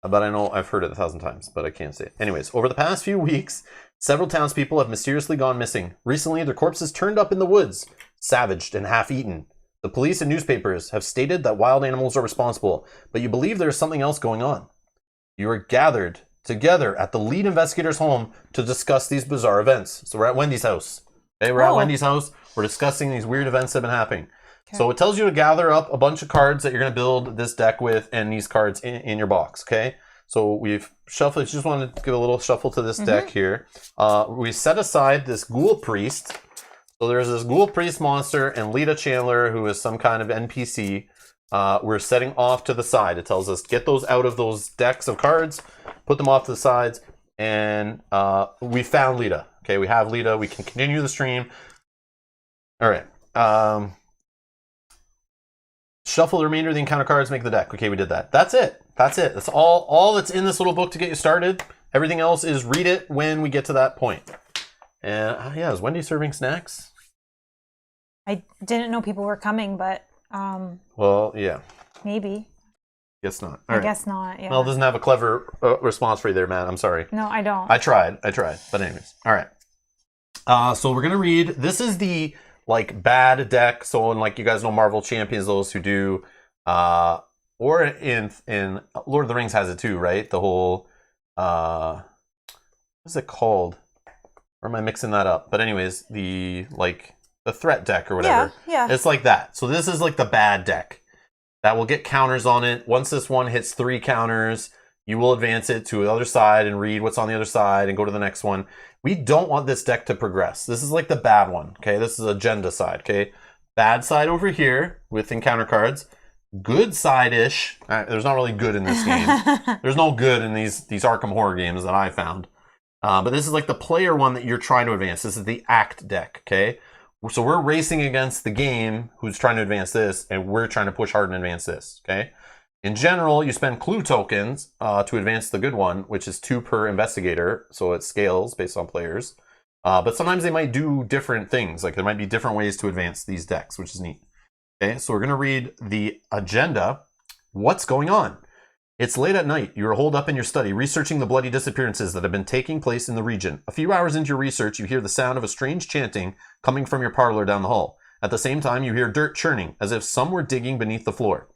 but I know I've heard it 1,000 times, but I can't say it. Anyways, over the past few weeks, several townspeople have mysteriously gone missing. Recently, their corpses turned up in the woods, savaged and half-eaten. The police and newspapers have stated that wild animals are responsible, but you believe there is something else going on. You are gathered together at the lead investigator's home to discuss these bizarre events. So we're at Wendy's house. Okay, we're at Wendy's house. We're discussing these weird events that have been happening. Okay. So it tells you to gather up a bunch of cards that you're going to build this deck with and these cards in your box, okay? So we've shuffled, just wanted to give a little shuffle to this deck here. We set aside this Ghoul Priest. So there's this Ghoul Priest monster and Lita Chandler, who is some kind of NPC. We're setting off to the side. It tells us get those out of those decks of cards, put them off to the sides, and we found Lita. Okay, we have Lita. We can continue the stream. All right. Shuffle the remainder of the encounter cards, make the deck. Okay, we did that. That's it. That's all that's in this little book to get you started. Everything else is read it when we get to that point. And yeah, is Wendy serving snacks? I didn't know people were coming, but well, yeah. Maybe. Guess not. I guess not, yeah. Mel doesn't have a clever response for you there, Matt. I'm sorry. No, I don't. I tried. But anyways. All right. So we're going to read. This is the like bad deck. So in like you guys know Marvel Champions, those who do or in Lord of the Rings has it too, right? The whole what's it called? Or am I mixing that up? But anyways, the threat deck or whatever. Yeah. It's like that. So this is like the bad deck. That will get counters on it. Once this one hits 3 counters, you will advance it to the other side and read what's on the other side and go to the next one. We don't want this deck to progress. This is like the bad one, okay? This is agenda side, okay? Bad side over here with encounter cards. Good side-ish. There's not really good in this game. There's no good in these Arkham horror games that I found. But this is like the player one that you're trying to advance. This is the Act deck, okay? So we're racing against the game who's trying to advance this, and we're trying to push hard and advance this, okay? In general, you spend clue tokens to advance the good one, which is 2 per investigator, so it scales based on players. But sometimes they might do different things. Like there might be different ways to advance these decks, which is neat. Okay, so we're going to read the agenda. What's going on? It's late at night. You are holed up in your study, researching the bloody disappearances that have been taking place in the region. A few hours into your research, you hear the sound of a strange chanting coming from your parlor down the hall. At the same time, you hear dirt churning, as if some were digging beneath the floor.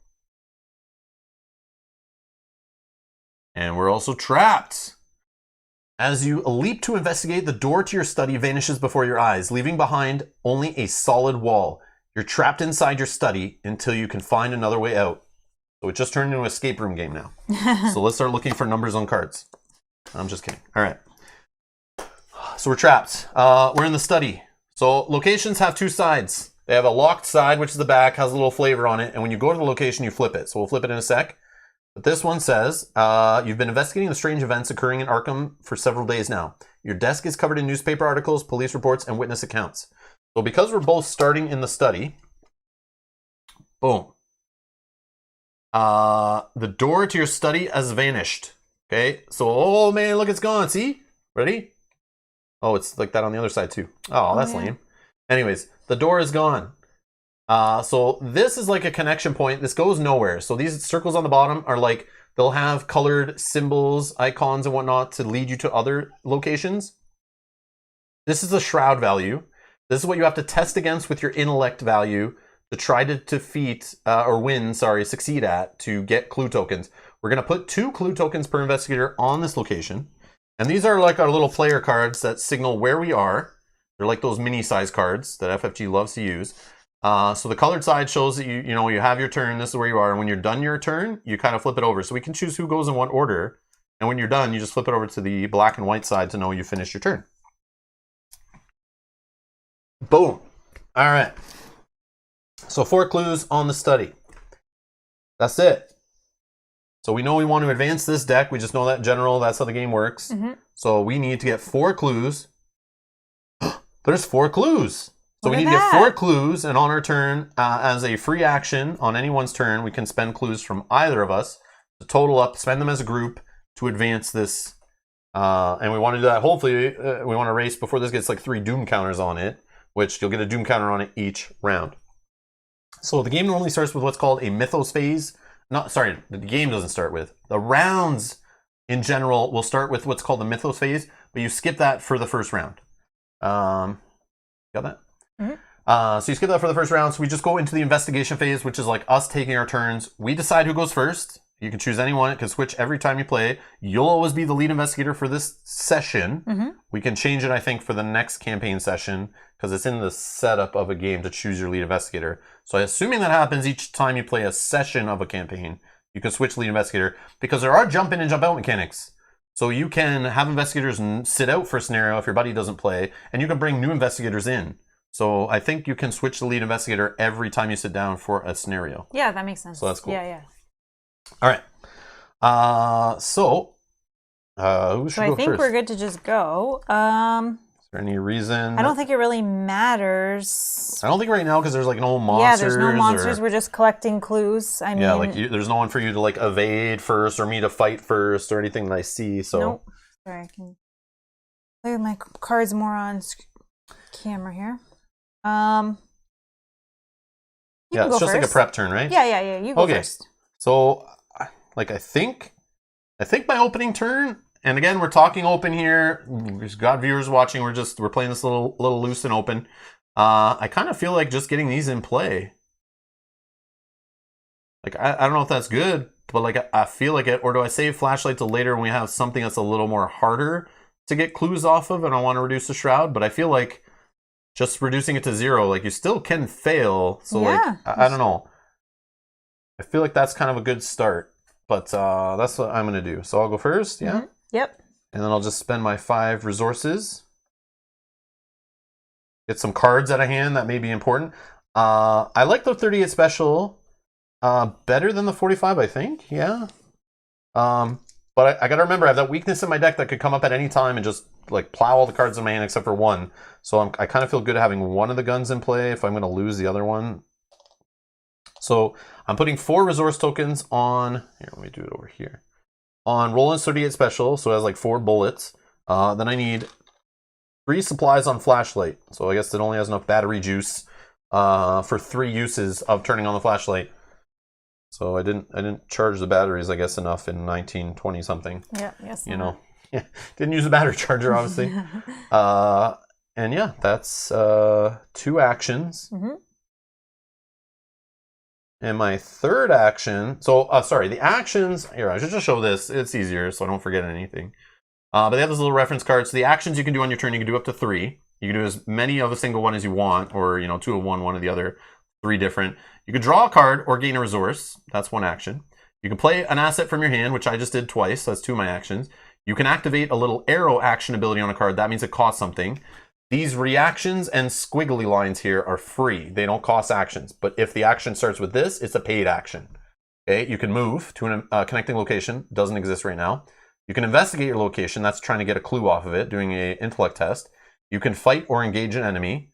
And we're also trapped. As you leap to investigate, the door to your study vanishes before your eyes, leaving behind only a solid wall. You're trapped inside your study until you can find another way out. So it just turned into an escape room game now. So let's start looking for numbers on cards. I'm just kidding. All right. So we're trapped. We're in the study. So locations have 2 sides. They have a locked side, which is the back, has a little flavor on it. And when you go to the location, you flip it. So we'll flip it in a sec. But this one says, you've been investigating the strange events occurring in Arkham for several days now. Your desk is covered in newspaper articles, police reports, and witness accounts. So because we're both starting in the study, boom. The door to your study has vanished. Okay, so, oh man, look, it's gone. See? Ready? Oh, it's like that on the other side too. Oh, that's lame. Anyways, the door is gone. So this is like a connection point. This goes nowhere. So these circles on the bottom are like, they'll have colored symbols, icons, and whatnot to lead you to other locations. This is the shroud value. This is what you have to test against with your intellect value to try to defeat, succeed at to get clue tokens. We're going to put 2 clue tokens per investigator on this location. And these are like our little player cards that signal where we are. They're like those mini size cards that FFG loves to use. So the colored side shows that you have your turn. This is where you are. And when you're done your turn, you kind of flip it over. So we can choose who goes in what order. And when you're done, you just flip it over to the black and white side to know you finished your turn. Boom. All right. So 4 clues on the study. That's it. So we know we want to advance this deck. We just know that in general, that's how the game works. Mm-hmm. So we need to get 4 clues. There's 4 clues. So we need to get 4 clues, and on our turn, as a free action on anyone's turn, we can spend clues from either of us to total up, spend them as a group to advance this. And we want to do that. Hopefully, we want to race before this gets like 3 doom counters on it, which you'll get a doom counter on it each round. So the game normally starts with what's called a mythos phase. The game doesn't start with. The rounds in general will start with what's called the mythos phase, but you skip that for the first round. Got that? Mm-hmm. So you skip that for the first round. So we just go into the investigation phase, which is like us taking our turns. We decide who goes first. You can choose anyone. It can switch every time you play. You'll always be the lead investigator for this session. Mm-hmm. We can change it, I think, for the next campaign session because it's in the setup of a game to choose your lead investigator. So assuming that happens each time you play a session of a campaign, you can switch lead investigator because there are jump in and jump out mechanics. So you can have investigators sit out for a scenario if your buddy doesn't play, and you can bring new investigators in. So I think you can switch the lead investigator every time you sit down for a scenario. Yeah, that makes sense. So that's cool. Yeah. All right. Who should go first? I think we're good to just go. Is there any reason? I don't think it really matters. I don't think right now because there's like no monsters. Yeah, there's no monsters. We're just collecting clues. I mean, there's no one for you to like evade first or me to fight first or anything that I see. So nope. Sorry, I can play with my cards more on camera here. It's just like a prep turn, right? Yeah. You go first. So, like, I think my opening turn, and again, we're talking open here. We've got viewers watching. We're playing this little loose and open. I kind of feel like just getting these in play. Like, I don't know if that's good, but like, I feel like it. Or do I save flashlight till later when we have something that's a little more harder to get clues off of, and I want to reduce the shroud? But I feel like just reducing it to 0, like you still can fail. So like, I don't know. I feel like that's kind of a good start, but that's what I'm going to do. So I'll go first, yeah? Mm-hmm. Yep. And then I'll just spend my 5 resources. Get some cards out of hand that may be important. I like the 38 special better than the 45, I think. Yeah. But I got to remember, I have that weakness in my deck that could come up at any time and just like plow all the cards in my hand except for one. So I kind of feel good having one of the guns in play if I'm going to lose the other one. So I'm putting 4 resource tokens on. Here, let me do it over here. On Roland's 38 special, so it has like 4 bullets. Then I need 3 supplies on flashlight. So I guess it only has enough battery juice for 3 uses of turning on the flashlight. So I didn't charge the batteries, I guess, enough in 1920 something. Yeah, yes. You know, didn't use a battery charger, obviously. And yeah, that's 2 actions. Mm-hmm. And my third action, so sorry, the actions. Here, I should just show this. It's easier, so I don't forget anything. But they have this little reference card. So the actions you can do on your turn, you can do up to 3. You can do as many of a single one as you want, or 2 of one of the other. 3 different. You can draw a card or gain a resource. That's 1 action. You can play an asset from your hand, which I just did twice. That's 2 of my actions. You can activate a little arrow action ability on a card. That means it costs something. These reactions and squiggly lines here are free. They don't cost actions. But if the action starts with this, it's a paid action. Okay, you can move to a connecting location. Doesn't exist right now. You can investigate your location. That's trying to get a clue off of it, doing an intellect test. You can fight or engage an enemy.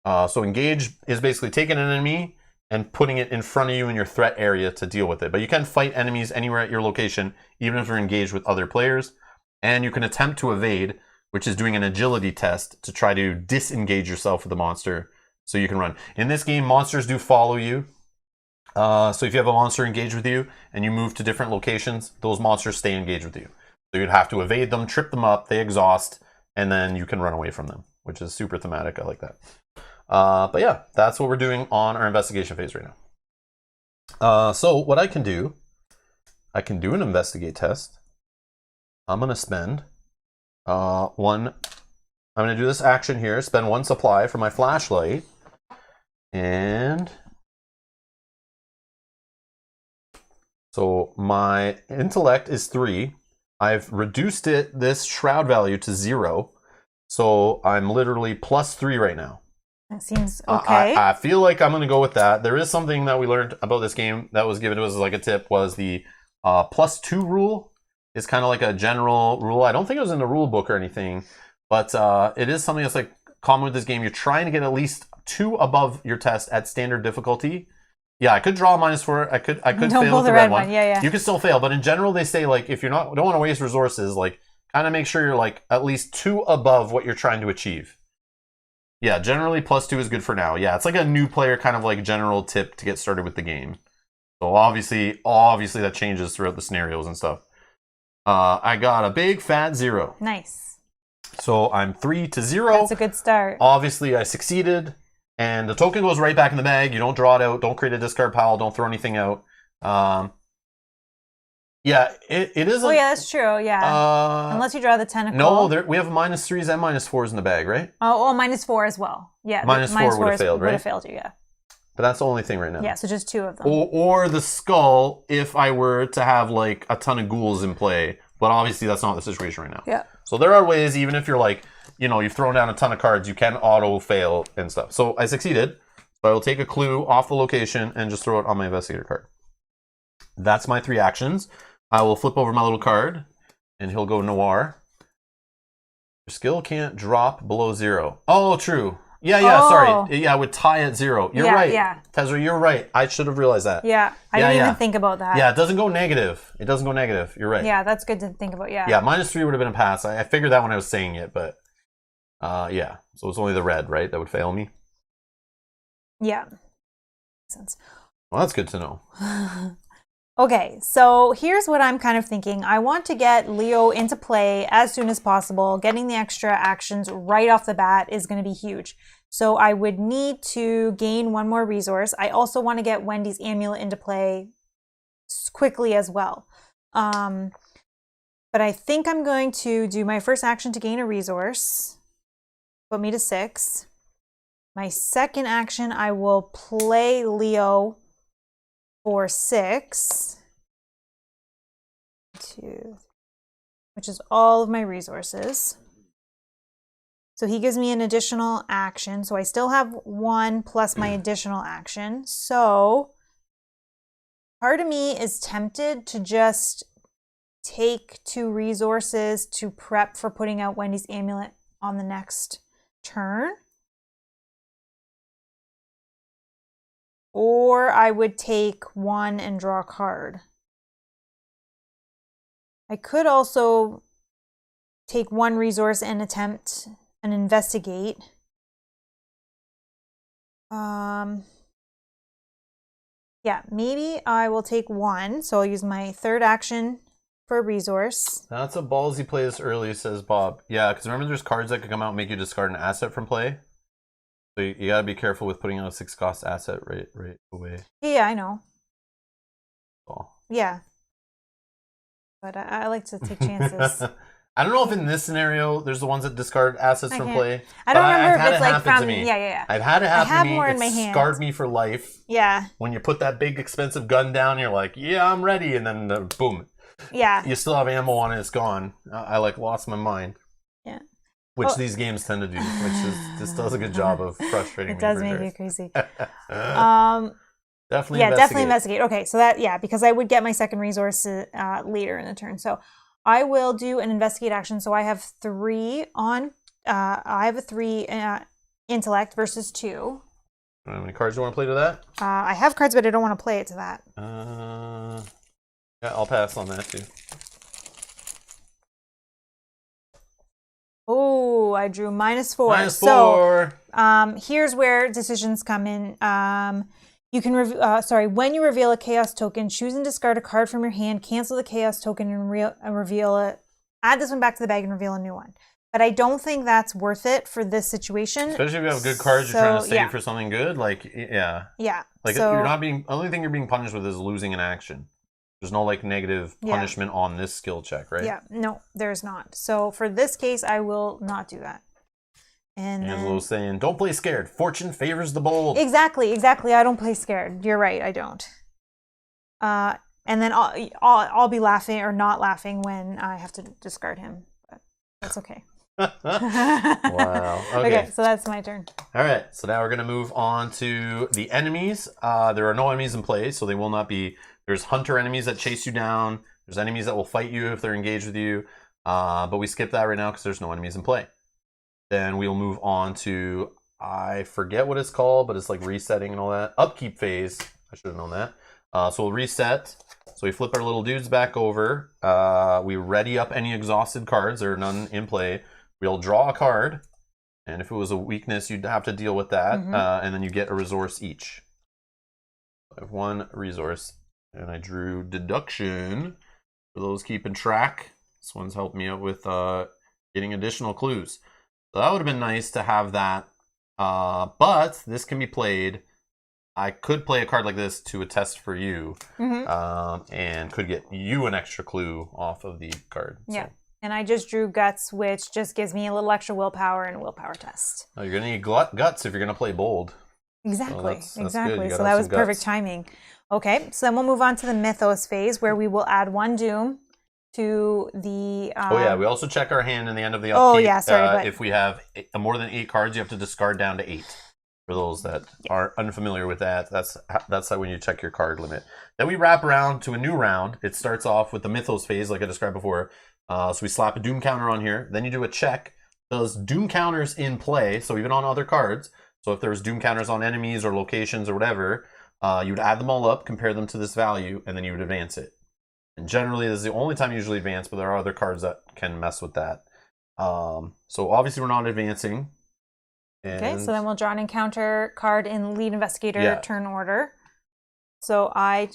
So engage is basically taking an enemy and putting it in front of you in your threat area to deal with it. But you can fight enemies anywhere at your location, even if you're engaged with other players. And you can attempt to evade, which is doing an agility test to try to disengage yourself with the monster so you can run. In this game, monsters do follow you. So if you have a monster engaged with you and you move to different locations, those monsters stay engaged with you. So you'd have to evade them, trip them up, they exhaust, and then you can run away from them, which is super thematic. I like that. But yeah, that's what we're doing on our investigation phase right now. So what I can do an investigate test. I'm going to spend I'm going to do this action here, spend 1 supply for my flashlight, and so my intellect is 3. I've reduced this shroud value to 0, so I'm literally +3 right now. That seems okay. I feel like I'm going to go with that. There is something that we learned about this game that was given to us as like a tip, was the +2 rule. Is kind of like a general rule. I don't think it was in the rule book or anything, but it is something that's like common with this game. You're trying to get at least 2 above your test at standard difficulty. Yeah, I could draw a -4. I could fail with the red one. Yeah. You could still fail, but in general, they say like if don't want to waste resources, like kind of make sure you're like at least 2 above what you're trying to achieve. Yeah, generally +2 is good for now. Yeah, it's like a new player kind of like general tip to get started with the game. So obviously that changes throughout the scenarios and stuff. I got a big fat 0. Nice. So I'm 3 to 0. That's a good start. Obviously, I succeeded. And the token goes right back in the bag. You don't draw it out. Don't create a discard pile. Don't throw anything out. Yeah, it is. Oh, yeah, that's true. Yeah. Unless you draw the tentacle. No, we have -3s and -4s in the bag, right? Oh, -4 as well. Yeah. -4 would have failed, right? Would have failed you, yeah. But that's the only thing right now. Yeah, so just 2 of them. Or the skull if I were to have like a ton of ghouls in play. But obviously that's not the situation right now. Yeah. So there are ways, even if you're like, you've thrown down a ton of cards, you can auto fail and stuff. So I succeeded. So I will take a clue off the location and just throw it on my investigator card. That's my 3 actions. I will flip over my little card and he'll go noir. Your skill can't drop below 0. Oh, true. Yeah, sorry. Yeah, I would tie at 0. You're right. Yeah. Tezra, you're right. I should have realized that. Yeah, I didn't even think about that. Yeah, it doesn't go negative. You're right. Yeah, that's good to think about, yeah. Yeah, -3 would have been a pass. I figured that when I was saying it, but yeah. So it's only the red, right, that would fail me? Yeah. Makes sense. Well, that's good to know. Okay, so here's what I'm kind of thinking. I want to get Leo into play as soon as possible. Getting the extra actions right off the bat is going to be huge. So I would need to gain 1 more resource. I also want to get Wendy's amulet into play quickly as well. But I think I'm going to do my first action to gain a resource. Put me to 6. My second action, I will play Leo for 6, 2, which is all of my resources. So he gives me an additional action. So I still have 1 plus my additional action. So part of me is tempted to just take 2 resources to prep for putting out Wendy's amulet on the next turn. Or I would take 1 and draw a card. I could also take 1 resource and attempt an investigate. Yeah, maybe I will take 1. So I'll use my 3rd action for a resource. That's a ballsy play this early, says Bob. Yeah, because remember there's cards that can come out and make you discard an asset from play. So you gotta be careful with putting out a 6-cost asset right away. Yeah, I know. Oh. Yeah. But I like to take chances. I don't know if in this scenario there's the ones that discard assets from play. I don't remember if it's like from yeah. I've had it happen I have to me. more in my It's hand. scarred me for life. Yeah. When you put that big expensive gun down, you're like, yeah, I'm ready, and then boom. Yeah. You still have ammo on it, it's gone. I like lost my mind. Yeah. Which these games tend to do, which is this does a good job of frustrating me. It does make me crazy. Definitely investigate. Okay, so that because I would get my second resource later in the turn. So I will do an investigate action. So I have 3 on. I have a 3 intellect versus 2. How many cards do you want to play to that? I have cards, but I don't want to play it to that. Yeah, I'll pass on that too. Oh, I drew -4. -4. So here's where decisions come in. You can when you reveal a chaos token, choose and discard a card from your hand, cancel the chaos token and reveal it. Add this one back to the bag and reveal a new one. But I don't think that's worth it for this situation. Especially if you have good cards you're trying to save for something good. Like, yeah. Yeah. Like, you're not being... Only thing you're being punished with is losing an action. There's no, like, negative punishment on this skill check, right? Yeah. No, there's not. So for this case, I will not do that. And Angelo saying, don't play scared. Fortune favors the bold. Exactly. I don't play scared. You're right. I don't. And then I'll be laughing or not laughing when I have to discard him. But that's okay. Wow. Okay, so that's my turn. All right, so now we're going to move on to the enemies. There are no enemies in play, so they will not be... There's hunter enemies that chase you down. There's enemies that will fight you if they're engaged with you. But we skip that right now because there's no enemies in play. Then we'll move on to... I forget what it's called, but it's like resetting and all that. Upkeep phase. I should have known that. So we'll reset. So we flip our little dudes back over. We ready up any exhausted cards. There are none in play. We'll draw a card, and if it was a weakness, you'd have to deal with that, and then you get a resource each. I have 1 resource, and I drew deduction. For those keeping track, this one's helped me out with getting additional clues. So that would have been nice to have that, but this can be played. I could play a card like this to a test for you, and could get you an extra clue off of the card. Yeah. So. And I just drew Guts, which just gives me a little extra willpower and a willpower test. Oh, you're going to need Guts if you're going to play bold. Exactly. So exactly. So that was perfect timing. Okay, so then we'll move on to the Mythos phase where we will add 1 Doom to the... oh, yeah. We also check our hand in the end of the upkeep. Oh, yeah. Sorry. But... if we have more than 8 cards, you have to discard down to 8. For those that are unfamiliar with that, that's how when you check your card limit. Then we wrap around to a new round. It starts off with the Mythos phase, like I described before. So we slap a Doom counter on here. Then you do a check. Those Doom counters in play, so even on other cards. So if there was Doom counters on enemies or locations or whatever, you would add them all up, compare them to this value, and then you would advance it. And generally, this is the only time you usually advance, but there are other cards that can mess with that. So obviously we're not advancing. Okay, so then we'll draw an encounter card in lead investigator turn order. So I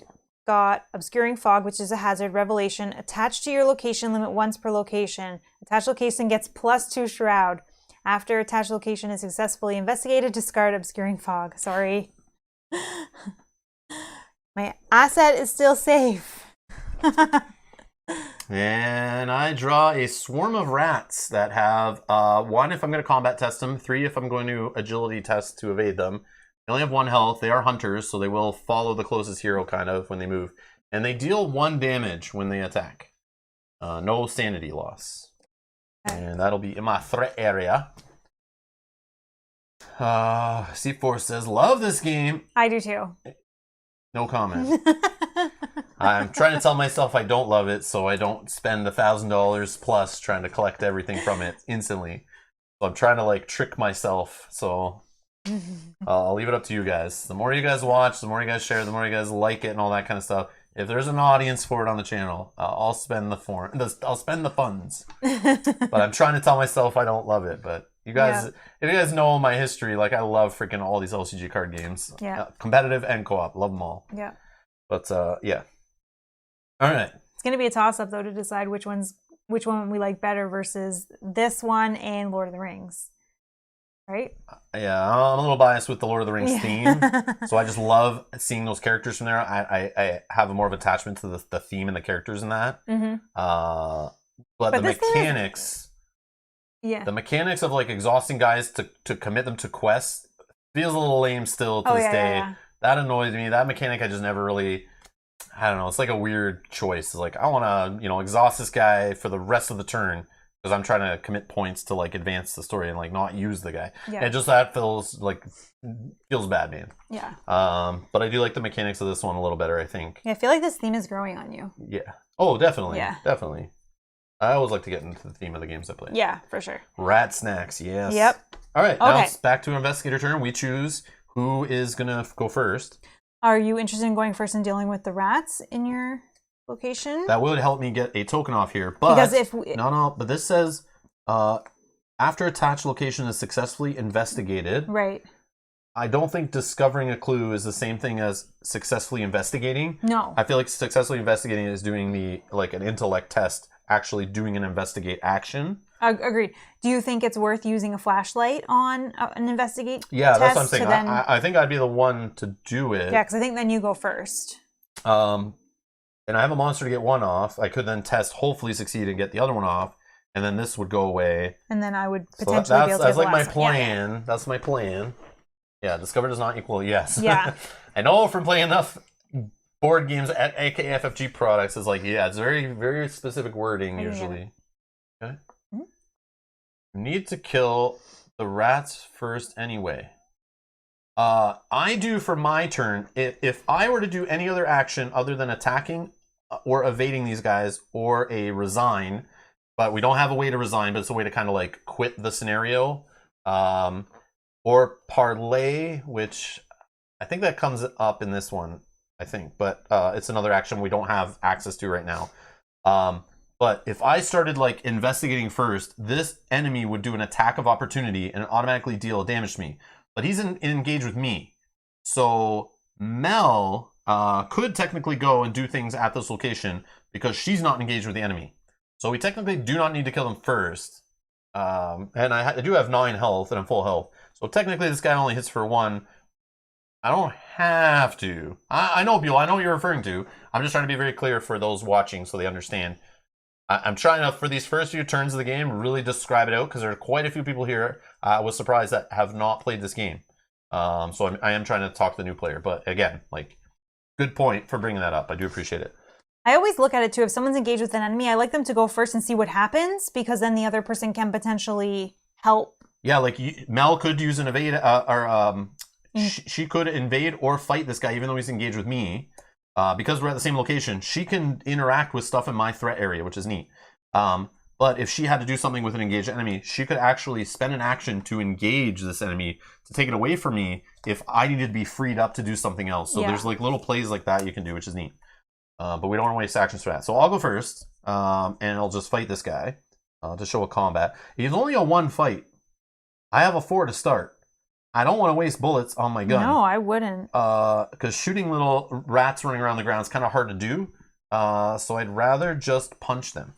got Obscuring Fog, which is a hazard. Revelation. Attached to your location, limit once per location. Attached location gets +2 Shroud. After attached location is successfully investigated, discard Obscuring Fog. Sorry. My asset is still safe. And I draw a swarm of rats that have 1 if I'm going to combat test them, 3 if I'm going to agility test to evade them. They only have 1 health. They are hunters, so they will follow the closest hero kind of when they move. And they deal 1 damage when they attack. No sanity loss. Okay. And that'll be in my threat area. C4 says, love this game. I do too. No comment. I'm trying to tell myself I don't love it, so I don't spend $1,000 plus trying to collect everything from it instantly. So I'm trying to like trick myself. So I'll leave it up to you guys. The more you guys watch, the more you guys share, the more you guys like it and all that kind of stuff. If there's an audience for it on the channel, I'll spend the funds. But I'm trying to tell myself I don't love it. But you guys, if you guys know my history, like I love freaking all these LCG card games. Yeah. Competitive and co-op, love them all. Yeah. But yeah. All right. It's gonna be a toss-up though to decide which one we like better versus this one and Lord of the Rings. Right? Yeah, I'm a little biased with the Lord of the Rings theme, so I just love seeing those characters from there. I have a more of attachment to the theme and the characters in that. But the mechanics, the mechanics of like exhausting guys to commit them to quests feels a little lame still to this day. Yeah. That annoys me. That mechanic I just never really. I don't know. It's like a weird choice. It's like I want to, exhaust this guy for the rest of the turn because I'm trying to commit points to like advance the story and like not use the guy. Yeah. And just that feels bad, man. Yeah. But I do like the mechanics of this one a little better, I think. Yeah, I feel like this theme is growing on you. Yeah. Oh, definitely. Yeah. Definitely. I always like to get into the theme of the games I play. Yeah, for sure. Rat snacks, yes. Yep. All right. Now it's back to investigator turn. We choose who is gonna go first. Are you interested in going first and dealing with the rats in your location? That would help me get a token off here, but but this says after attached location is successfully investigated. Right. I don't think discovering a clue is the same thing as successfully investigating. No. I feel like successfully investigating is doing an intellect test, actually doing an investigate action. Agreed. Do you think it's worth using a flashlight on an investigate test? Yeah, that's what I'm saying. I think I'd be the one to do it. Yeah, because I think then you go first. And I have a monster to get one off. I could then test, hopefully succeed, and get the other one off. And then this would go away. And then I would potentially be able to that's like my plan. Yeah. That's my plan. Yeah, discover does not equal yes. Yeah. I know from playing enough board games at AKFFG products, it's like, yeah, it's very, very specific wording usually. Okay. Need to kill the rats first anyway. I do for my turn. If I were to do any other action other than attacking or evading these guys or a resign, but we don't have a way to resign, but it's a way to kind of like quit the scenario. Or parlay, which I think that comes up in this one, I think. But it's another action we don't have access to right now. But if I started like investigating first, this enemy would do an attack of opportunity and automatically deal damage to me. But he's engaged with me. So Mel could technically go and do things at this location because she's not engaged with the enemy. So we technically do not need to kill them first. And I do have 9 health and I'm full health. So technically this guy only hits for 1. I don't have to. I know, Buell, I know what you're referring to. I'm just trying to be very clear for those watching so they understand. I'm trying to, for these first few turns of the game, really describe it out because there are quite a few people here, I was surprised, that have not played this game. So I am trying to talk to the new player. But again, like, good point for bringing that up. I do appreciate it. I always look at it too. If someone's engaged with an enemy, I like them to go first and see what happens because then the other person can potentially help. Yeah, like Mel could use an evade, she could invade or fight this guy even though he's engaged with me. Because we're at the same location, she can interact with stuff in my threat area, which is neat. But if she had to do something with an engaged enemy, she could actually spend an action to engage this enemy, to take it away from me if I needed to be freed up to do something else. So there's like little plays like that you can do, which is neat. But we don't want to waste actions for that. So I'll go first, and I'll just fight this guy to show a combat. He's only a 1 fight. I have a 4 to start. I don't want to waste bullets on my gun. No, I wouldn't. Because shooting little rats running around the ground is kind of hard to do. So I'd rather just punch them.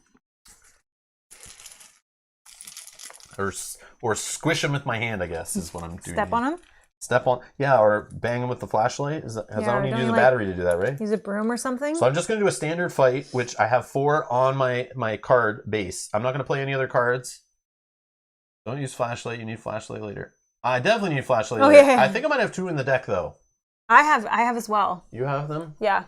Or squish them with my hand, I guess, is what I'm doing. Step on them? Step on, yeah, or bang them with the flashlight. I don't need to use a battery to do that, right? Use a broom or something? So I'm just going to do a standard fight, which I have 4 on my card base. I'm not going to play any other cards. Don't use flashlight. You need flashlight later. I definitely need flashlight later. Yeah. I think I might have 2 in the deck, though. I have as well. You have them? Yeah.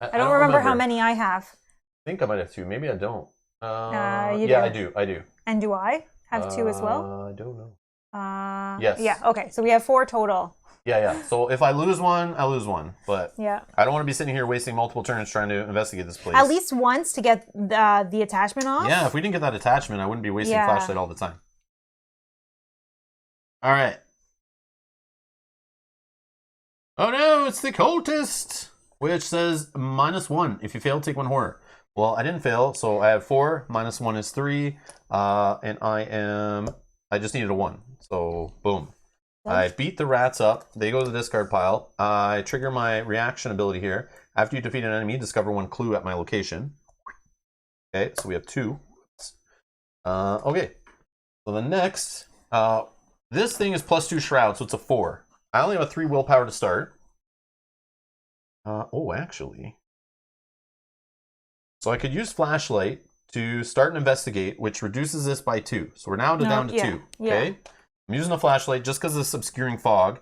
I don't remember how many I have. I think I might have 2. Maybe I don't. I do. I do. And do I have 2 as well? I don't know. Yes. Yeah, okay. So we have 4 total. Yeah. So if I lose one, I lose one. But Yeah. I don't want to be sitting here wasting multiple turns trying to investigate this place. At least once to get the attachment off. Yeah, if we didn't get that attachment, I wouldn't be wasting flashlight all the time. All right. Oh no, it's the cultist, which says -1. If you fail, take 1 horror. Well, I didn't fail, so I have 4. -1 is 3. And I just needed a 1. So, boom. I beat the rats up. They go to the discard pile. I trigger my reaction ability here. After you defeat an enemy, discover 1 clue at my location. Okay, so we have 2. Okay. So the next, this thing is +2 shroud, so it's a 4. I only have a 3 willpower to start. Actually. So I could use flashlight to start and investigate, which reduces this by 2. So we're now down to 2. Okay. I'm using a flashlight just because of this obscuring fog.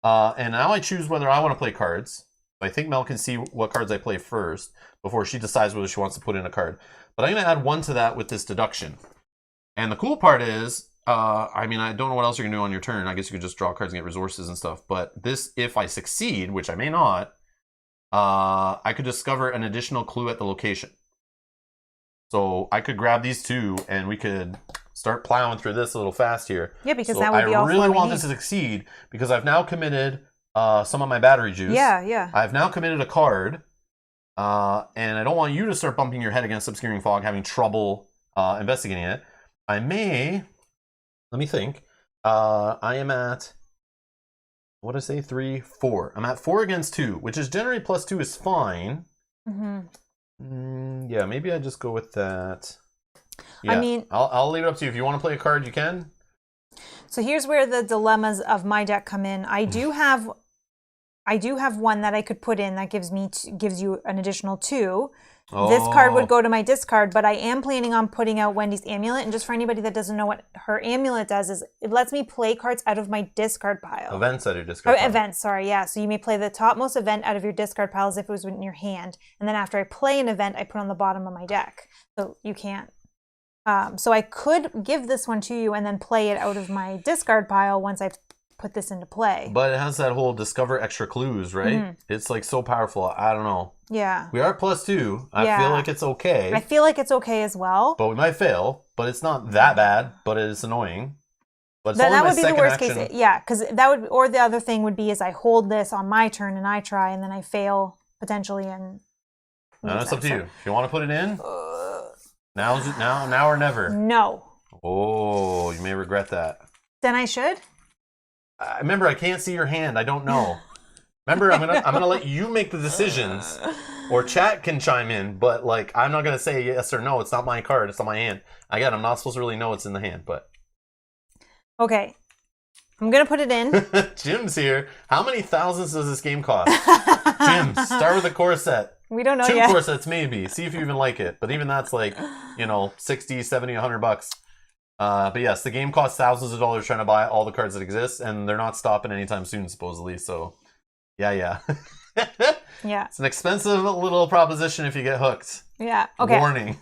And now I choose whether I want to play cards. I think Mel can see what cards I play first before she decides whether she wants to put in a card. But I'm going to add 1 to that with this deduction. And the cool part is, I don't know what else you're going to do on your turn. I guess you could just draw cards and get resources and stuff. But this, if I succeed, which I may not, I could discover an additional clue at the location. So I could grab these 2 and we could start plowing through this a little fast here. Yeah, because that would be all. I really want this to succeed because I've now committed some of my battery juice. Yeah. I've now committed a card, and I don't want you to start bumping your head against obscuring fog, having trouble investigating it. I may. Let me think. I am at. What did I say? 3, 4. I'm at 4 against 2, which is generally +2 is fine. Yeah, maybe I just go with that. Yeah, I'll leave it up to you. If you want to play a card, you can. So here's where the dilemmas of my deck come in. I do have 1 that I could put in that gives you an additional 2. This card would go to my discard, but I am planning on putting out Wendy's amulet. And just for anybody that doesn't know what her amulet does, is it lets me play cards out of my discard pile. Events out of your discard pile. Events, sorry, yeah. So you may play the topmost event out of your discard pile as if it was in your hand. And then after I play an event, I put on the bottom of my deck. So you can't. So I could give this one to you and then play it out of my discard pile once I've put this into play. But it has that whole discover extra clues, right? It's like so powerful. I don't know. Yeah. We are +2. I feel like it's okay. I feel like it's okay as well. But we might fail. But it's not that bad. But it's annoying. But it's that would be the worst action. case. Yeah, because that would, or the other thing would be is I hold this on my turn and I try and then I fail potentially and. No, it's up to you. If you want to put it in, now or never. No. Oh, you may regret that. Then I should. Remember, I can't see your hand. I don't know. Remember, I'm gonna let you make the decisions, or chat can chime in. But like, I'm not gonna say yes or no. It's not my card. It's on my hand. Again, I'm not supposed to really know what's in the hand, but. Okay, I'm gonna put it in. Jim's here. How many thousands does this game cost? Jim, start with a core set. We don't know 2 yet. 2 core sets maybe. See if you even like it. But even that's like, 60, 70, $100. But yes, the game costs thousands of dollars trying to buy all the cards that exist, and they're not stopping anytime soon, supposedly. So, yeah. Yeah. It's an expensive little proposition if you get hooked. Yeah. Okay. Warning.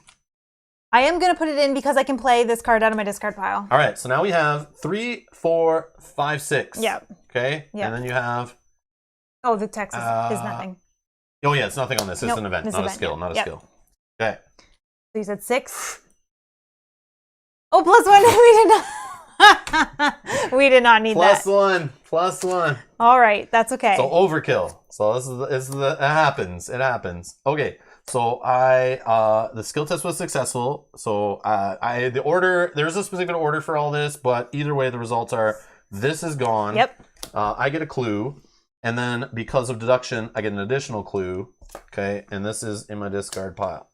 I am going to put it in because I can play this card out of my discard pile. All right. So now we have 3, 4, 5, 6. Yeah. Okay. Yeah. And then you have. Oh, the text is nothing. Oh yeah, it's nothing on this. It's an event, not a skill. Yeah. Not a skill. Okay. So you said 6. Oh, +1. We did not need that. +1. All right, that's okay. So overkill. So it happens. It happens. Okay. So the skill test was successful. So the order, there's a specific order for all this, but either way the results are this is gone. Yep. I get a clue, and then because of deduction, I get an additional clue. Okay, and this is in my discard pile.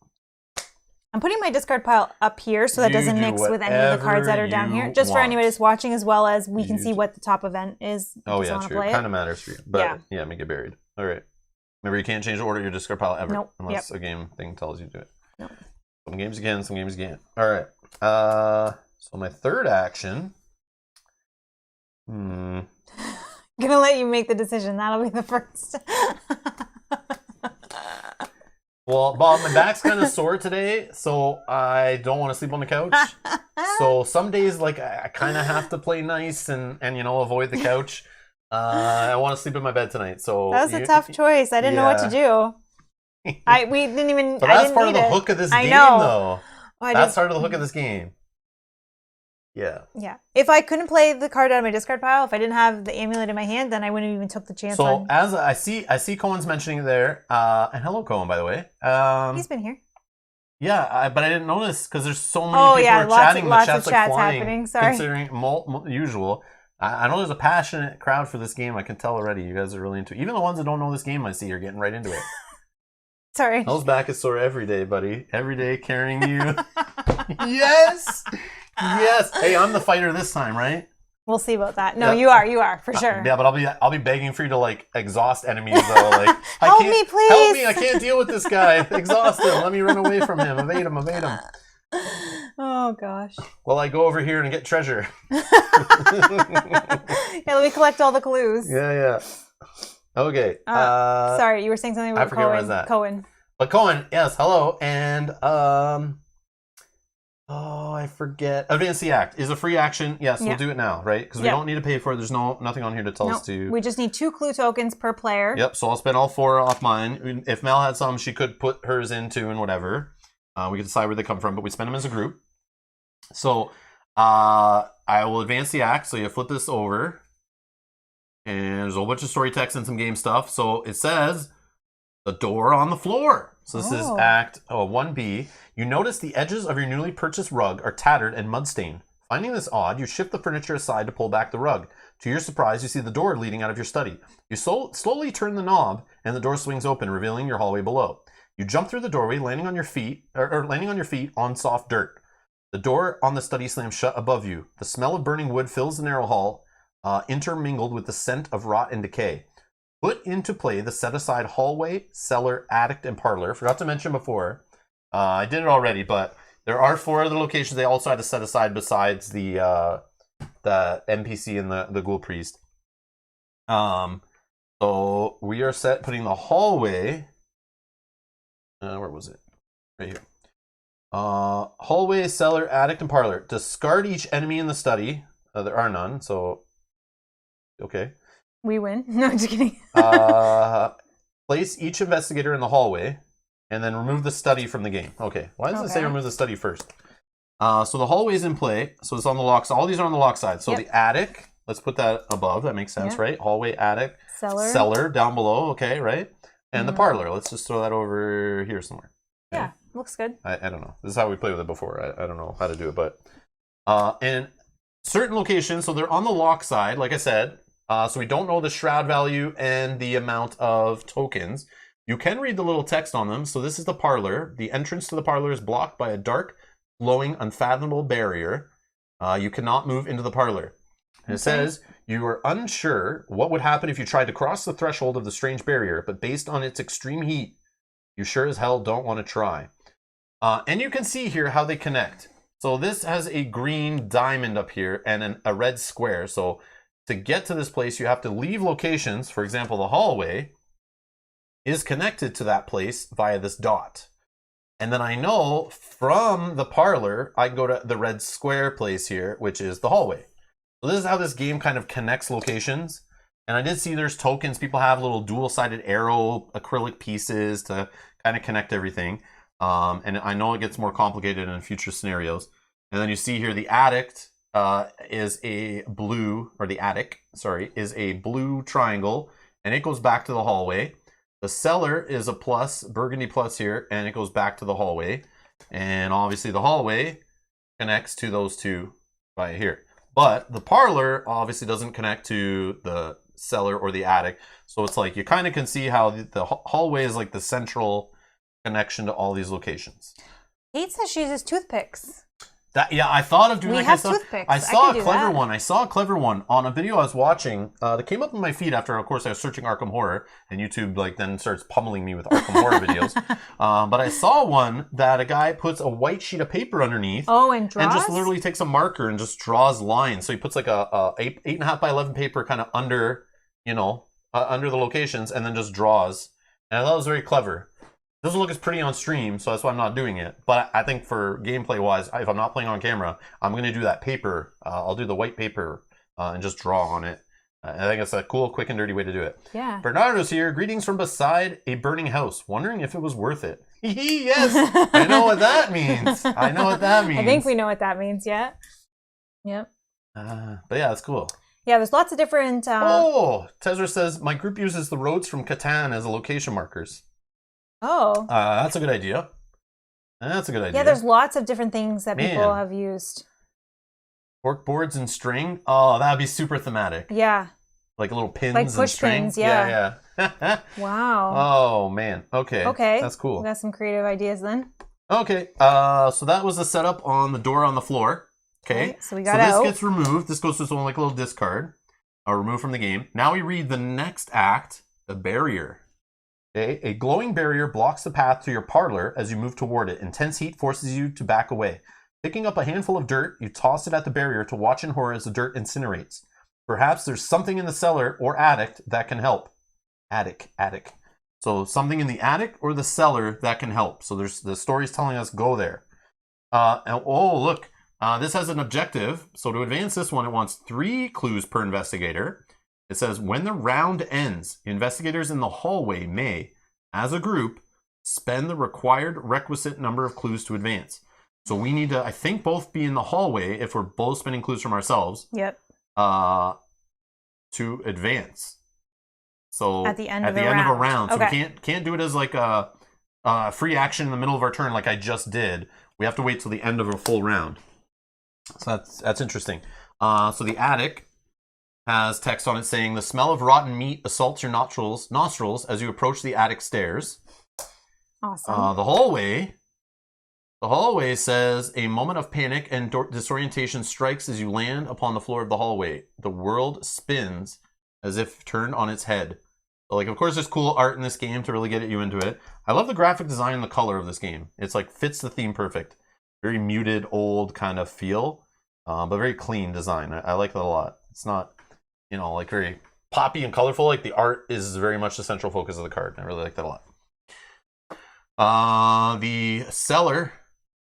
I'm putting my discard pile up here so that doesn't mix with any of the cards that are down here. Just for anybody that's watching, as well as we can see what the top event is. Oh yeah, true. It kind of matters for you. But yeah, make it buried. All right. Remember, you can't change the order of your discard pile ever. Nope. Unless a game thing tells you to do it. Nope. Some games you can, some games you can't. All right. So my third action. I'm gonna let you make the decision. That'll be the first. Well, Bob, my back's kind of sore today, so I don't want to sleep on the couch. So some days, like, I kind of have to play nice and avoid the couch. I want to sleep in my bed tonight. So that was a tough choice. I didn't know what to do. We didn't even. But that's part of the hook of this game, though. That's part of the hook of this game. Yeah. Yeah. If I couldn't play the card out of my discard pile, if I didn't have the amulet in my hand, then I wouldn't even took the chance. So as I see Cohen's mentioning it there, and hello Cohen, by the way. He's been here. Yeah, but I didn't notice because there's so many people are chatting. Lots the chat's of like chats flying, happening. Sorry. Considering usual. I know there's a passionate crowd for this game. I can tell already. You guys are really into it. Even the ones that don't know this game, I see, are getting right into it. Sorry. Hell's back is sore every day, buddy. Every day carrying you. Yes! Yes! Hey, I'm the fighter this time, right? We'll see about that. No, you are, for sure. Yeah, but I'll be begging for you to, like, exhaust enemies, though. Like, help me, please! Help me, I can't deal with this guy. Exhaust him. Let me run away from him. Evade him. Oh, gosh. Well, I go over here and get treasure. Yeah, let me collect all the clues. Yeah. Okay. Sorry, you were saying something about Cohen. But Cohen, yes, hello. And, I forget. Advance the Act is a free action. Yes, we'll do it now, right? Because we don't need to pay for it. There's nothing on here to tell us to. We just need 2 clue tokens per player. Yep, so I'll spend all 4 off mine. If Mel had some, she could put hers into and whatever. We can decide where they come from, but we spend them as a group. So I will advance the act. So you flip this over. And there's a whole bunch of story text and some game stuff. So it says, the door on the floor. So this is Act 1B. You notice the edges of your newly purchased rug are tattered and mud-stained. Finding this odd, you shift the furniture aside to pull back the rug. To your surprise, you see the door leading out of your study. You slowly turn the knob, and the door swings open, revealing your hallway below. You jump through the doorway, landing on your feet on soft dirt. The door on the study slams shut above you. The smell of burning wood fills the narrow hall, intermingled with the scent of rot and decay. Put into play the set-aside hallway, cellar, attic, and parlor. Forgot to mention before, I did it already, but there are 4 other locations they also had to set aside besides the NPC and the ghoul priest. So we are putting the hallway. Where was it? Right here. Hallway, cellar, attic, and parlor. Discard each enemy in the study. There are none, so okay. We win. No, I'm just kidding. Place each investigator in the hallway, and then remove the study from the game. Okay. Why does it say remove the study first? So the hallway's in play. So it's on the lock side. All these are on the lock side. So the attic, let's put that above. That makes sense, right? Hallway, attic, cellar down below. Okay, right? And the parlor. Let's just throw that over here somewhere. Okay. Yeah, looks good. I don't know. This is how we played with it before. I don't know how to do it, but and certain locations. So they're on the lock side, like I said. So we don't know the shroud value and the amount of tokens. You can read the little text on them. So this is the parlor. The entrance to the parlor is blocked by a dark, glowing, unfathomable barrier. You cannot move into the parlor. And it says, you are unsure what would happen if you tried to cross the threshold of the strange barrier, but based on its extreme heat, you sure as hell don't want to try. And you can see here how they connect. So this has a green diamond up here and a red square. So to get to this place, you have to leave locations. For example, the hallway is connected to that place via this dot. And then I know from the parlor, I go to the red square place here, which is the hallway. So this is how this game kind of connects locations. And I did see there's tokens. People have little dual-sided arrow acrylic pieces to kind of connect everything. And I know it gets more complicated in future scenarios. And then you see here the attic is a blue, or the attic, sorry, is a blue triangle. And it goes back to the hallway. The cellar is a plus, burgundy plus here, and it goes back to the hallway. And obviously the hallway connects to those two right here. But the parlor obviously doesn't connect to the cellar or the attic. So it's like you kind of can see how the hallway is like the central connection to all these locations. Kate says she uses toothpicks. Yeah, I thought of doing that kind of stuff. Toothpicks. I saw a clever one. I saw a clever one on a video I was watching that came up in my feed after, of course, I was searching Arkham Horror, and YouTube like then starts pummeling me with Arkham Horror videos. But I saw one that a guy puts a white sheet of paper underneath. Oh, and draws? And just literally takes a marker and just draws lines. So he puts like a 8.5 by 11 paper kind of under, under the locations, and then just draws. And I thought it was very clever. doesn't look as pretty on stream, so that's why I'm not doing it. But I think for gameplay wise, if I'm not playing on camera, I'm going to do that paper. I'll do the white paper and just draw on it. I think it's a cool, quick, and dirty way to do it. Yeah. Bernardo's here. Greetings from beside a burning house. Wondering if it was worth it. Yes, I know what that means. I know what that means. I think we know what that means, yeah. Yep. But yeah, it's cool. Yeah, there's lots of different... Tezra says, my group uses the roads from Catan as location markers. Oh. That's a good idea. That's a good idea. Yeah, there's lots of different things that people have used. Cork boards and string. Oh, that would be super thematic. Yeah. Like little pins like and push string. pins, yeah. Yeah. Wow. Oh, man. Okay. Okay. That's cool. We got some creative ideas then. Okay. So that was the setup on the door on the floor. Okay. So we got out. This gets removed. This goes to its own like little discard. Removed from the game. Now we read the next act, the barrier. Okay. A glowing barrier blocks the path to your parlor as you move toward it. Intense heat forces you to back away. Picking up a handful of dirt, you toss it at the barrier to watch in horror as the dirt incinerates. Perhaps there's something in the cellar or attic that can help. Attic. So something in the attic or the cellar that can help. So there's the story's telling us go there. Look. This has an objective. So to advance this one, it wants 3 clues per investigator. It says, when the round ends, investigators in the hallway may, as a group, spend the requisite number of clues to advance. So we need to, I think, both be in the hallway if we're both spending clues from ourselves. Yep. To advance. So at the end of a round. So okay. we can't do it as like a free action in the middle of our turn like I just did. We have to wait till the end of a full round. So that's interesting. So the attic has text on it saying, the smell of rotten meat assaults your nostrils as you approach the attic stairs. Awesome. The hallway says, a moment of panic and disorientation strikes as you land upon the floor of the hallway. The world spins as if turned on its head. So, like, of course, there's cool art in this game to really get you into it. I love the graphic design and the color of this game. It's like fits the theme perfect. Very muted, old kind of feel, but very clean design. I like that a lot. It's not, like very poppy and colorful. Like the art is very much the central focus of the card. I really like that a lot. The cellar.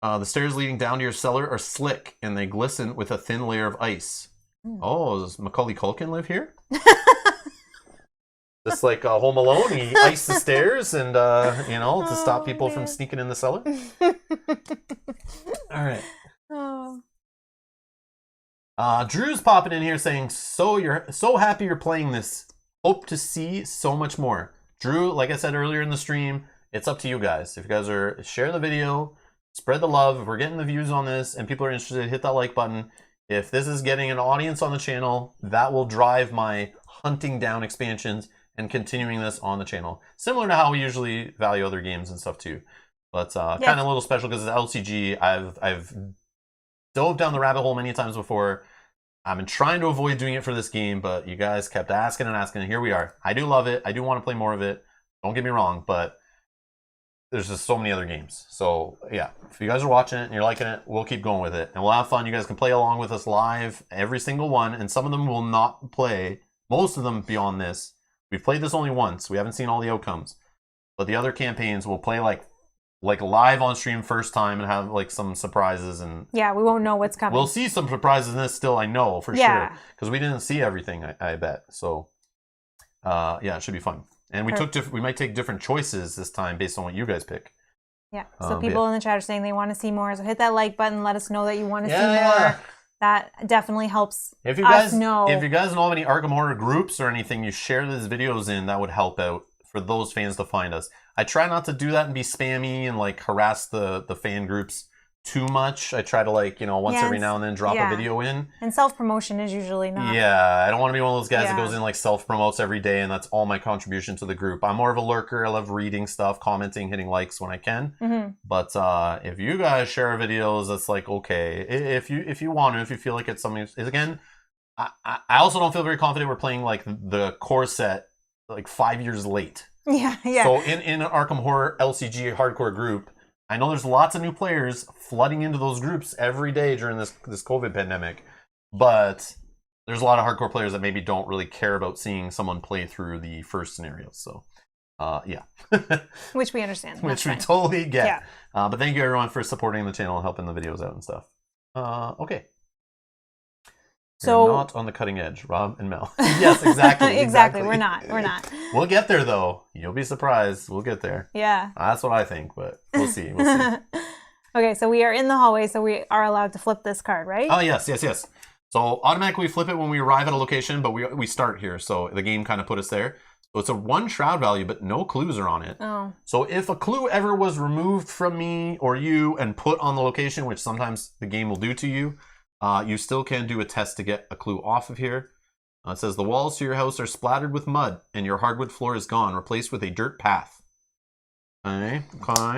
The stairs leading down to your cellar are slick, and they glisten with a thin layer of ice. Oh, does Macaulay Culkin live here? Just like Home Alone, he iced the stairs and, to stop people from sneaking in the cellar. All right. Drew's popping in here saying, you're so happy you're playing this. Hope to see so much more. Drew, like I said earlier in the stream, it's up to you guys. If you guys are, share the video. Spread the love. If we're getting the views on this and people are interested, hit that like button. If this is getting an audience on the channel, that will drive my hunting down expansions and continuing this on the channel. Similar to how we usually value other games and stuff too. But kind of a little special because it's LCG. I've dove down the rabbit hole many times before. I've been trying to avoid doing it for this game, but you guys kept asking and asking, and here we are. I do love it. I do want to play more of it. Don't get me wrong, but there's just so many other games. So yeah, if you guys are watching it and you're liking it, we'll keep going with it. And we'll have fun. You guys can play along with us live, every single one. And some of them will not play. Most of them beyond this. We've played this only once. We haven't seen all the outcomes. But the other campaigns will play like live on stream first time and have like some surprises. And yeah, we won't know what's coming. We'll see some surprises in this still, I know, for sure. Because we didn't see everything, I bet. So it should be fun. And we might take different choices this time based on what you guys pick. Yeah. So people in the chat are saying they want to see more. So hit that like button. Let us know that you want to see more. That definitely helps us know. If you guys know of any Arkham Horror groups or anything you share these videos in, that would help out for those fans to find us. I try not to do that and be spammy and like harass the fan groups too much. I try to once every now and then drop a video in. And self-promotion is usually not. Yeah, I don't want to be one of those guys that goes in self-promotes every day and that's all my contribution to the group. I'm more of a lurker. I love reading stuff, commenting, hitting likes when I can. Mm-hmm. But if you guys share videos, that's okay. If you want to, if you feel like it's something, again, I also don't feel very confident we're playing the core set 5 years late. Yeah. So in an Arkham Horror LCG hardcore group, I know there's lots of new players flooding into those groups every day during this COVID pandemic, but there's a lot of hardcore players that maybe don't really care about seeing someone play through the first scenario. So Yeah. Which we understand. Which we fine. totally get. Yeah. But thank you everyone for supporting the channel and helping the videos out and stuff. Okay. So You're not on the cutting edge, Rob and Mel. Yes, exactly. exactly. We're not. We'll get there though. You'll be surprised. We'll get there. Yeah. That's what I think, but we'll see. We'll see. Okay, so we are in the hallway, so we are allowed to flip this card, right? Oh, yes. So automatically flip it when we arrive at a location, but we start here. So the game kind of put us there. So it's a 1 shroud value, but no clues are on it. Oh. So if a clue ever was removed from me or you and put on the location, which sometimes the game will do to you, you still can do a test to get a clue off of here. It says the walls to your house are splattered with mud and your hardwood floor is gone, replaced with a dirt path. Okay. All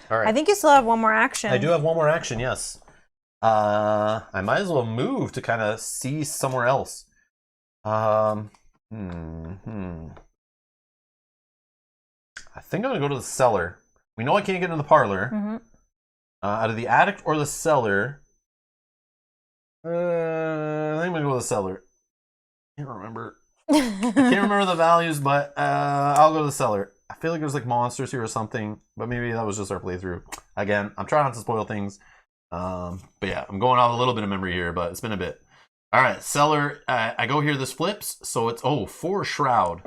right. I think you still have one more action. I do have one more action, yes. I might as well move to kind of see somewhere else. I think I'm going to go to the cellar. We know I can't get into the parlor. Mm-hmm. Out of the attic or the cellar. I think I'm going to go to the cellar. I can't remember. I can't remember the values, but I'll go to the cellar. I feel like there's like monsters here or something, but maybe that was just our playthrough. Again, I'm trying not to spoil things. But yeah, I'm going off a little bit of memory here, but it's been a bit. All right, cellar. I go here. This flips, so it's 4 shroud.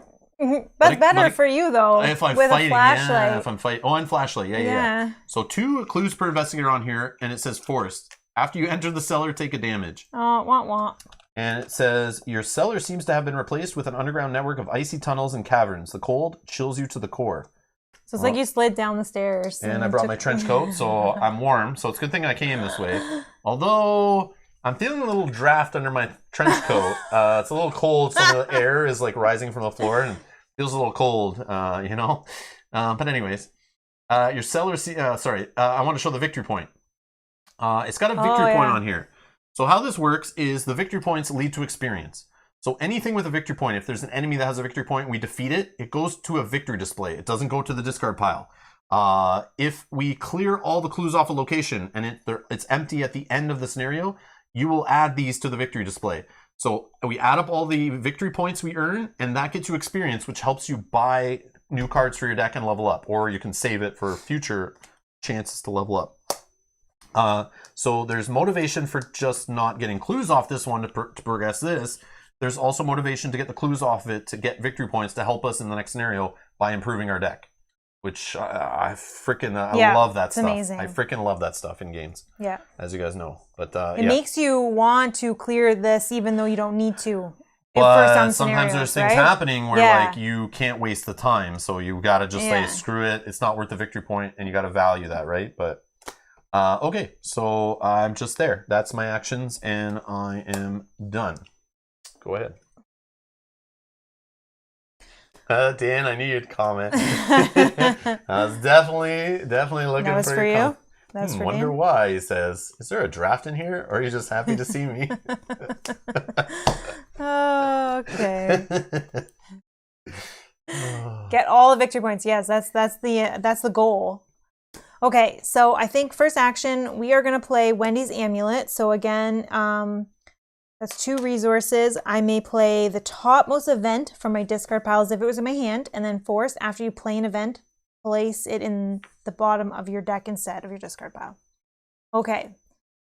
That's better for you though. If I'm with fighting, a flashlight. yeah. If I'm fighting, and flashlight, yeah. So 2 clues per investigator on here, and it says forest. After you enter the cellar, take a damage. Oh, wah. And it says, your cellar seems to have been replaced with an underground network of icy tunnels and caverns. The cold chills you to the core. So it's like you slid down the stairs. And I brought my trench coat, so I'm warm. So it's a good thing I came this way. Although, I'm feeling a little draft under my trench coat. It's a little cold. Some of the air is like rising from the floor and feels a little cold, you know? But anyways, your cellar, I want to show the victory point. It's got a victory point on here. So how this works is the victory points lead to experience. So anything with a victory point, if there's an enemy that has a victory point and we defeat it, it goes to a victory display. It doesn't go to the discard pile. If we clear all the clues off a location and it's empty at the end of the scenario, you will add these to the victory display. So we add up all the victory points we earn, and that gets you experience, which helps you buy new cards for your deck and level up, or you can save it for future chances to level up. So there's motivation for just not getting clues off this one to progress this. There's also motivation to get the clues off of it to get victory points to help us in the next scenario by improving our deck. Which I freaking love that stuff. Amazing. I freaking love that stuff in games. Yeah. As you guys know. But it makes you want to clear this even though you don't need to. But sometimes there's things happening where like you can't waste the time. So you gotta just say, screw it. It's not worth the victory point and you gotta value that, right? But okay, so I'm just there. That's my actions and I am done. Go ahead. Dan, I knew you'd comment. I was definitely looking for you. That's for wonder you. Why, he says. Is there a draft in here? Or are you just happy to see me? Okay. Get all the victory points. Yes, that's the goal. Okay, so I think first action, we are going to play Wendy's Amulet. So again, that's 2 resources. I may play the topmost event from my discard pile as if it was in my hand, and then force, after you play an event, place it in the bottom of your deck instead of your discard pile. Okay,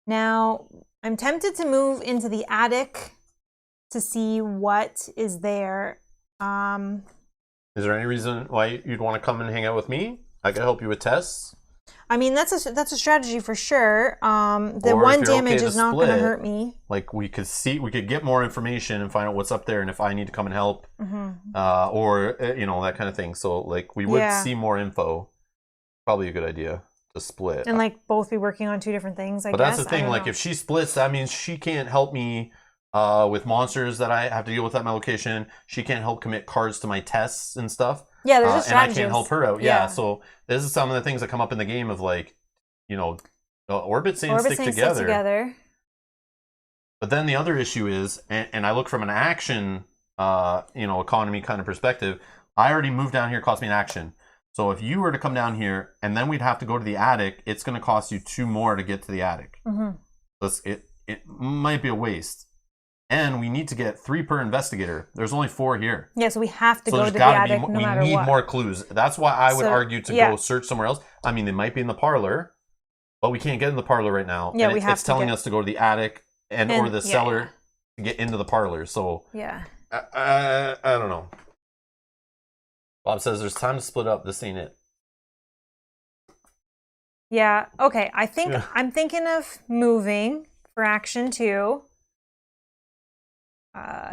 now I'm tempted to move into the attic to see what is there. Is there any reason why you'd want to come and hang out with me? I could help you with tests. I mean, that's a strategy for sure. The 1 damage is not going to hurt me. Like we could get more information and find out what's up there, and if I need to come and help, or you know, that kind of thing. So like we would see more info. Probably a good idea to split. And like both be working on 2 different things. I guess. But that's the thing. Like if she splits, that means she can't help me with monsters that I have to deal with at my location. She can't help commit cards to my tests and stuff. Yeah, there's a strategy. And I can't help her out. Yeah, so this is some of the things that come up in the game of like, you know, orbit saying stick together. But then the other issue is, and I look from an action, you know, economy kind of perspective. I already moved down here, cost me an action. So if you were to come down here and then we'd have to go to the attic, it's going to cost you 2 more to get to the attic. It might be a waste. and we need to get 3 per investigator. There's only 4 here. Yeah, so we have to So go there's to the gotta attic be, no we matter need what. more clues. That's why I would argue to yeah. go search somewhere else. I mean, they might be in the parlor, but we can't get in the parlor right now. Yeah, and we have it's telling us to go to the attic or the cellar to get into the parlor. So yeah, I don't know. Bob says there's time to split up. This ain't it. yeah. Okay, I'm thinking of moving for action 2.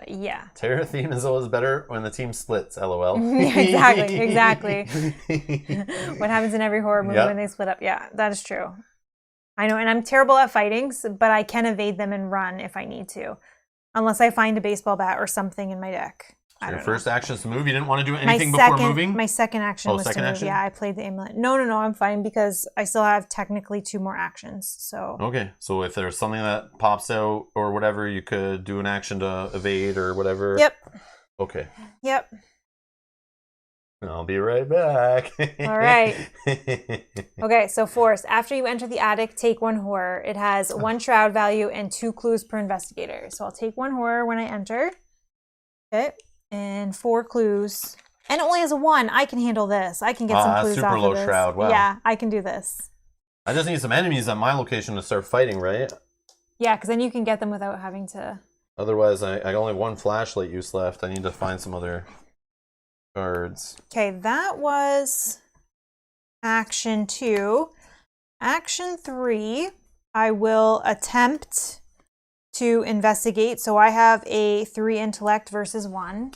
Yeah. Terror theme is always better when the team splits. LOL. Exactly. What happens in every horror movie when they split up? Yeah, that is true. I know, and I'm terrible at fighting, but I can evade them and run if I need to, unless I find a baseball bat or something in my deck. So your first action is to move. You didn't want to do anything before moving? My second action was to move. Yeah, I played the amulet. No, I'm fine because I still have technically 2 more actions. So okay, so if there's something that pops out or whatever, you could do an action to evade or whatever. Yep. Okay. Yep. I'll be right back. All right. Okay, so Force. After you enter the attic, take 1 horror. It has 1 shroud value and 2 clues per investigator. So I'll take 1 horror when I enter. Okay. And 4 clues. And it only has a 1. I can handle this. I can get some clues super off low of this. shroud. Wow. Yeah, I can do this. I just need some enemies at my location to start fighting, right? Yeah, because then you can get them without having to... Otherwise, I only have 1 flashlight use left. I need to find some other cards. Okay, that was action 2. Action 3, I will attempt to investigate. So I have a 3 intellect versus 1.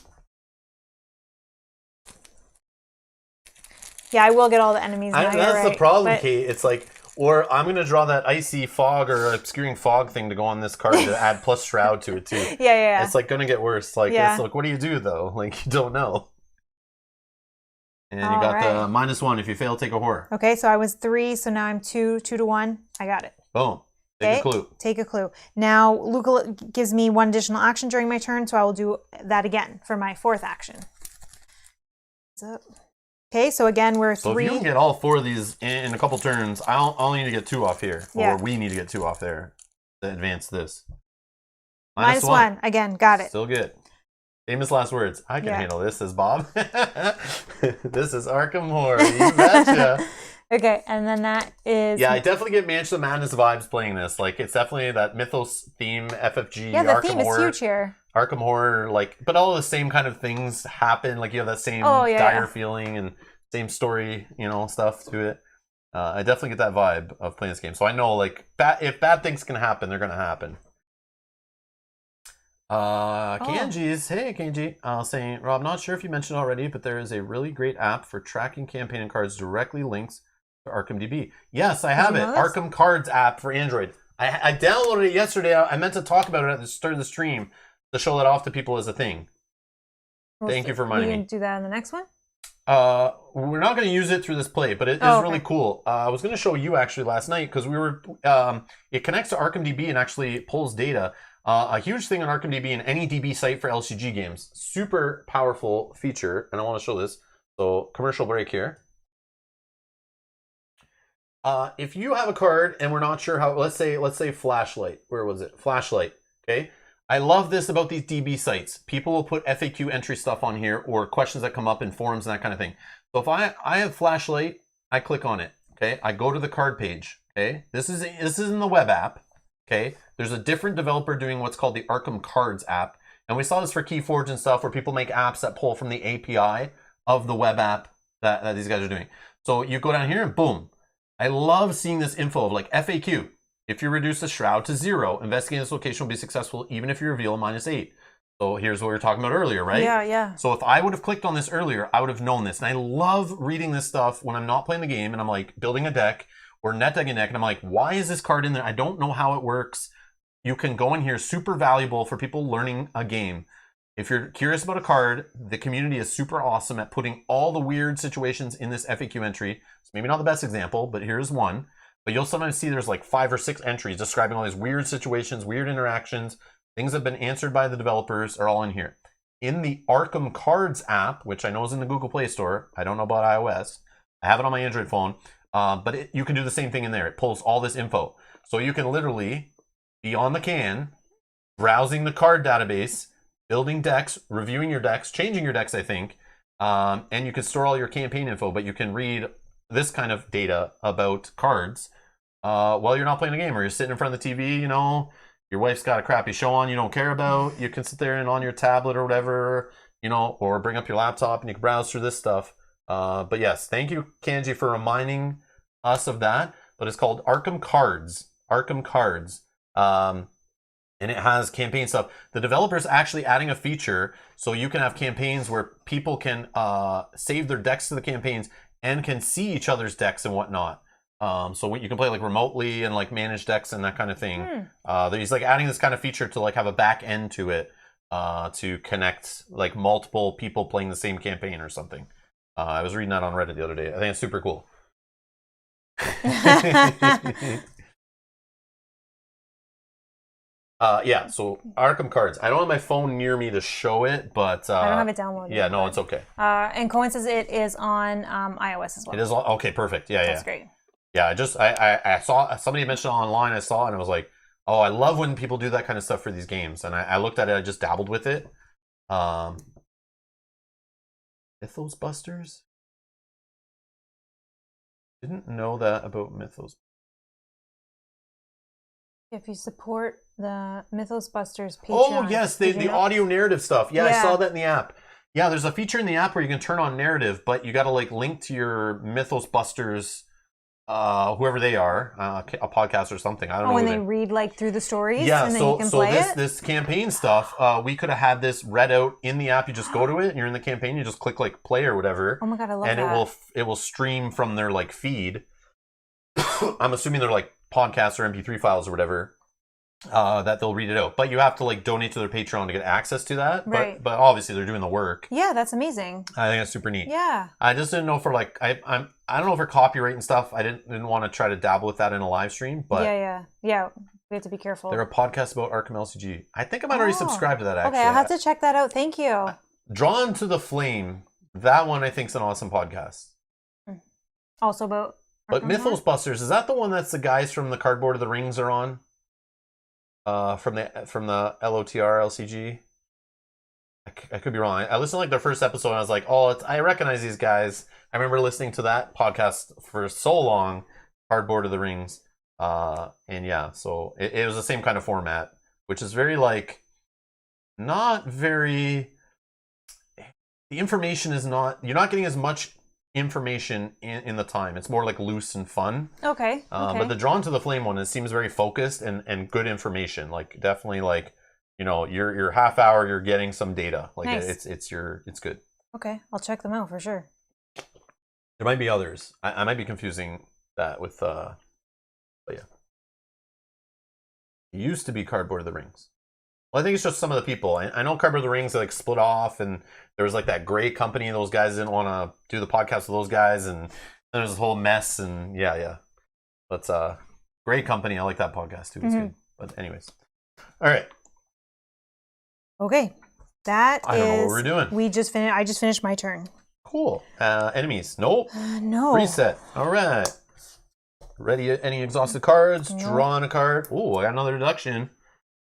Yeah, I will get all the enemies now. That's the problem, Kate. It's like, or I'm going to draw that icy fog or obscuring fog thing to go on this card to add plus shroud to it too. Yeah. It's like going to get worse. Like, it's like, what do you do though? Like, you don't know. And you got the -1. If you fail, take a horror. Okay, so I was 3, so now I'm 2 to 1. I got it. Boom. Take a clue. Take a clue. Now, Luca gives me 1 additional action during my turn, so I will do that again for my 4th action. Okay, so again, we're 3. So if you can get all 4 of these in a couple turns, I'll need to get 2 off here. Or we need to get 2 off there to advance this. -1. Again, got it. Still good. Famous last words. I can handle this, says Bob. This is Arkham Horror. You betcha. Okay, and then that is... Yeah, I definitely get Mansion of Madness vibes playing this. Like, it's definitely that Mythos theme, FFG, yeah, the Arkham theme Horror. is huge here. Arkham Horror, like, but all the same kind of things happen. Like, you have that same dire feeling and same story, stuff to it. I definitely get that vibe of playing this game. So I know, like, if bad things can happen, they're going to happen. Kanji's, hey Kanji, saying, Rob, not sure if you mentioned already, but there is a really great app for tracking campaign and cards directly links to ArkhamDB. Yes, I have it. Arkham Cards app for Android. I downloaded it yesterday. I meant to talk about it at the start of the stream to show that off to people as a thing. Thank you for reminding me. You can do that in the next one? We're not going to use it through this play, but it is really cool. I was going to show you actually last night because we were. It connects to ArkhamDB and actually pulls data. A huge thing on ArkhamDB and any DB site for LCG games. Super powerful feature, and I want to show this. So, commercial break here. If you have a card and we're not sure how, let's say Flashlight. Where was it? Flashlight. Okay. I love this about these DB sites. People will put FAQ entry stuff on here or questions that come up in forums and that kind of thing. So if I have Flashlight, I click on it. Okay. I go to the card page. Okay. This is in the web app. Okay. There's a different developer doing what's called the Arkham Cards app. And we saw this for Keyforge and stuff where people make apps that pull from the API of the web app that these guys are doing. So you go down here and boom. I love seeing this info of like FAQ. If you reduce the shroud to 0, investigating this location will be successful even if you reveal a -8. So here's what we were talking about earlier, right? Yeah. So if I would have clicked on this earlier, I would have known this. And I love reading this stuff when I'm not playing the game and I'm like building a deck or net deck and I'm like, why is this card in there? I don't know how it works. You can go in here, super valuable for people learning a game. If you're curious about a card, the community is super awesome at putting all the weird situations in this FAQ entry. It's maybe not the best example, but here's one. But you'll sometimes see there's like 5 or 6 entries describing all these weird situations, weird interactions, things that have been answered by the developers are all in here. In the Arkham Cards app, which I know is in the Google Play Store, I don't know about iOS, I have it on my Android phone, but you can do the same thing in there. It pulls all this info. So you can literally be on the can, browsing the card database, building decks, reviewing your decks, changing your decks, I think. And you can store all your campaign info, but you can read this kind of data about cards while you're not playing a game, or you're sitting in front of the TV, you know, your wife's got a crappy show on you don't care about. You can sit there and on your tablet or whatever, you know, or bring up your laptop and you can browse through this stuff. But yes, thank you, Kanji, for reminding us of that. But it's called Arkham Cards. Arkham Cards. And it has campaign stuff. The developer's actually adding a feature so you can have campaigns where people can save their decks to the campaigns and can see each other's decks and whatnot. So you can play like remotely and like manage decks and that kind of thing. He's like adding this kind of feature to like have a back end to it to connect like multiple people playing the same campaign or something. I was reading that on Reddit the other day. I think it's super cool. Yeah, so Arkham Cards. I don't have my phone near me to show it, but I don't have it downloaded. Yeah, no, it's okay. And Cohen says it is on iOS as well. It is okay, perfect. Yeah, That's great. Yeah, I saw somebody mentioned it online. I saw it and I was like, oh, I love when people do that kind of stuff for these games. And I looked at it. I just dabbled with it. Mythos Busters. Didn't know that about Mythos. If you support the Mythos Busters Patreon. Oh, yes, the audio narrative stuff. Yeah, I saw that in the app. Yeah, there's a feature in the app where you can turn on narrative, but you got to like link to your Mythos Busters, whoever they are, a podcast or something. I don't know. When they read like through the stories, yeah, and then you can play this campaign stuff, we could have had this read out in the app. You just go to it and you're in the campaign. You just click like play or whatever. Oh my god, I love that! And it will stream from their like feed. I'm assuming they're like podcasts or MP3 files or whatever. That they'll read it out, but you have to like donate to their Patreon to get access to that. Right. But obviously they're doing the work. Yeah, that's amazing. I think that's super neat. Yeah. I just didn't know for like I don't know for copyright and stuff. I didn't want to try to dabble with that in a live stream. But yeah. We have to be careful. They're a podcast about Arkham LCG. I think I might already subscribe to that. Actually, okay, I'll have to check that out. Thank you. Drawn to the Flame. That one I think is an awesome podcast. Also about. But Mythos Busters, is that the one that's the guys from the Cardboard of the Rings are on? From the LOTR LCG. I could be wrong. I listened to like their first episode and I was like, oh, I recognize these guys. I remember listening to that podcast for so long, Cardboard of the Rings. And yeah, so it was the same kind of format, which is very like, not very, the information is not, you're not getting as much information in the time. It's more like loose and fun. Okay. But the Drawn to the Flame one, it seems very focused and good information. Like definitely like, you know, your half hour you're getting some data. Like nice. it's good. Okay, I'll check them out for sure. There might be others. I might be confusing that with but yeah. It used to be Cardboard of the Rings. Well, I think it's just some of the people. I know Cardboard of the Rings like split off, and there was like that Gray company. Those guys didn't want to do the podcast with those guys, and then there's this whole mess. And yeah. But Gray Company, I like that podcast too. It's good. But anyways, all right. Okay, I don't know what we're doing. I just finished my turn. Cool. Enemies? Nope. No. Reset. All right. Ready? Any exhausted cards? Nope. Drawn a card. Oh, I got another deduction.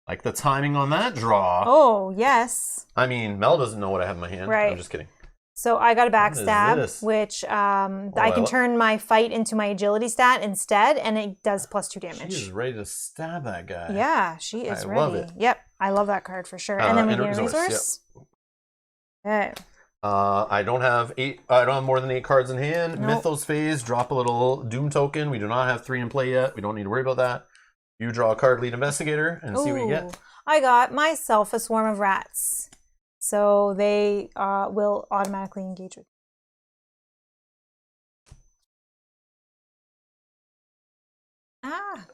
Like the timing on that draw. Oh, yes. I mean, Mel doesn't know what I have in my hand. Right. I'm just kidding. So I got a backstab, which I can turn my fight into my agility stat instead, and it does +2 damage. She's ready to stab that guy. Yeah, she is ready. I love it. Yep, I love that card for sure. And then we get a resource. Yep. Okay. I don't have more than 8 cards in hand. Nope. Mythos phase, drop a little Doom token. We do not have 3 in play yet. We don't need to worry about that. You draw a card, lead investigator, and see what you get. I got myself a swarm of rats. So they will automatically engage with you.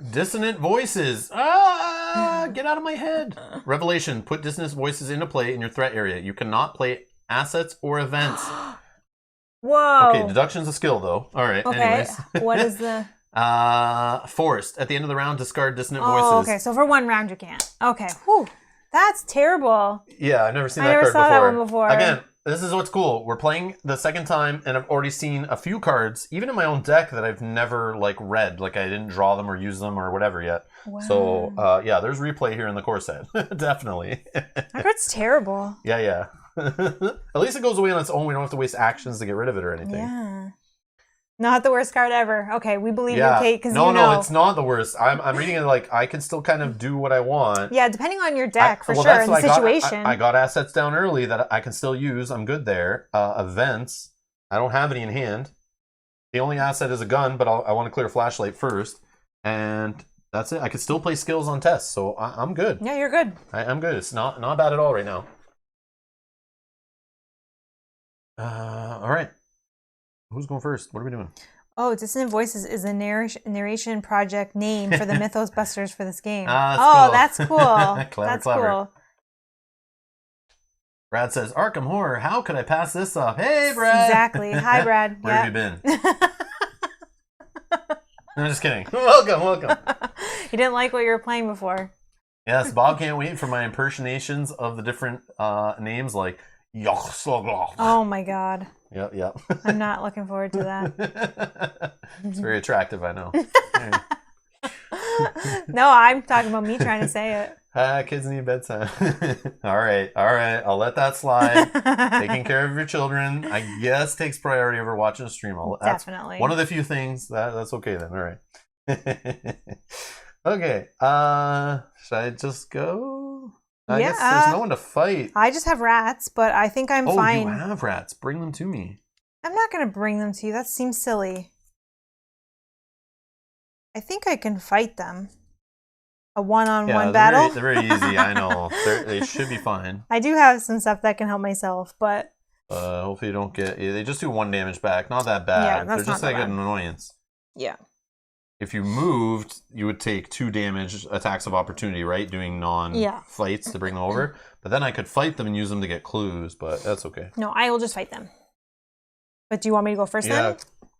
Dissonant voices. Get out of my head. Revelation. Put dissonant voices into play in your threat area. You cannot play assets or events. Whoa. Okay, deduction's a skill, though. All right, okay. Anyways. What is the... Forced. At the end of the round, discard dissonant voices. Oh, okay. So for 1 round, you can't. Okay. Whew. That's terrible. Yeah, I've never seen that card before. That one before. Again, this is what's cool. We're playing the second time, and I've already seen a few cards, even in my own deck, that I've never like read. Like I didn't draw them or use them or whatever yet. Wow. So yeah, there's replay here in the core set, definitely. That card's terrible. Yeah. At least it goes away on its own. We don't have to waste actions to get rid of it or anything. Yeah. Not the worst card ever. Okay, we believe you, Yeah. Kate, because No, you know. no, it's not the worst. I'm reading it like I can still kind of do what I want. Yeah, depending on your deck, for well, sure, that's and what the I situation. I got assets down early that I can still use. I'm good there. Events. I don't have any in hand. The only asset is a gun, but I want to clear a flashlight first. And that's it. I can still play skills on tests, so I'm good. Yeah, you're good. I'm good. It's not bad at all right now. All right. Who's going first? What are we doing? Oh, Dissonant Voices is a narration project name for the Mythos Busters for this game. That's That's cool. That's clever. cool. Brad says, Arkham Horror, how could I pass this up? Hey, Brad. Exactly. Hi, Brad. Where have you been? No, just kidding. Welcome. You didn't like what you were playing before. Yes, Bob can't wait for my impersonations of the different names like Yoxloglof. Oh my god. Yep. I'm not looking forward to that. It's very attractive, I know. No, I'm talking about me trying to say it. Kids need bedtime. All right. I'll let that slide. Taking care of your children, I guess, takes priority over watching a stream. That's Definitely. one of the few things that's okay then. All right. Okay. Should I just go? I guess there's no one to fight. I just have rats, but I think I'm fine. Oh, you have rats. Bring them to me. I'm not going to bring them to you. That seems silly. I think I can fight them. A one-on-one battle. They're very easy. I know. They should be fine. I do have some stuff that can help myself, but hopefully you don't get. They just do 1 damage back. Not that bad. Yeah, that's They're just not that like an bad. annoyance. yeah. If you moved, you would take 2 damage attacks of opportunity, right? Doing non-fights to bring them over. But then I could fight them and use them to get clues, but that's okay. No, I will just fight them. But do you want me to go first Yeah, then?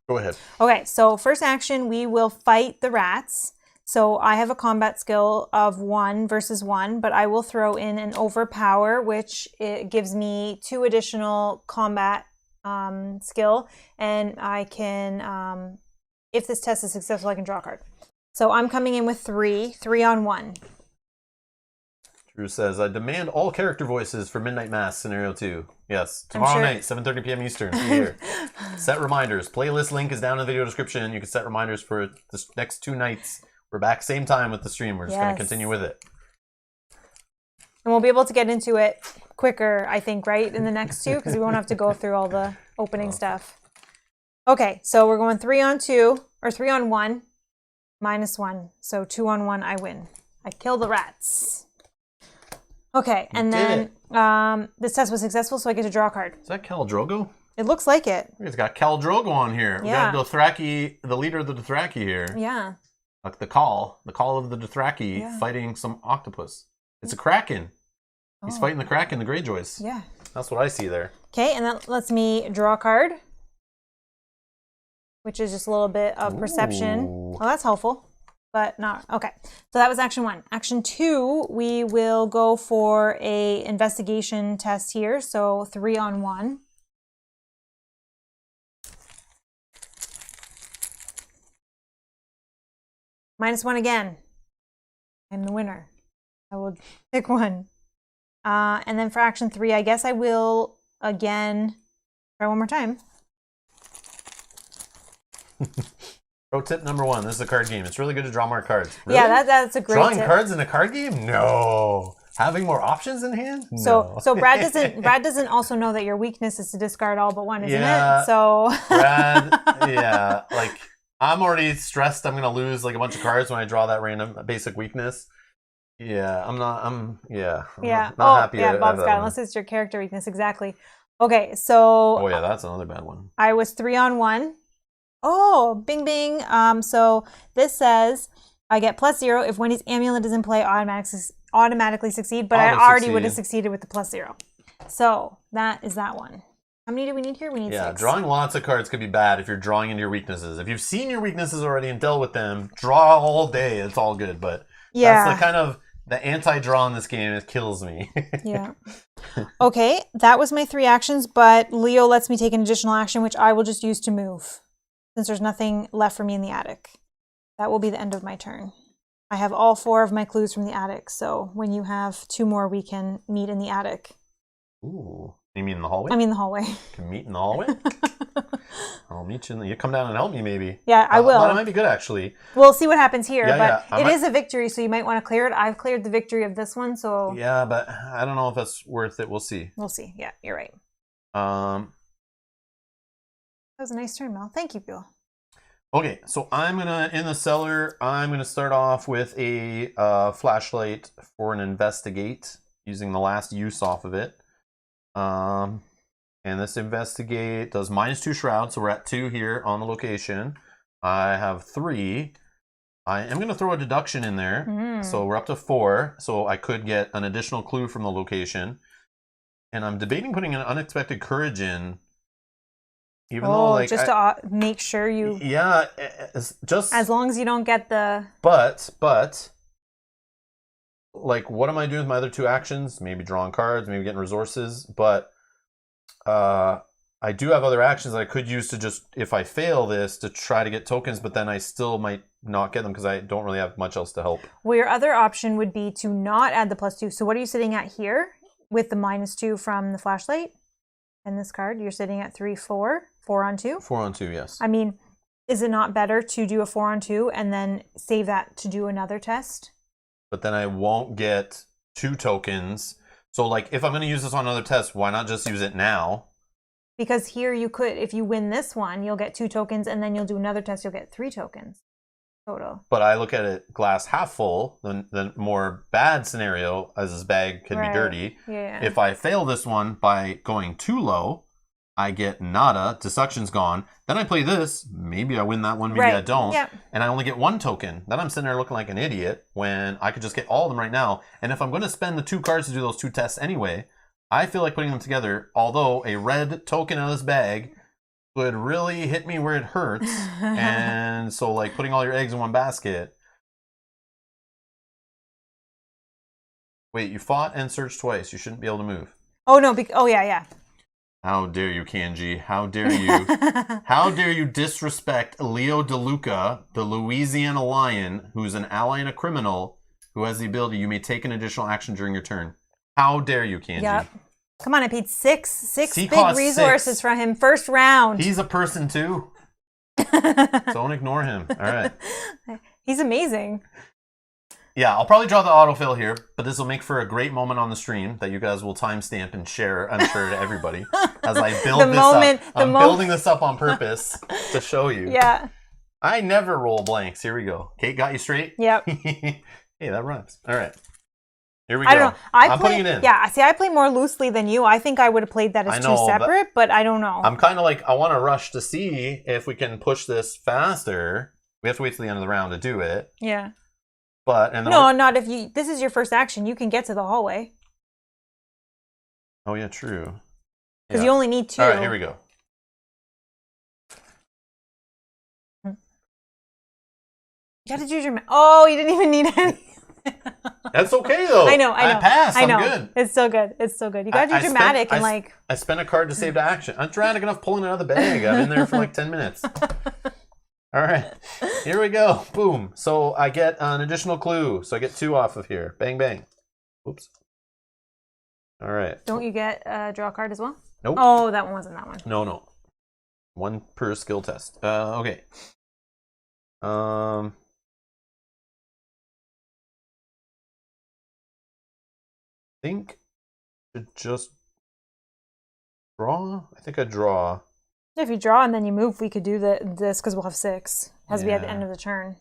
go ahead. Okay, so first action, we will fight the rats. So I have a combat skill of 1 versus 1, but I will throw in an overpower, which it gives me 2 additional combat skill, and I can, if this test is successful, I can draw a card. So I'm coming in with 3 on 1. Drew says, I demand all character voices for Midnight Mass Scenario 2. Yes, tomorrow night, 7:30 p.m. Eastern. Be here. Set reminders. Playlist link is down in the video description. You can set reminders for the next 2 nights. We're back same time with the stream. We're just going to continue with it. And we'll be able to get into it quicker, I think, right, in the next 2, because we won't have to go through all the opening stuff. Okay, so we're going 3 on 2, or 3 on 1, -1. So 2 on 1, I win. I kill the rats. Okay, and then this test was successful, so I get to draw a card. Is that Khal Drogo? It looks like it. It's got Khal Drogo on here. Yeah. We got Dothraki, the leader of the Dothraki here. Yeah. Like the call of the Dothraki fighting some octopus. It's a Kraken. He's fighting the Kraken, the Greyjoys. Yeah. That's what I see there. Okay, and that lets me draw a card, which is just a little bit of perception. Ooh. Oh, that's helpful, but not. Okay, so that was action 1. Action 2, we will go for a investigation test here. So 3 on 1. -1 again. I'm the winner. I will pick 1. And then for action 3, I guess I will again try one more time. Pro tip number 1, this is a card game. It's really good to draw more cards. Really? Yeah, that's a great Drawing tip. cards in a card game? No. Having more options in hand? No. So Brad doesn't also know that your weakness is to discard all but 1, isn't Yeah. it? So Brad, yeah, like I'm already stressed I'm gonna lose like a bunch of cards when I draw that random basic weakness. Yeah, I'm not happy. Yeah, Bob's got it, unless it's your character weakness, exactly. Okay, so oh yeah, that's another bad one. I was 3 on 1. Oh, bing bing. So this says I get +0 if Wendy's amulet is in play, automatically succeed, but I already would have succeeded with the +0. So that is that one. How many do we need here? We need 6. Drawing lots of cards could be bad if you're drawing into your weaknesses. If you've seen your weaknesses already and dealt with them, draw all day. It's all good. But that's the kind of The anti-draw in this game, it kills me. Yeah. Okay, that was my 3 actions, but Leo lets me take an additional action, which I will just use to move, since there's nothing left for me in the attic. That will be the end of my turn. I have all 4 of my clues from the attic, so when you have 2 more, we can meet in the attic. Ooh. You mean in the hallway? I mean the hallway. Can meet in the hallway? I'll meet you. You come down and help me, maybe. Yeah, I will. That might be good, actually. We'll see what happens here, Yeah, but it is a victory, so you might want to clear it. I've cleared the victory of this one, so... Yeah, but I don't know if that's worth it. We'll see. We'll see. Yeah, you're right. That was a nice turn, Mel. Thank you, Bill. Okay, so I'm gonna, in the cellar, I'm gonna start off with a flashlight for an investigate, using the last use off of it. And this investigate does -2 shrouds, so we're at 2 here on the location. I have 3. I am gonna throw a deduction in there, so we're up to 4. So I could get an additional clue from the location. And I'm debating putting an unexpected courage in. Even though, like, just to make sure you... Yeah, just... As long as you don't get the... But, like, what am I doing with my other 2 actions? Maybe drawing cards, maybe getting resources, but I do have other actions that I could use to just, if I fail this, to try to get tokens, but then I still might not get them because I don't really have much else to help. Well, your other option would be to not add the +2. So what are you sitting at here with the -2 from the flashlight? And this card, you're sitting at 3, 4. 4 on 2? 4 on 2, yes. I mean, is it not better to do a 4 on 2 and then save that to do another test? But then I won't get 2 tokens. So, like, if I'm going to use this on another test, why not just use it now? Because here you could, if you win this one, you'll get 2 tokens, and then you'll do another test, you'll get 3 tokens total. But I look at it glass half full, the more bad scenario, as this bag could be dirty. Yeah. If I fail this one by going too low, I get nada, deduction's gone. Then I play this, maybe I win that one, maybe I don't. Yep. And I only get 1 token. Then I'm sitting there looking like an idiot when I could just get all of them right now. And if I'm going to spend the 2 cards to do those 2 tests anyway, I feel like putting them together, although a red token out of this bag would really hit me where it hurts. And so, like, putting all your eggs in one basket. Wait, you fought and searched twice. You shouldn't be able to move. Oh, no. Oh, yeah. How dare you, Kanji? How dare you? How dare you disrespect Leo DeLuca, the Louisiana Lion, who's an ally and a criminal, who has the ability, you may take an additional action during your turn. How dare you, Kanji? Yep. Come on, I paid 6 He big resources 6. for him. First round. He's a person too. Don't ignore him. All right. He's amazing. Yeah, I'll probably draw the autofill here, but this will make for a great moment on the stream that you guys will timestamp and share, I'm sure, to everybody as I build this up. I'm building this up on purpose to show you. Yeah. I never roll blanks. Here we go. Kate got you straight? Yep. Hey, that rhymes. All right. Here we go. I don't know. I'm putting it in. Yeah, see, I play more loosely than you. I think I would have played that as 2 separate, but I don't know. I'm kind of like, I want to rush to see if we can push this faster. We have to wait till the end of the round to do it. Yeah. But no, not if you. This is your first action. You can get to the hallway. Oh yeah, true. Because you only need 2. All right, here we go. You got to choose your. Oh, you didn't even need any. That's okay though. I know. I passed. I know. I'm good. It's still good. You got to do dramatic and like. I spent a card to save to action. I'm dramatic enough pulling it out of the bag. I've been there for like 10 minutes. All right, here we go. Boom. So I get an additional clue. So I get 2 off of here. Bang, bang. Oops. All right. Don't you get a draw card as well? Nope. Oh, that one wasn't that one. No. 1 per skill test. Okay. I think I just draw. I think I draw. If you draw and then you move, we could do this because we'll have 6. Has to be at the end of the turn.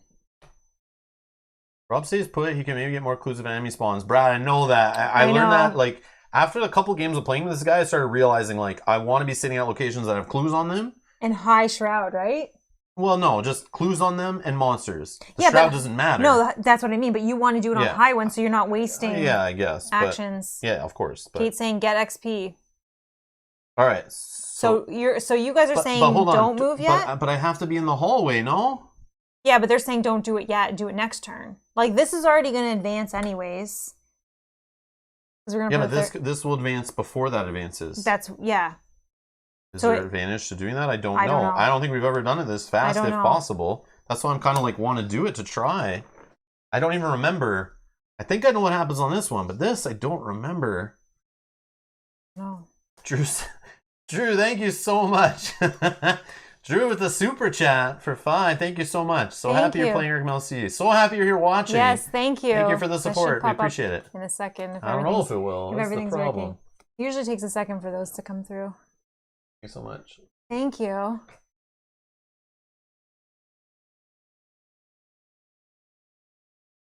Rob stays put. He can maybe get more clues if enemy spawns. Brad, I know that. I learned that like after a couple games of playing with this guy, I started realizing like I want to be sitting at locations that have clues on them. And high shroud, right? Well, no, just clues on them and monsters. The shroud doesn't matter. No, that's what I mean. But you want to do it on high one, so you're not wasting. I guess actions. But, yeah, of course. But... Kate's saying get XP. All right. So you guys are saying don't move yet? But I have to be in the hallway, no? Yeah, but they're saying don't do it yet. Do it next turn. Like, this is already going to advance anyways. We're gonna but this will advance before that advances. Yeah. Is there an advantage to doing that? I don't know. I don't think we've ever done it this fast, if possible. That's why I'm kind of like want to do it to try. I don't even remember. I think I know what happens on this one, but this I don't remember. No. Drew, thank you so much. Drew with the super chat for 5. Thank you so much. So happy you're playing Arkham LCG. So happy you're here watching. Yes, thank you. Thank you for the support. We appreciate it. In a second. I don't know if it will. That's the problem. Working. It usually takes a second for those to come through. Thank you so much. Thank you.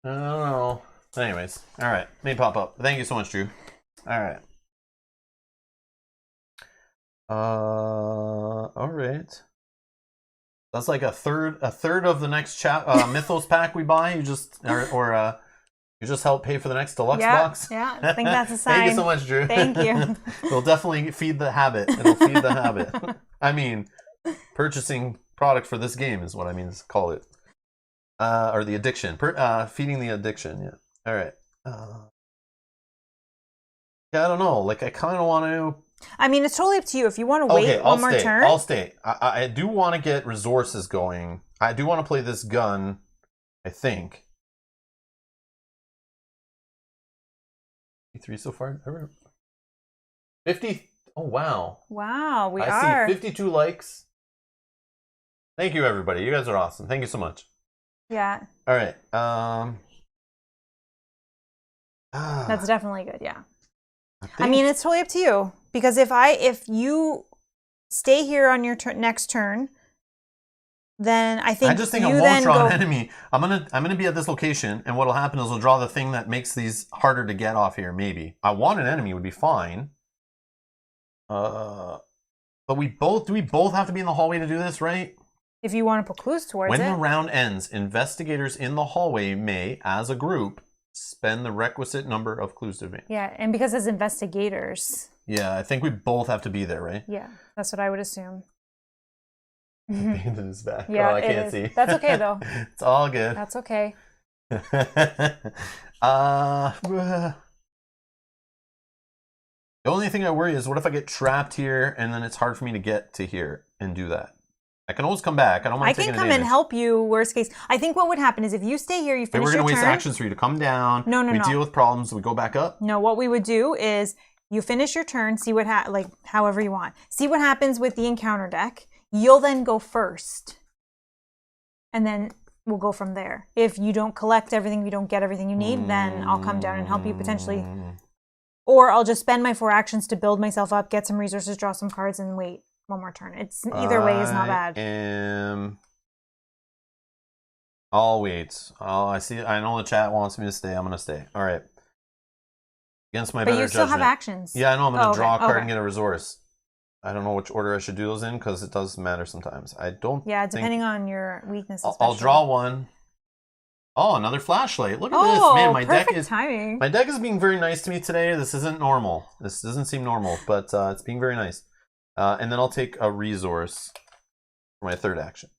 I don't know. Anyways, all right. May pop up. Thank you so much, Drew. All right. All right. That's like a third of the next Mythos pack we buy. You just you just help pay for the next deluxe box. Yeah, I think that's a sign. Thank you so much, Drew. Thank you. It'll definitely feed the habit. It'll feed the habit. I mean, purchasing product for this game is what I mean to call it. Or the addiction. Feeding the addiction, yeah. All right. Yeah, I don't know. Like, I kind of want to... I mean, it's totally up to you. If you want to wait one more turn... I'll stay. I do want to get resources going. I do want to play this gun, I think. 53 so far? 50... Oh, wow. Wow, I see 52 likes. Thank you, everybody. You guys are awesome. Thank you so much. Yeah. All right. That's definitely good, yeah. I mean, it's totally up to you. Because if you stay here on your next turn, then I think I just think I won't draw an enemy. I'm gonna be at this location, and what'll happen is I'll draw the thing that makes these harder to get off here. Maybe I want an enemy would be fine. But do we both have to be in the hallway to do this, right? If you want to put clues towards it. When the round ends, investigators in the hallway may, as a group, spend the requisite number of clues to advance. Yeah, and because as investigators. Yeah, I think we both have to be there, right? Yeah, that's what I would assume. The paint in his back. Yeah, I can't see. That's okay, though. It's all good. That's okay. The only thing I worry is, what if I get trapped here and then it's hard for me to get to here and do that? I can always come back. I don't mind taking I can come and help you, worst case. I think what would happen is if you stay here, you finish your turn. We're going to waste actions for you to come down. No. We deal with problems. We go back up. No, what we would do is you finish your turn, see what like however you want. See what happens with the encounter deck. You'll then go first. And then we'll go from there. If you don't collect everything, if you don't get everything you need, then I'll come down and help you potentially. Or I'll just spend my 4 actions to build myself up, get some resources, draw some cards, and wait one more turn. It's either way is not bad. I'll wait. I know the chat wants me to stay. I'm gonna stay. All right. Against my better judgment. But you still have actions. Yeah, I know. I'm gonna draw a card and get a resource. I don't know which order I should do those in because it does matter sometimes. I don't. Yeah, depending on your weaknesses. I'll draw one. Oh, another flashlight. Look at this. Man, my deck is timing. My deck is being very nice to me today. This isn't normal. This doesn't seem normal, but it's being very nice. And then I'll take a resource for my 3rd action.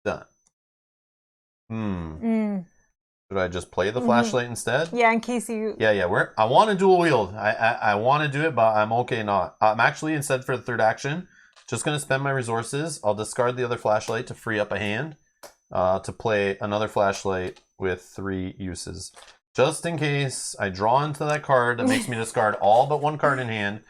Done. Should I just play the flashlight instead? Yeah, in case you... Yeah. I want to dual wield. I want to do it, but I'm okay not. I'm actually, instead for the 3rd action, just going to spend my resources. I'll discard the other flashlight to free up a hand to play another flashlight with 3 uses. Just in case I draw into that card that makes me discard all but 1 card in hand.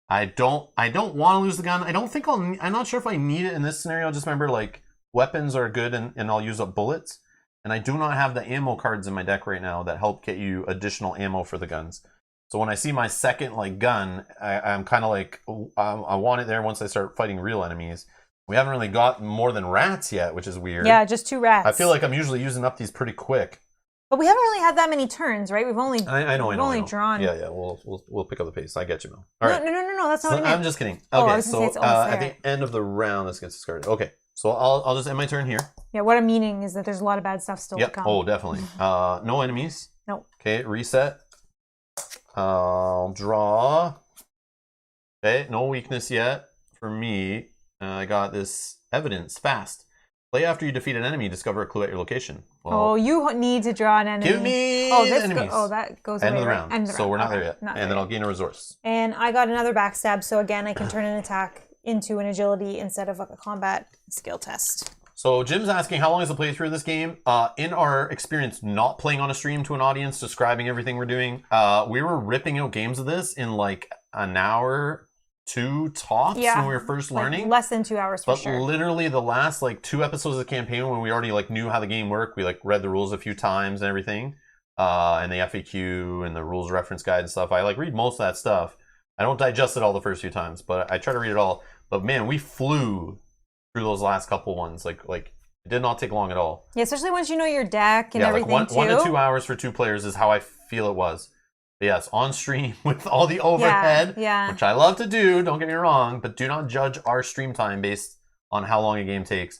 I don't want to lose the gun. I'm not sure if I need it in this scenario. Just remember, like, weapons are good and I'll use up bullets. And I do not have the ammo cards in my deck right now that help get you additional ammo for the guns. So when I see my second gun, I'm kind of like, I want it there once I start fighting real enemies. We haven't really got more than rats yet, which is weird. Yeah, just 2 rats. I feel like I'm usually using up these pretty quick. But we haven't really had that many turns, right? We've only drawn. Yeah. We'll pick up the pace. I get you, Mel. All right. No. That's not what I meant. I'm just kidding. Okay, so at the end of the round, this gets discarded. Okay, so I'll just end my turn here. Yeah. What I'm meaning is that there's a lot of bad stuff still to come. Oh, definitely. No enemies. Nope. Okay, reset. I'll draw. Okay, no weakness yet for me. I got this evidence fast. Play after you defeat an enemy. Discover a clue at your location. Well, Oh, you need to draw an enemy. give me enemies. That goes End away, of the right? round. End of the So round. we're not Okay, there yet. not And there then yet. I'll gain a resource. And I got another backstab, so again, I can turn an attack into an agility instead of like a combat skill test. So Jim's asking, how long is the playthrough of this game? In our experience not playing on a stream to an audience, describing everything we're doing, we were ripping out games of this in like an hour, 2 tops when we were first learning. Less than 2 hours for sure. But literally the last like 2 episodes of the campaign, when we already like knew how the game worked, we like read the rules a few times and everything, and the FAQ and the rules reference guide and stuff. I like read most of that stuff. I don't digest it all the first few times, but I try to read it all. But man, we flew through those last couple ones. Like it did not take long at all. Yeah, especially once you know your deck and everything like too. 1 to 2 hours for 2 players is how I feel it was. But yes, on stream with all the overhead, which I love to do, don't get me wrong, but do not judge our stream time based on how long a game takes.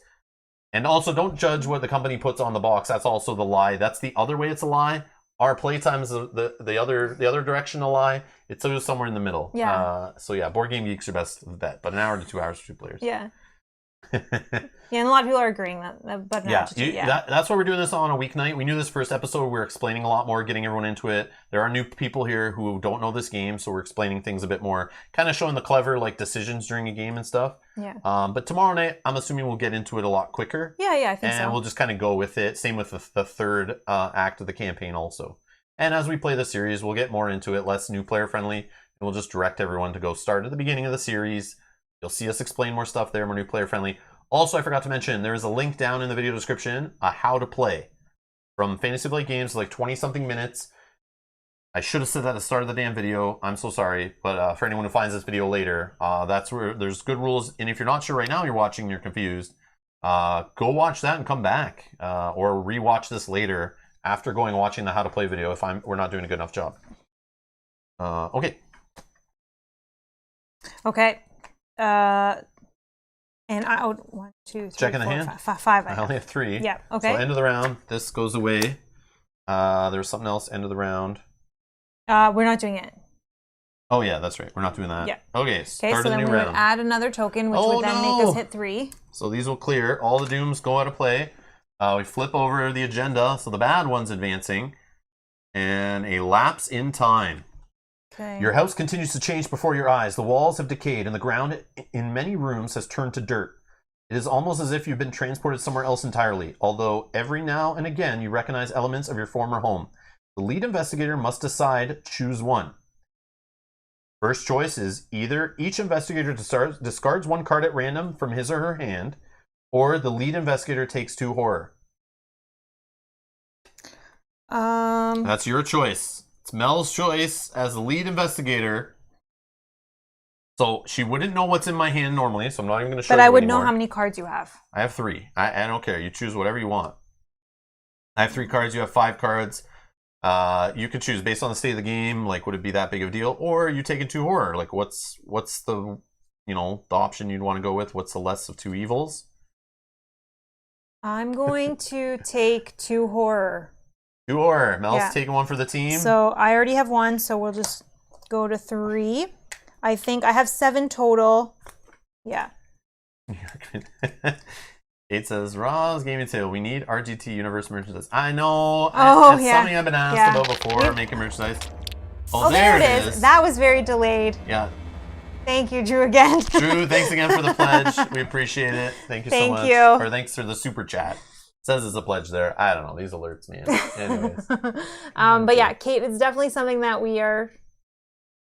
And also don't judge what the company puts on the box. That's also the lie. That's the other way it's a lie. Our playtime is the other direction a lie. It's somewhere in the middle. Yeah. So yeah, Board Game Geek's your best bet, but 1 hour to 2 hours for 2 players. Yeah. Yeah, and a lot of people are agreeing but that's why we're doing this on a weeknight. We knew this first episode, we were explaining a lot more, getting everyone into it. There are new people here who don't know this game, so we're explaining things a bit more, kind of showing the clever like decisions during a game and stuff. Yeah. But tomorrow night, I'm assuming we'll get into it a lot quicker. Yeah, I think so. And we'll just kind of go with it. Same with the third act of the campaign also. And as we play the series, we'll get more into it, less new player friendly, and we'll just direct everyone to go start at the beginning of the series. You'll see us explain more stuff there, more new player friendly. Also, I forgot to mention, there is a link down in the video description, how to play. From Fantasy Flight Games, like 20-something minutes. I should have said that at the start of the damn video. I'm so sorry. But for anyone who finds this video later, that's where there's good rules. And if you're not sure right now, you're watching and you're confused, go watch that and come back. Or rewatch this later after going and watching the how to play video if we're not doing a good enough job. Okay. Okay. And I 1, 2, 3, Checking the 4, hand? 5. I only have 3. Yeah, okay. So end of the round. This goes away. There's something else. End of the round. We're not doing it. Oh yeah, that's right. We're not doing that. Yeah. Okay, start so of the then new we round. would add another token, which would then make us hit 3. So these will clear. All the dooms go out of play. We flip over the agenda, so the bad one's advancing. And a lapse in time. Okay. Your house continues to change before your eyes. The walls have decayed, and the ground in many rooms has turned to dirt. It is almost as if you've been transported somewhere else entirely, although every now and again you recognize elements of your former home. The lead investigator must decide, choose one. First choice is either each investigator discards 1 card at random from his or her hand, or the lead investigator takes 2 horror. That's your choice. It's Mel's choice as the lead investigator. So she wouldn't know what's in my hand normally, so I'm not even going to show you But I would anymore. know how many cards you have. I have 3. I don't care. You choose whatever you want. I have 3 cards. You have 5 cards. You can choose based on the state of the game. Like, would it be that big of a deal? Or you take it to horror. Like, what's the the option you'd want to go with? What's the less of 2 evils? I'm going to take 2 horror. 2 horror. Mel's taking 1 for the team. So I already have 1, so we'll just go to 3. I think I have 7 total. Yeah. It says, Roz Gaming Tale, we need RGT Universe merchandise. I know. Oh, it's something I've been asked about before, making merchandise. Oh, there it is. That was very delayed. Yeah. Thank you, Drew, again. Drew, thanks again for the pledge. We appreciate it. Thank you so much. Thank you. Or thanks for the super chat. It says it's a pledge there. I don't know. These alerts, man. Anyways. But yeah, Kate, it's definitely something that we are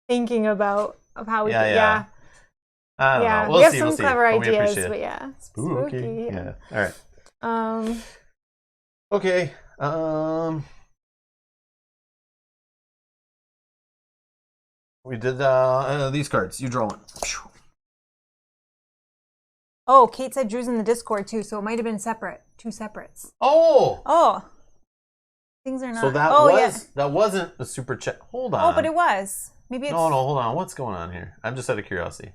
thinking about of how we I don't know. We have see, some clever ideas, but but yeah. Spooky. Spooky. Yeah. All right. Okay. We did these cards. You draw one. Oh, Kate said Drew's in the Discord too, so it might have been separate. 2 separates. Oh. Things are not. So that wasn't the super chat. Hold on. Oh, but it was. Maybe it's. No, hold on. What's going on here? I'm just out of curiosity.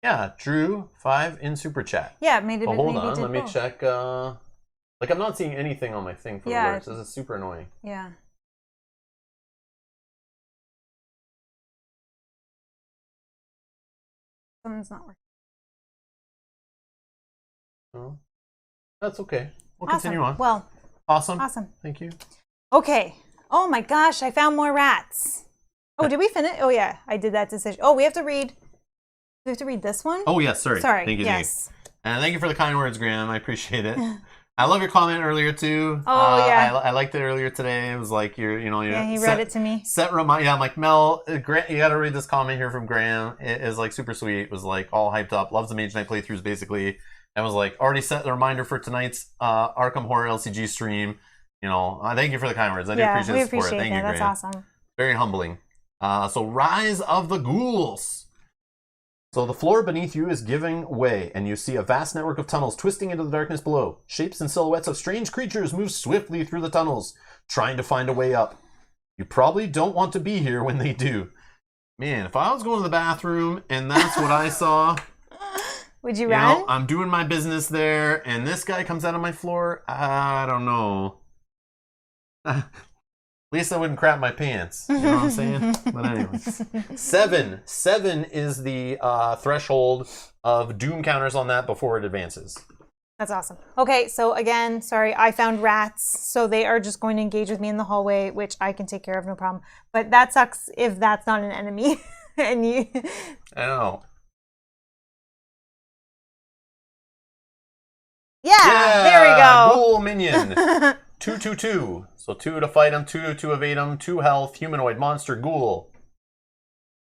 Yeah, Drew 5 in super chat. Yeah, maybe. But hold on, maybe let me check. Like I'm not seeing anything on my thing for the words. This is super annoying. Yeah. Something's not working. Oh. That's okay. We'll continue on. Well, Awesome. Thank you. Okay. Oh my gosh, I found more rats. Oh, did we finish? Oh yeah, I did that decision. Oh, we have to read this one? Oh, yes, sorry. Sorry. Thank you. Yes. And thank you for the kind words, Graham. I appreciate it. I love your comment earlier too. Oh yeah. I liked it earlier today. It was like Yeah, he read it to me. Yeah, I'm like, Mel, Grant, you got to read this comment here from Graham. It is like super sweet. It was like all hyped up. Loves the Mage Knight playthroughs basically. And was like already set the reminder for tonight's Arkham Horror LCG stream. Thank you for the kind words. I do appreciate the support. Thank you, Graham. That's awesome. Very humbling. So Rise of the Ghouls. So the floor beneath you is giving way, and you see a vast network of tunnels twisting into the darkness below. Shapes and silhouettes of strange creatures move swiftly through the tunnels, trying to find a way up. You probably don't want to be here when they do. Man, if I was going to the bathroom and that's what I saw... Would you run? I'm doing my business there, and this guy comes out on my floor. I don't know. At least I wouldn't crap my pants. You know what I'm saying? But anyways. 7. 7 is the threshold of doom counters on that before it advances. That's awesome. Okay, so again, sorry, I found rats, so they are just going to engage with me in the hallway, which I can take care of, no problem. But that sucks if that's not an enemy. And you... I know. Yeah, there we go. Ghoul minion. 2/2/2. So 2 to fight him, 2 to evade him, 2 health, humanoid monster ghoul.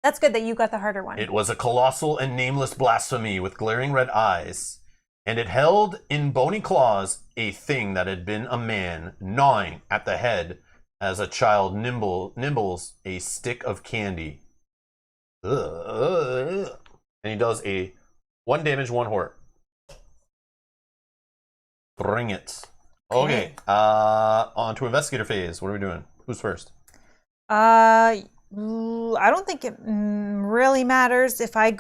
That's good that you got the harder one. It was a colossal and nameless blasphemy with glaring red eyes, and it held in bony claws a thing that had been a man, gnawing at the head as a child nibbles a stick of candy. And he does a 1 damage, 1 hort. Bring it. Okay. On to investigator phase. What are we doing? Who's first? I don't think it really matters if I...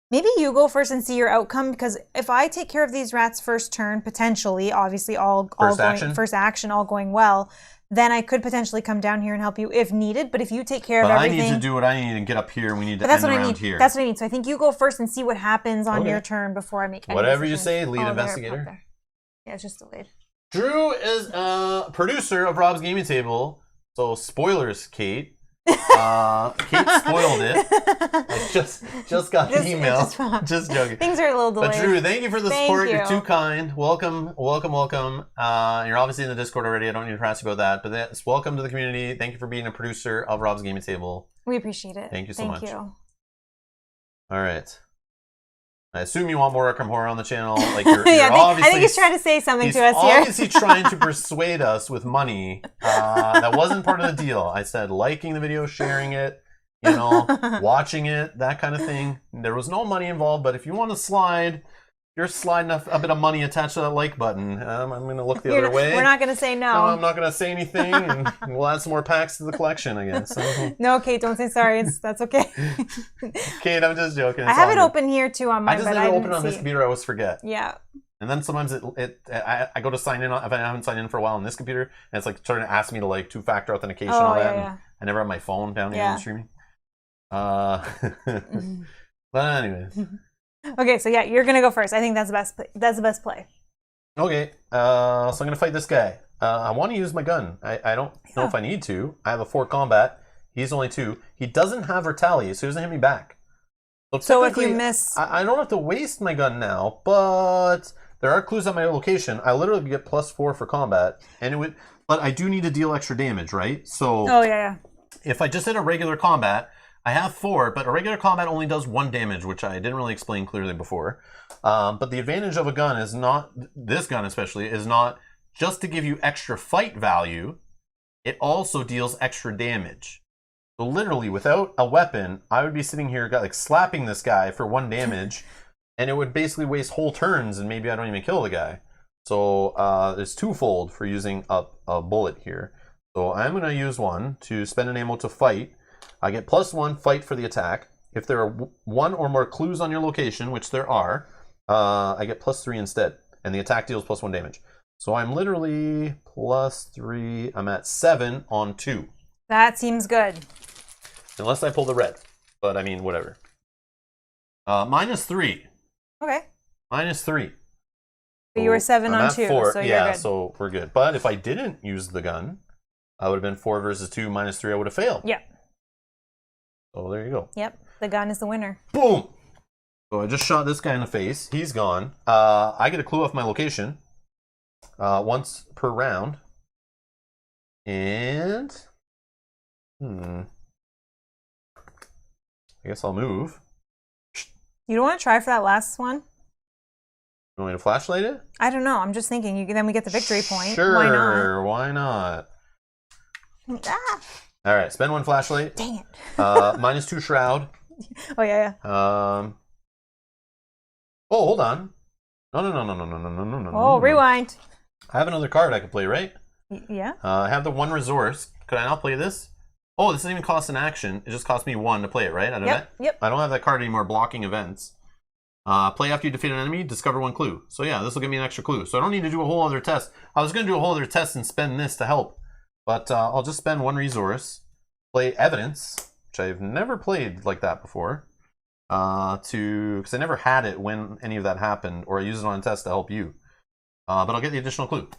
maybe you go first and see your outcome, because if I take care of these rats first turn, potentially, obviously first action, all going well, then I could potentially come down here and help you if needed. But if you take care of everything... I need to do what I need and get up here, and we need to end around here. That's what I mean. So I think you go first and see what happens on your turn before I make any Whatever decisions. you say, lead investigator. Yeah, it's just delayed. Drew is a producer of Rob's Gaming Table. So spoilers, Kate. Kate spoiled it. I just got the email. Just joking. Things are a little delayed. But Drew, thank you for the support. You're too kind. Welcome. You're obviously in the Discord already. I don't need to ask you about that. But that's welcome to the community. Thank you for being a producer of Rob's Gaming Table. We appreciate it. Thank you so much. Thank you. All right. I assume you want more Arkham Horror on the channel. Like you're obviously, I think he's trying to say something to us here. He's obviously trying to persuade us with money. That wasn't part of the deal. I said liking the video, sharing it, watching it, that kind of thing. There was no money involved, but if you want to slide, you're sliding a bit of money attached to that like button. I'm going to look the other way. We're not going to say no. I'm not going to say anything, and we'll add some more packs to the collection, I guess. No, Kate, don't say sorry. That's okay. Kate, I'm just joking. I have it open here too on mine, but I open it on this computer. I always forget. Yeah. And then sometimes I go to sign in if I haven't signed in for a while on this computer, and it's like trying to ask me to like 2-factor authentication and all that. And I never have my phone down here on streaming. But anyway. Okay, so yeah, you're gonna go first. I think that's the best. That's the best play. Okay, so I'm gonna fight this guy. I want to use my gun. I don't know if I need to. I have a 4 combat. He's only 2. He doesn't have retaliate, so he doesn't hit me back. So if you miss, I don't have to waste my gun now. But there are clues at my location. I literally get +4 for combat, and it would. But I do need to deal extra damage, right? So. Oh yeah. If I just hit a regular combat. I have 4, but a regular combat only does 1 damage, which I didn't really explain clearly before. But the advantage of a gun is not, this gun especially, is not just to give you extra fight value, it also deals extra damage. So literally, without a weapon, I would be sitting here like slapping this guy for 1 damage, and it would basically waste whole turns, and maybe I don't even kill the guy. So it's twofold for using a bullet here. So I'm going to use 1 to spend an ammo to fight. I get +1 fight for the attack. If there are 1 or more clues on your location, which there are, I get +3 instead. And the attack deals +1 damage. So I'm literally +3. I'm at 7 on 2. That seems good. Unless I pull the red. But I mean, whatever. -3. Okay. -3. But you were 7 I'm on at 2, 4. so you're yeah, good. so we're good. But if I didn't use the gun, I would have been 4 versus 2 minus 3. I would have failed. Yeah. So there you go. Yep. The gun is the winner. Boom! So I just shot this guy in the face. He's gone. I get a clue off my location once per round. And... I guess I'll move. You don't want to try for that last one? You want me to flashlight it? I don't know. I'm just thinking. Then we get the victory point. Sure. Why not? Why not? Ah, All right. Spend 1 flashlight. dang it. Minus 2 shroud. Oh, yeah. Oh, hold on. No. Oh, rewind. I have another card I could play, right? Yeah. I have the 1 resource. Could I not play this? Oh, this doesn't even cost an action. It just costs me 1 to play it, right? Yep. I don't have that card anymore blocking events. Play after you defeat an enemy, discover 1 clue. So yeah, this will give me an extra clue. So I don't need to do a whole other test. I was going to do a whole other test and spend this to help. But I'll just spend 1 resource, play evidence, which I've never played like that before, because I never had it when any of that happened, or I used it on a test to help you. But I'll get the additional clue.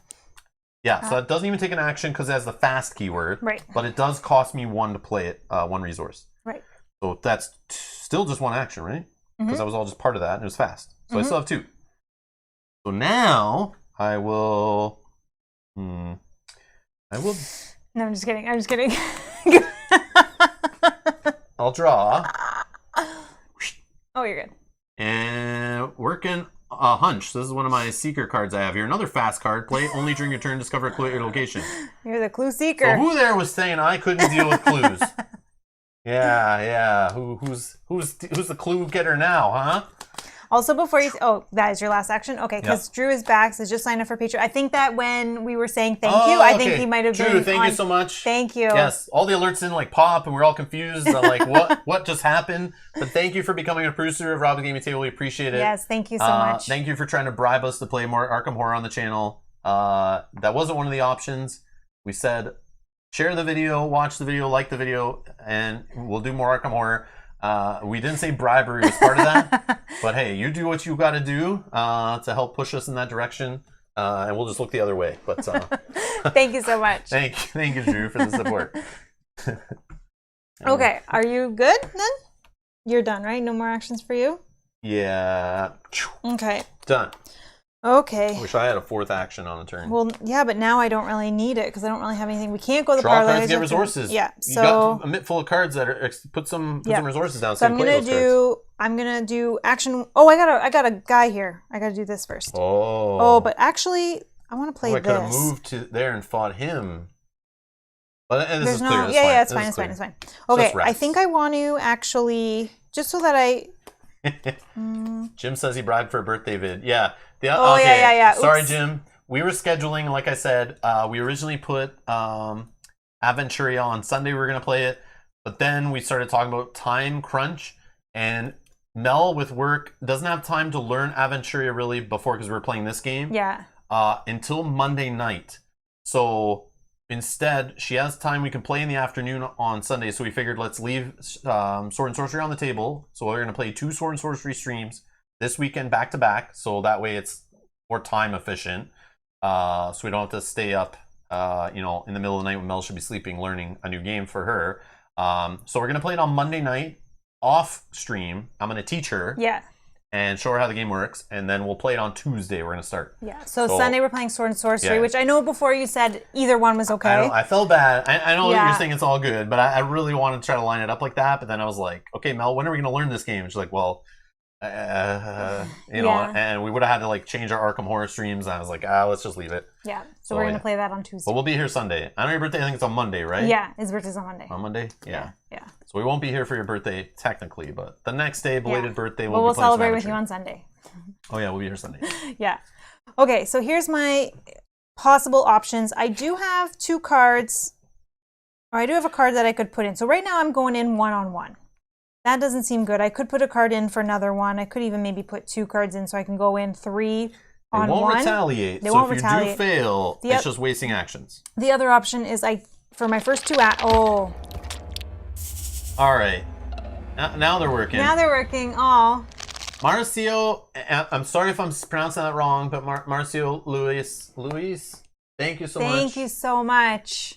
Yeah, so it doesn't even take an action because it has the fast keyword. Right. But it does cost me 1 to play it, 1 resource. Right. So that's still just 1 action, right? Because that was all just part of that, and it was fast. So I still have 2. So now I will... No, I'm just kidding. I'll draw. Oh, you're good. And working a hunch. This is one of my seeker cards I have here. Another fast card. Play only during your turn. Discover a clue at your location. You're the clue seeker. So who there was saying I couldn't deal with clues? Yeah. Who's the clue getter now, huh? Also, before you... Oh, that is your last action? Okay, because Drew is back, so just sign up for Patreon. I think that when we were saying thank you, I think he might have been Drew, thank you so much. Thank you. Yes, all the alerts didn't pop, and we're all confused. Like, what just happened? But thank you for becoming a producer of Rob the Gaming Table. We appreciate it. Yes, thank you so much. Thank you for trying to bribe us to play more Arkham Horror on the channel. That wasn't one of the options. We said, share the video, watch the video, like the video, and we'll do more Arkham Horror. We didn't say bribery was part of that, but hey, you do what you got to do to help push us in that direction, and we'll just look the other way. But thank you so much. thank you, Drew, for the support. Okay, are you good then? You're done, right? No more actions for you? Yeah. Okay. Done. Okay. I wish I had a 4th action on the turn. Well, yeah, but now I don't really need it because I don't really have anything. We can't go to the Draw parlay. cards to get resources. Yeah, you so got a mitt full of cards that are put some resources down. So I'm gonna do action. Oh, I got a guy here. I gotta do this first. Oh, but actually, I want to play I this. could have moved to there and fought him. But this is clear. Yeah, it's fine. Okay, I think I want to actually just so that I. Jim says he bribed for a birthday vid. Yeah. Yeah. Sorry, Jim. We were scheduling, like I said, we originally put Aventuria on Sunday. We were going to play it. But then we started talking about time crunch. And Mel, with work, doesn't have time to learn Aventuria really before because we were playing this game. Yeah. Until Monday night. So instead, she has time we can play in the afternoon on Sunday. So we figured let's leave Sword and Sorcery on the table. So we're going to play 2 Sword and Sorcery streams this weekend back to back, so that way it's more time efficient. So we don't have to stay up, in the middle of the night when Mel should be sleeping, learning a new game for her. So we're gonna play it on Monday night, off stream. I'm gonna teach her, and show her how the game works, and then we'll play it on Tuesday. We're gonna start. Yeah. So Sunday we're playing Sword and Sorcery, which I know before you said either one was okay. I felt bad. I know that you're saying it's all good, but I really wanted to try to line it up like that. But then I was like, okay, Mel, when are we gonna learn this game? And she's like, well. And we would have had to change our Arkham Horror streams. And I was like, let's just leave it. Yeah. So we're gonna play that on Tuesday. But we'll be here Sunday. I know your birthday. I think it's on Monday, right? Yeah, his birthday's on Monday. On Monday? Yeah. So we won't be here for your birthday technically, but the next day, belated birthday, we'll celebrate with you on Sunday. Oh yeah, we'll be here Sunday. Yeah. Okay, so here's my possible options. I do have 2 cards, or I do have a card that I could put in. So right now I'm going in 1-on-1. That doesn't seem good. I could put a card in for another one. I could even maybe put 2 cards in so I can go in 3 on 1. They won't retaliate. They won't retaliate. If you do fail, it's just wasting actions. The other option is for my first 2 All right. Now they're working. Now they're working. Oh. Marcio, I'm sorry if I'm pronouncing that wrong, but Marcio Luis, thank you so much. Thank you so much.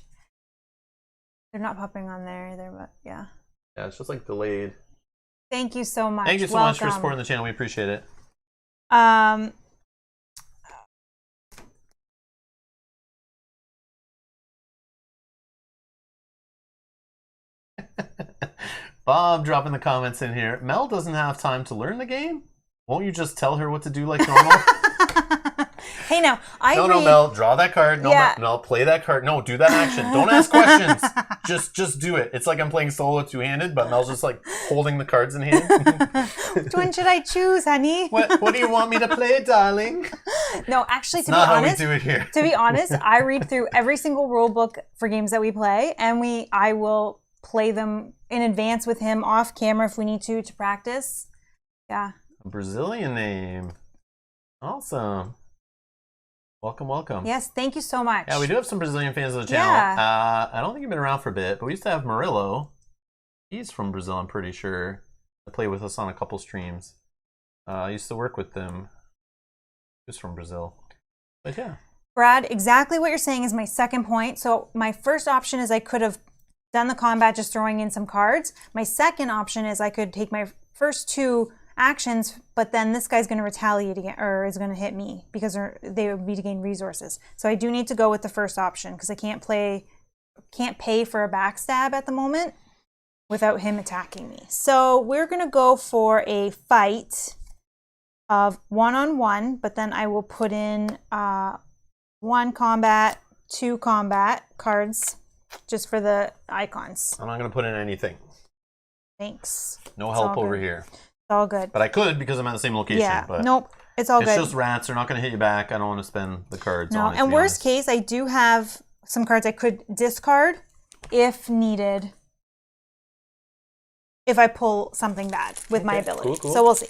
They're not popping on there either, but yeah. Yeah, it's just like delayed. Thank you so much. Thank you so much for supporting the channel. We appreciate it. Bob dropping the comments in here. Mel doesn't have time to learn the game? Won't you just tell her what to do like normal? Hey, now, No, Mel, draw that card. No, yeah. Mel, play that card. No, do that action. Don't ask questions. Just do it. It's like I'm playing solo two-handed, but Mel's just like holding the cards in hand. Which one should I choose, honey? What do you want me to play, darling? No, actually, to be honest, how we do it here. To be honest, I read through every single rule book for games that we play, and I will play them in advance with him off camera if we need to practice. Yeah. A Brazilian name. Awesome. Welcome. Yes, thank you so much. Yeah, we do have some Brazilian fans of the channel. Yeah. I don't think you've been around for a bit, but we used to have Murillo. He's from Brazil, I'm pretty sure. He played with us on a couple streams. I used to work with them. He was from Brazil. But yeah. Brad, exactly what you're saying is my second point. So my first option is I could have done the combat just throwing in some cards. My second option is I could take my first two actions, but then this guy's going to retaliate again, or is going to hit me because they would be to gain resources. So I do need to go with the first option because I can't pay for a backstab at the moment without him attacking me. So we're going to go for a fight of 1-on-1, but then I will put in 1 combat, 2 combat cards just for the icons. I'm not going to put in anything. Thanks. No help over here. All good. But I could because I'm at the same location. Yeah. But nope. It's all good. It's just rats. They're not going to hit you back. I don't want to spend the cards on it. And worst case, I do have some cards I could discard if needed. If I pull something bad with my ability. Cool. So we'll see.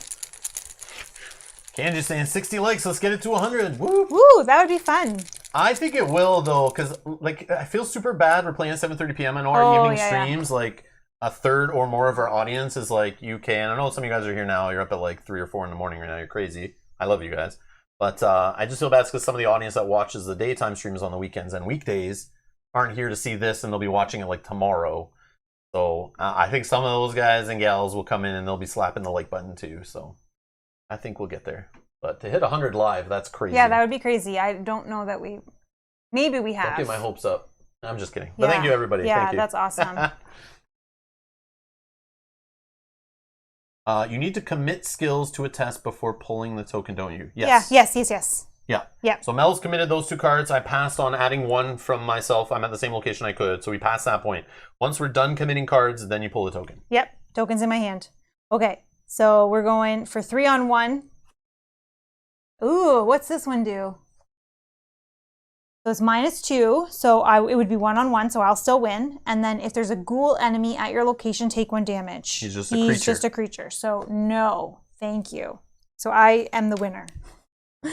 Candy's saying 60 likes. Let's get it to 100. Woo! Woo! That would be fun. I think it will though, because like I feel super bad. We're playing at 7:30 p.m. I know our evening streams like. A third or more of our audience is like UK, and I know some of you guys are here now. You're up at like 3 or 4 in the morning right now. You're crazy. I love you guys, but I just feel bad because some of the audience that watches the daytime streams on the weekends and weekdays aren't here to see this, and they'll be watching it like tomorrow. So I think some of those guys and gals will come in and they'll be slapping the like button too. So I think we'll get there. But to hit 100 live, that's crazy. Yeah, that would be crazy. I don't know that maybe we have. Don't get my hopes up. I'm just kidding. But thank you, everybody. Yeah, thank you. That's awesome. You need to commit skills to a test before pulling the token, don't you? Yes. Yeah, yes. Yeah. So Mel's committed those 2 cards. I passed on adding 1 from myself. I'm at the same location I could, so we passed that point. Once we're done committing cards, then you pull the token. Yep, token's in my hand. Okay, so we're going for 3-on-1. Ooh, what's this one do? So it's -2, so it would be 1-on-1, so I'll still win. And then if there's a ghoul enemy at your location, take 1 damage. He's just a creature. So no, thank you. So I am the winner.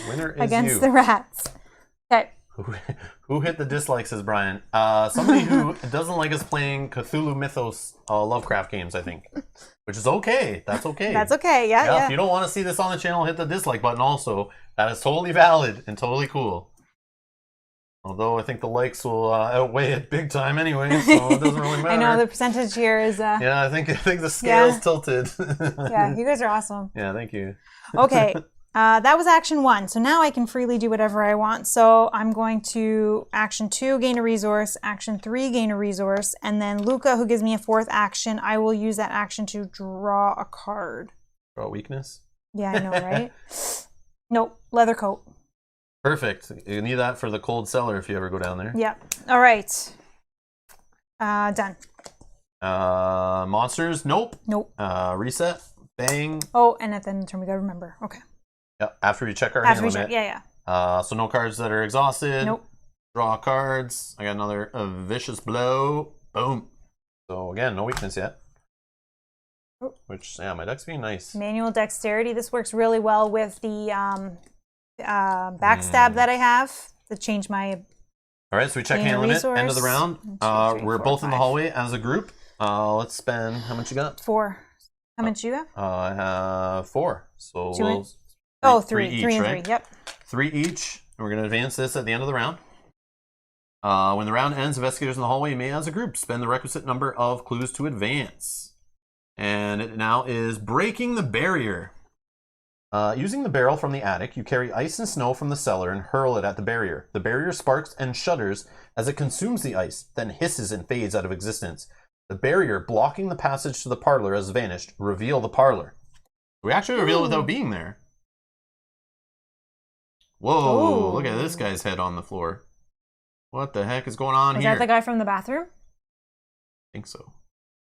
Winner is against the rats. Okay. Who hit the dislike, says Brian. Somebody who doesn't like us playing Cthulhu Mythos Lovecraft games, I think. Which is okay. That's okay. That's okay, yeah. If you don't want to see this on the channel, hit the dislike button also. That is totally valid and totally cool. Although I think the likes will outweigh it big time anyway, so it doesn't really matter. I know the percentage here is. Yeah, I think the scale's tilted. Yeah, you guys are awesome. Yeah, thank you. Okay, that was action 1. So now I can freely do whatever I want. So I'm going to action 2, gain a resource. Action 3, gain a resource, and then Luca, who gives me a 4th action, I will use that action to draw a card. Draw a weakness. Yeah, I know, right? Nope, leather coat. Perfect. You need that for the cold cellar if you ever go down there. Yeah. All right. Done. Monsters? Nope. Nope. Reset. Bang. Oh, and at the end of the turn we gotta remember. Okay. Yeah. After we check our hand limit. Yeah. So no cards that are exhausted. Nope. Draw cards. I got another vicious blow. Boom. So again, no weakness yet. Oh. Which my deck's being nice. Manual dexterity. This works really well with the backstab that I have to change my. All right, so we check hand limit. End of the round. 1, 2, 3, we're 4, both 5. In the hallway as a group. Let's spend. How much you got? 4. How much you have? I have 4. So Two we'll... Oh, three each, and right? three. Yep. 3 each. And we're going to advance this at the end of the round. When the round ends, investigators in the hallway may, as a group, spend the requisite number of clues to advance. And it now is breaking the barrier. Using the barrel from the attic, you carry ice and snow from the cellar and hurl it at the barrier. The barrier sparks and shudders as it consumes the ice, then hisses and fades out of existence. The barrier blocking the passage to the parlor has vanished. Reveal the parlor. We actually reveal it without being there. Whoa, look at this guy's head on the floor. What the heck is going on here? Was that the guy from the bathroom? I think so.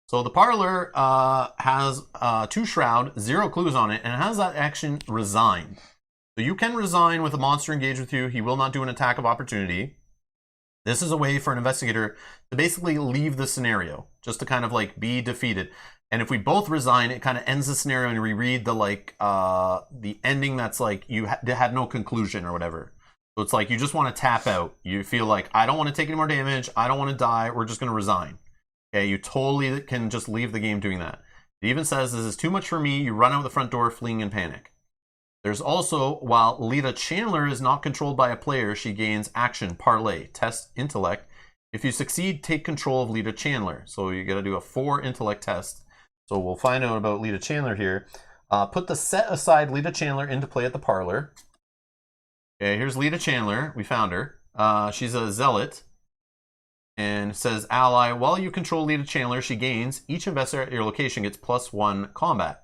So the parlor has 2 shroud, 0 clues on it, and it has that action resign. So you can resign with a monster engaged with you. He will not do an attack of opportunity. This is a way for an investigator to basically leave the scenario, just to kind of like be defeated. And if we both resign, it kind of ends the scenario and we read the like the ending that's like you had no conclusion or whatever. So it's like you just want to tap out. You feel like, I don't want to take any more damage. I don't want to die. We're just going to resign. Okay, you totally can just leave the game doing that. It even says, this is too much for me. You run out the front door fleeing in panic. There's also, while Lita Chandler is not controlled by a player, she gains action, parlay, test, intellect. If you succeed, take control of Lita Chandler. So you got to do a 4 intellect test. So we'll find out about Lita Chandler here. Put the set aside Lita Chandler into play at the parlor. Okay, here's Lita Chandler. We found her. She's a Zealot. And it says, ally, while you control Lita Chandler, she gains, each investigator at your location gets +1 combat.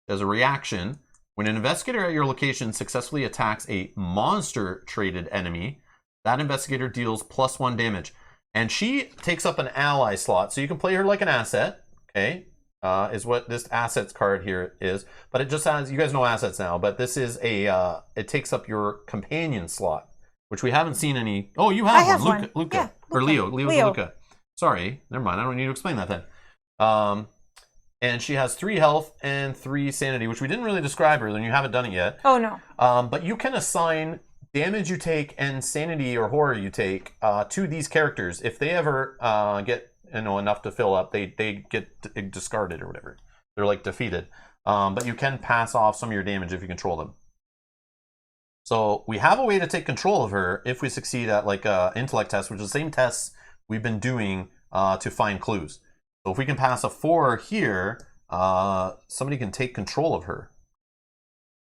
As a reaction, when an investigator at your location successfully attacks a monster-traded enemy, that investigator deals +1 damage. And she takes up an ally slot, so you can play her like an asset, okay? Is what this assets card here is. But it just has, you guys know assets now, but this is a, it takes up your companion slot, which we haven't seen any. Oh, you have one. Luca. Yeah, or Leo. Leo. Luca. Sorry, never mind. I don't need to explain that then. And she has 3 health and 3 sanity, which we didn't really describe her, and you haven't done it yet. Oh, no. But you can assign damage you take and sanity or horror you take to these characters. If they ever get enough to fill up, they get discarded or whatever. They're like defeated. But you can pass off some of your damage if you control them. So we have a way to take control of her if we succeed at like a intellect test, which is the same tests we've been doing to find clues. So if we can pass a 4 here, somebody can take control of her.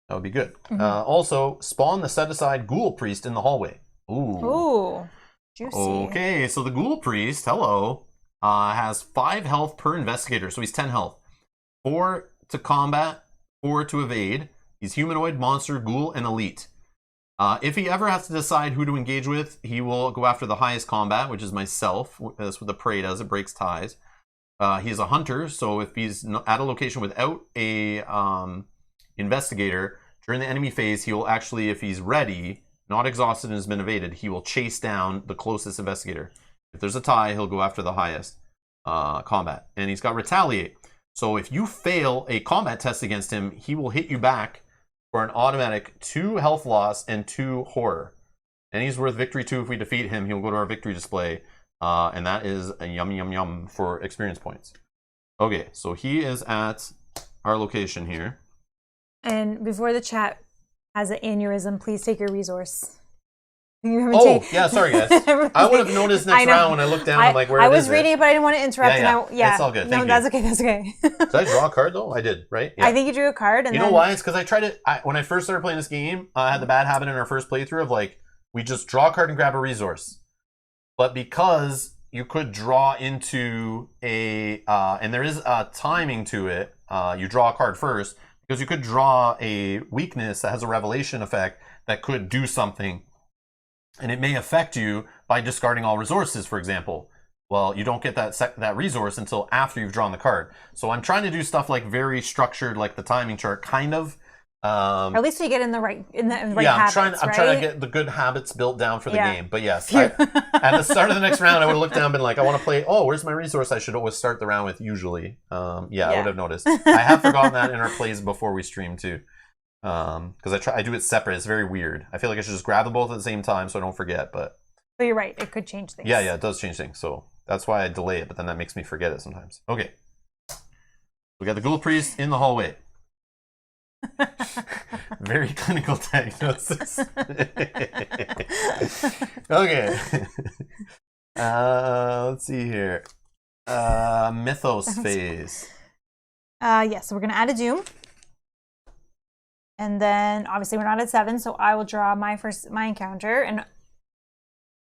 That would be good. Mm-hmm. Also, spawn the set-aside Ghoul Priest in the hallway. Ooh. Juicy. Okay, so the Ghoul Priest, hello, has 5 health per investigator, so he's 10 health. 4 to combat, 4 to evade. He's humanoid, monster, ghoul, and elite. If he ever has to decide who to engage with, he will go after the highest combat, which is myself. That's what the prey does. It breaks ties. He's a hunter, so if he's at a location without a investigator, during the enemy phase, he will actually, if he's ready, not exhausted and has been evaded, he will chase down the closest investigator. If there's a tie, he'll go after the highest combat. And he's got retaliate. So if you fail a combat test against him, he will hit you back for an automatic 2 health loss and 2 horror. And he's worth victory 2 if we defeat him. He'll go to our victory display. And that is a yum, yum, yum for experience points. Okay, so he is at our location here. And before the chat has an aneurysm, please take your resource. Yeah, sorry guys. I would have noticed next round when I looked down. I'm like, where is it? I was reading it, but I didn't want to interrupt. Yeah. It's all good. Thank you. That's okay. That's okay. Did I draw a card though? I did, right? Yeah. I think you drew a card. And you know why? It's because I tried it when I first started playing this game. I had the bad habit in our first playthrough of like, we just draw a card and grab a resource. But because you could draw into a, and there is a timing to it, you draw a card first, because you could draw a weakness that has a revelation effect that could do something. And it may affect you by discarding all resources, for example. Well, you don't get that resource until after you've drawn the card. So I'm trying to do stuff like very structured, like the timing chart, kind of. Or at least you get in the right habits, I'm trying to get the good habits built down for the game. But yes, at the start of the next round, I would have looked down and been like, I want to play, where's my resource I should always start the round with usually. I would have noticed. I have forgotten that in our plays before we stream too. Because I do it separate. It's very weird. I feel like I should just grab them both at the same time so I don't forget. But you're right. It could change things. Yeah, it does change things. So that's why I delay it. But then that makes me forget it sometimes. Okay. We got the Ghoul Priest in the hallway. Very clinical diagnosis. Okay. Let's see here. Mythos phase. Yes, so we're going to add a Doom. And then, obviously, we're not at 7, so I will draw my encounter. And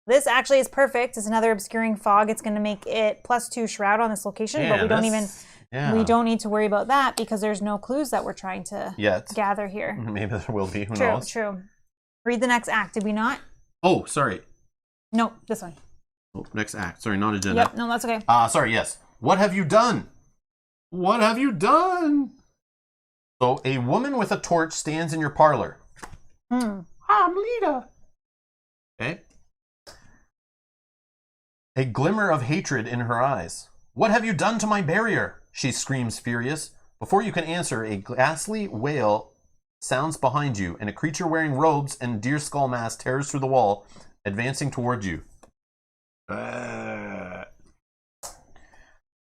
this actually is perfect. It's another Obscuring Fog. It's going to make it +2 Shroud on this location, but we don't even... Yeah. We don't need to worry about that because there's no clues that we're trying to gather here. Maybe there will be. Who knows? True. Read the next act. Did we not? Oh, sorry. No, this one. Oh, next act. Sorry, not agenda. Yep, no, that's okay. Sorry, yes. What have you done? What have you done? So, a woman with a torch stands in your parlor. I'm Lita. Okay. A glimmer of hatred in her eyes. What have you done to my barrier? She screams furious. Before you can answer, a ghastly wail sounds behind you, and a creature wearing robes and deer skull mask tears through the wall, advancing toward you.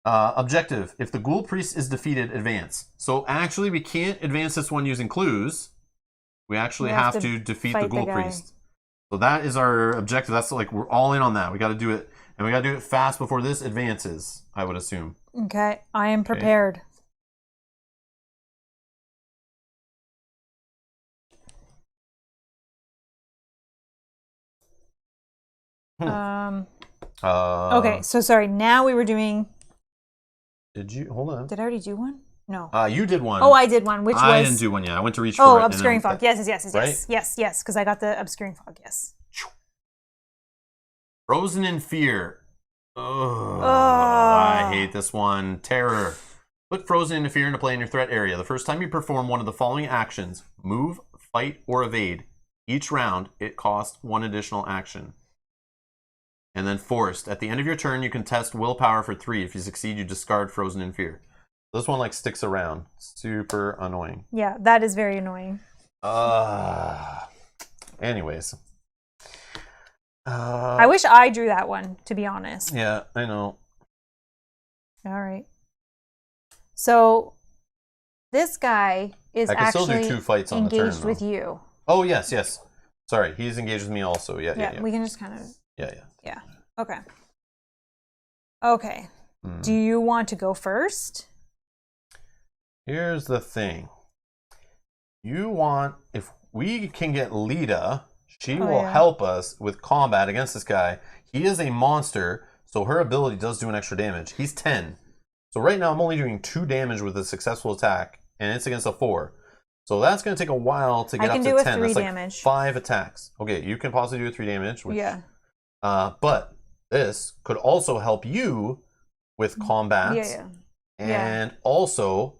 Objective. If the ghoul priest is defeated, advance. So actually, we can't advance this one using clues. We actually have to defeat the ghoul priest. So that is our objective. That's like, we're all in on that. We got to do it. And we got to do it fast before this advances, I would assume. Okay, I am prepared. Okay, so sorry. Now we were doing... Did you... Hold on. Did I already do one? No. You did one. Oh, I did one, which was... I didn't do one yet. I went to reach for it. Oh, Obscuring Fog. Yes, right? yes, because I got the Obscuring Fog, yes. Frozen in Fear. Oh, I hate this one. Terror. Put Frozen in Fear into play in your threat area. The first time you perform one of the following actions, move, fight, or evade. Each round, it costs 1 additional action. And then Forced. At the end of your turn, you can test willpower for 3. If you succeed, you discard Frozen in Fear. This one like sticks around. Super annoying. Yeah, that is very annoying. Anyways. I wish I drew that one, to be honest. Yeah, I know. All right. So this guy is actually still do 2 fights on engaged the turn, with you. Oh, yes. Sorry, he's engaged with me also. Yeah. We can just kind of... Yeah. Okay. Do you want to go first? Here's the thing. If we can get Lita, she will help us with combat against this guy. He is a monster, so her ability does do an extra damage. He's 10. So right now I'm only doing 2 damage with a successful attack, and it's against a 4. So that's going to take a while to get up to 10. I can do a 3 that's damage. Like 5 attacks. Okay, you can possibly do a 3 damage. Which, yeah. But this could also help you with combat. Yeah. And also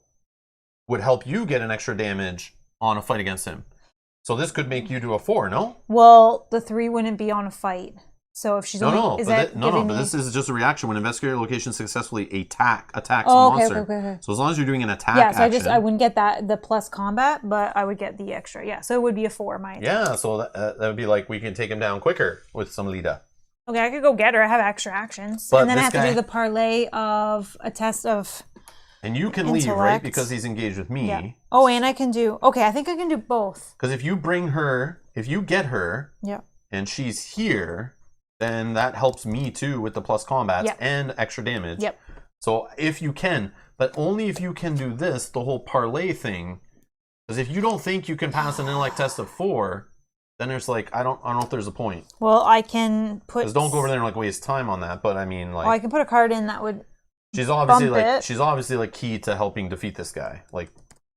would help you get an extra damage on a fight against him. So this could make you do a 4, no? Well, the 3 wouldn't be on a fight. So if she's but this is just a reaction when investigator location successfully attacks a monster. Okay. So as long as you're doing an attack action. So I wouldn't get the plus combat, but I would get the extra. Yeah, so it would be a 4, my attack. Yeah, so that would be like we can take him down quicker with some Lita. Okay, I could go get her. I have extra actions. But and then I have to do the parlay of a test of And you can leave, right? Because he's engaged with me. Yeah. Oh, and I can do... Okay, I think I can do both. Because if you get her, and she's here, then that helps me too with the plus combats and extra damage. Yep. So if you can, but only if you can do this, the whole parlay thing. Because if you don't think you can pass an intellect test of 4, then there's like, I don't know if there's a point. Well, I can put... Because don't go over there and like waste time on that. But I mean, like... Oh, I can put a card in that would... She's obviously like key to helping defeat this guy, like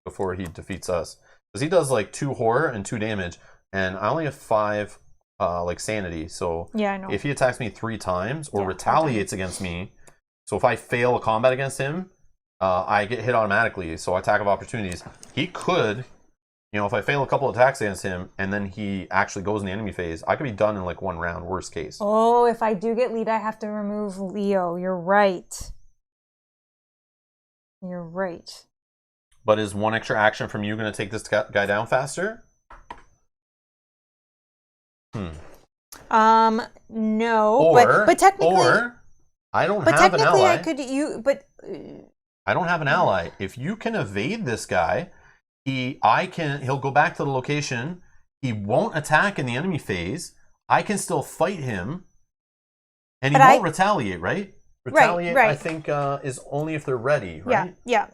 before he defeats us. Because he does like 2 horror and 2 damage, and I only have 5 like sanity. So yeah, I know. If he attacks me 3 times or retaliates against me, so if I fail a combat against him, I get hit automatically. So attack of opportunities. He could, if I fail a couple attacks against him and then he actually goes in the enemy phase, I could be done in like 1 round, worst case. Oh, if I do get lead, I have to remove Leo. You're right. You're right. But is 1 extra action from you going to take this guy down faster? No. But technically, I don't have an ally. I don't have an ally. If you can evade this guy, He'll go back to the location. He won't attack in the enemy phase. I can still fight him, and he won't retaliate, right? Retaliate, right. I think, is only if they're ready, right? Yeah.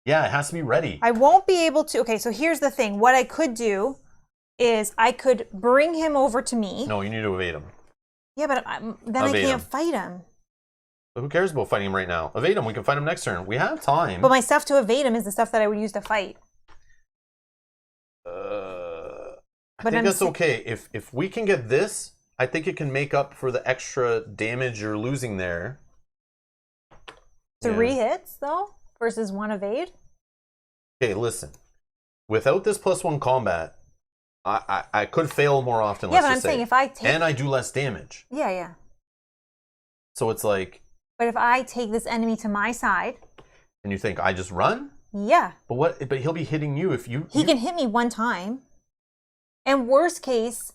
Yeah, it has to be ready. I won't be able to. Okay, so here's the thing. What I could do is I could bring him over to me. No, you need to evade him. Yeah, but then I can't fight him. But who cares about fighting him right now? Evade him. We can fight him next turn. We have time. But my stuff to evade him is the stuff that I would use to fight. I think that's okay. If we can get this, I think it can make up for the extra damage you're losing there. 3 hits, though, versus 1 evade? Okay, listen. Without this +1 combat, I could fail more often, yeah, but I'm saying if I take... And I do less damage. Yeah. So it's like... But if I take this enemy to my side... And you think, I just run? Yeah. But he'll be hitting you if you... He can hit me 1 time. And worst case,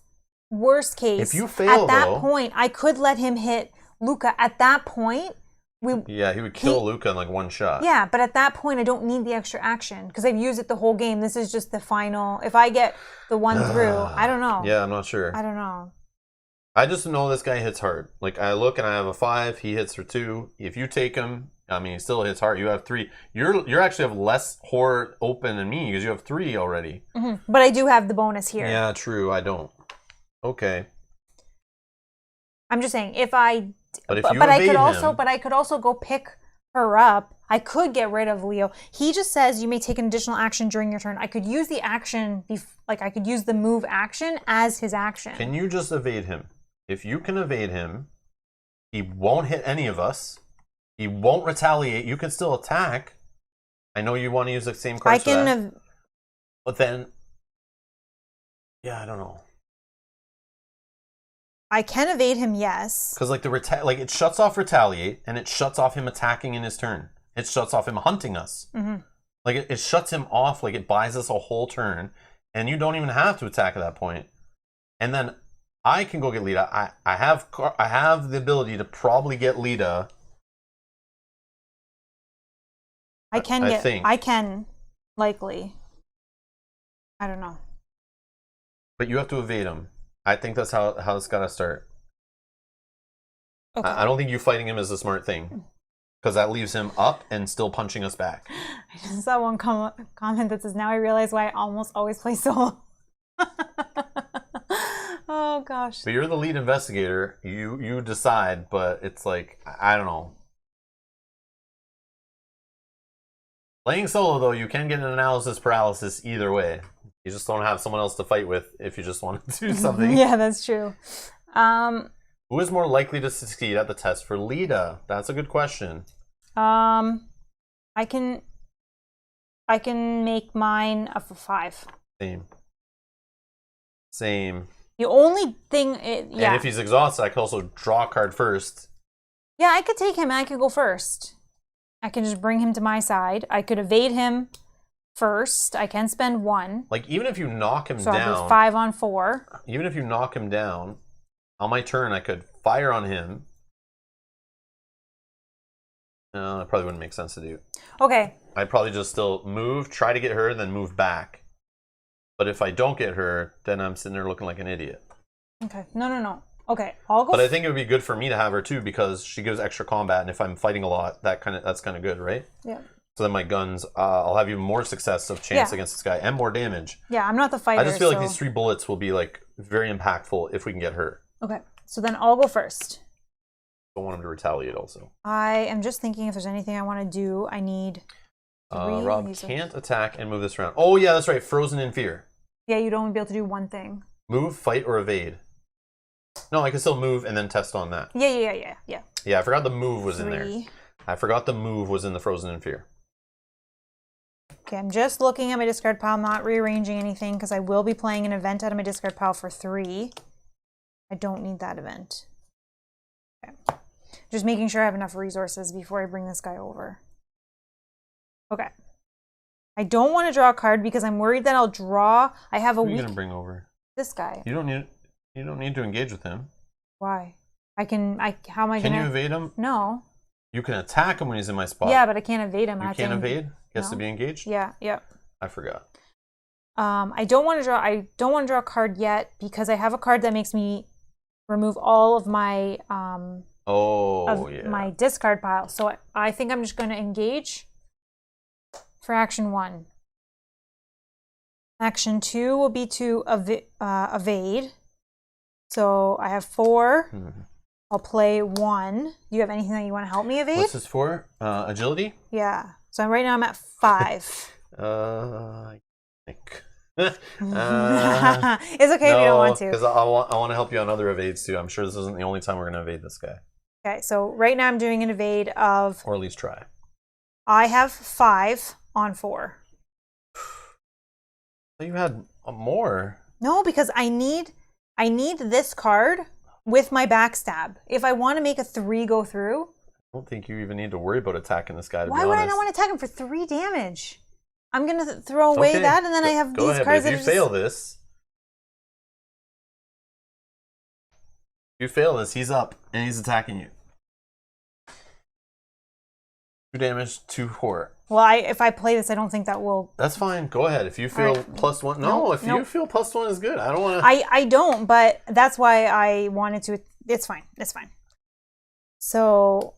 if you fail, at that point, I could let him hit Luca. At that point, he would kill Luca in like 1 shot. Yeah, but at that point, I don't need the extra action because I've used it the whole game. This is just the final. If I get the 1 through, I don't know. Yeah, I'm not sure. I don't know. I just know this guy hits hard. Like, I look and I have a 5. He hits for 2. If you take him, I mean, he still hits hard. You have 3. You actually have less horror open than me because you have 3 already. Mm-hmm. But I do have the bonus here. Yeah, true. I don't. Okay. I'm just saying, if I... But if you evade him... But I could also go pick her up. I could get rid of Leo. He just says you may take an additional action during your turn. I could use the action, I could use the move action as his action. Can you just evade him? If you can evade him, he won't hit any of us. He won't retaliate. You can still attack. I know you want to use the same cards for that. But then... Yeah, I don't know. I can evade him, yes. Because like it shuts off retaliate, and it shuts off him attacking in his turn. It shuts off him hunting us. Mm-hmm. Like it shuts him off. Like it buys us a whole turn, and you don't even have to attack at that point. And then I can go get Lita. I have the ability to probably get Lita. I can likely. I don't know. But you have to evade him. I think that's how it's got to start. Okay. I don't think you fighting him is a smart thing. Because that leaves him up and still punching us back. I just saw one comment that says, now I realize why I almost always play solo. Oh, gosh. But you're the lead investigator. You decide, but it's like, I don't know. Playing solo, though, you can get an analysis paralysis either way. You just don't have someone else to fight with if you just want to do something. Yeah, that's true. Who is more likely to succeed at the test for Lita? That's a good question. I can make mine a 5. Same. The only thing, And if he's exhausted, I could also draw a card first. Yeah, I could take him and I could go first. I can just bring him to my side. I could evade him first. I can spend 1. Like, even if you knock him down... I'll be 5 on 4. Even if you knock him down, on my turn, I could fire on him. No, that probably wouldn't make sense to do. Okay. I'd probably just still move, try to get her, then move back. But if I don't get her, then I'm sitting there looking like an idiot. Okay. No. Okay, I'll go. But I think it would be good for me to have her too, because she gives extra combat, and if I'm fighting a lot, that's kind of good, right? Yeah. So then my guns, I'll have even more success of chance against this guy and more damage. Yeah, I'm not the fighter. I just feel like these 3 bullets will be like very impactful if we can get her. Okay, so then I'll go first. Don't want him to retaliate also. I am just thinking if there's anything I want to do. I need 3. Rob can't attack and move this around. Oh yeah, that's right. Frozen in fear. Yeah, you'd only be able to do 1 thing. Move, fight, or evade. No, I can still move and then test on that. Yeah. Yeah, I forgot the move was in there. I forgot the move was in the Frozen in Fear. Okay, I'm just looking at my discard pile, not rearranging anything, because I will be playing an event out of my discard pile for 3. I don't need that event. Okay. Just making sure I have enough resources before I bring this guy over. Okay. I don't want to draw a card because I'm worried that I'll draw. I have a week. Who are you gonna bring over? This guy. You don't need to engage with him. Why? How am I gonna... Can you evade him? No. You can attack him when he's in my spot. Yeah, but I can't evade him. You can't evade? He has to be engaged? Yeah. I forgot. I don't want to draw a card yet because I have a card that makes me remove all of my my discard pile. So I think I'm just going to engage for action 1. Action 2 will be to evade. So I have 4. I'll play 1. Do you have anything that you want to help me evade? What's this for? Agility? Yeah. So right now I'm at 5. I think. It's okay if you don't want to. Because I want to help you on other evades too. I'm sure this isn't the only time we're going to evade this guy. Okay, so right now I'm doing an evade of... Or at least try. I have 5 on 4. You had more. No, because I need this card with my backstab. If I want to make a 3 go through... I don't think you even need to worry about attacking this guy, to be honest. Why would I not want to attack him for 3 damage? I'm going to throw away that, and then I have these cards that if you fail this, he's up, and he's attacking you. 2 damage, 2 horror. Well, if I play this, I don't think that will... That's fine. Go ahead. If you feel +1... No, if you feel +1 is good. I don't want to... I don't, but that's why I wanted to... It's fine. It's fine. So...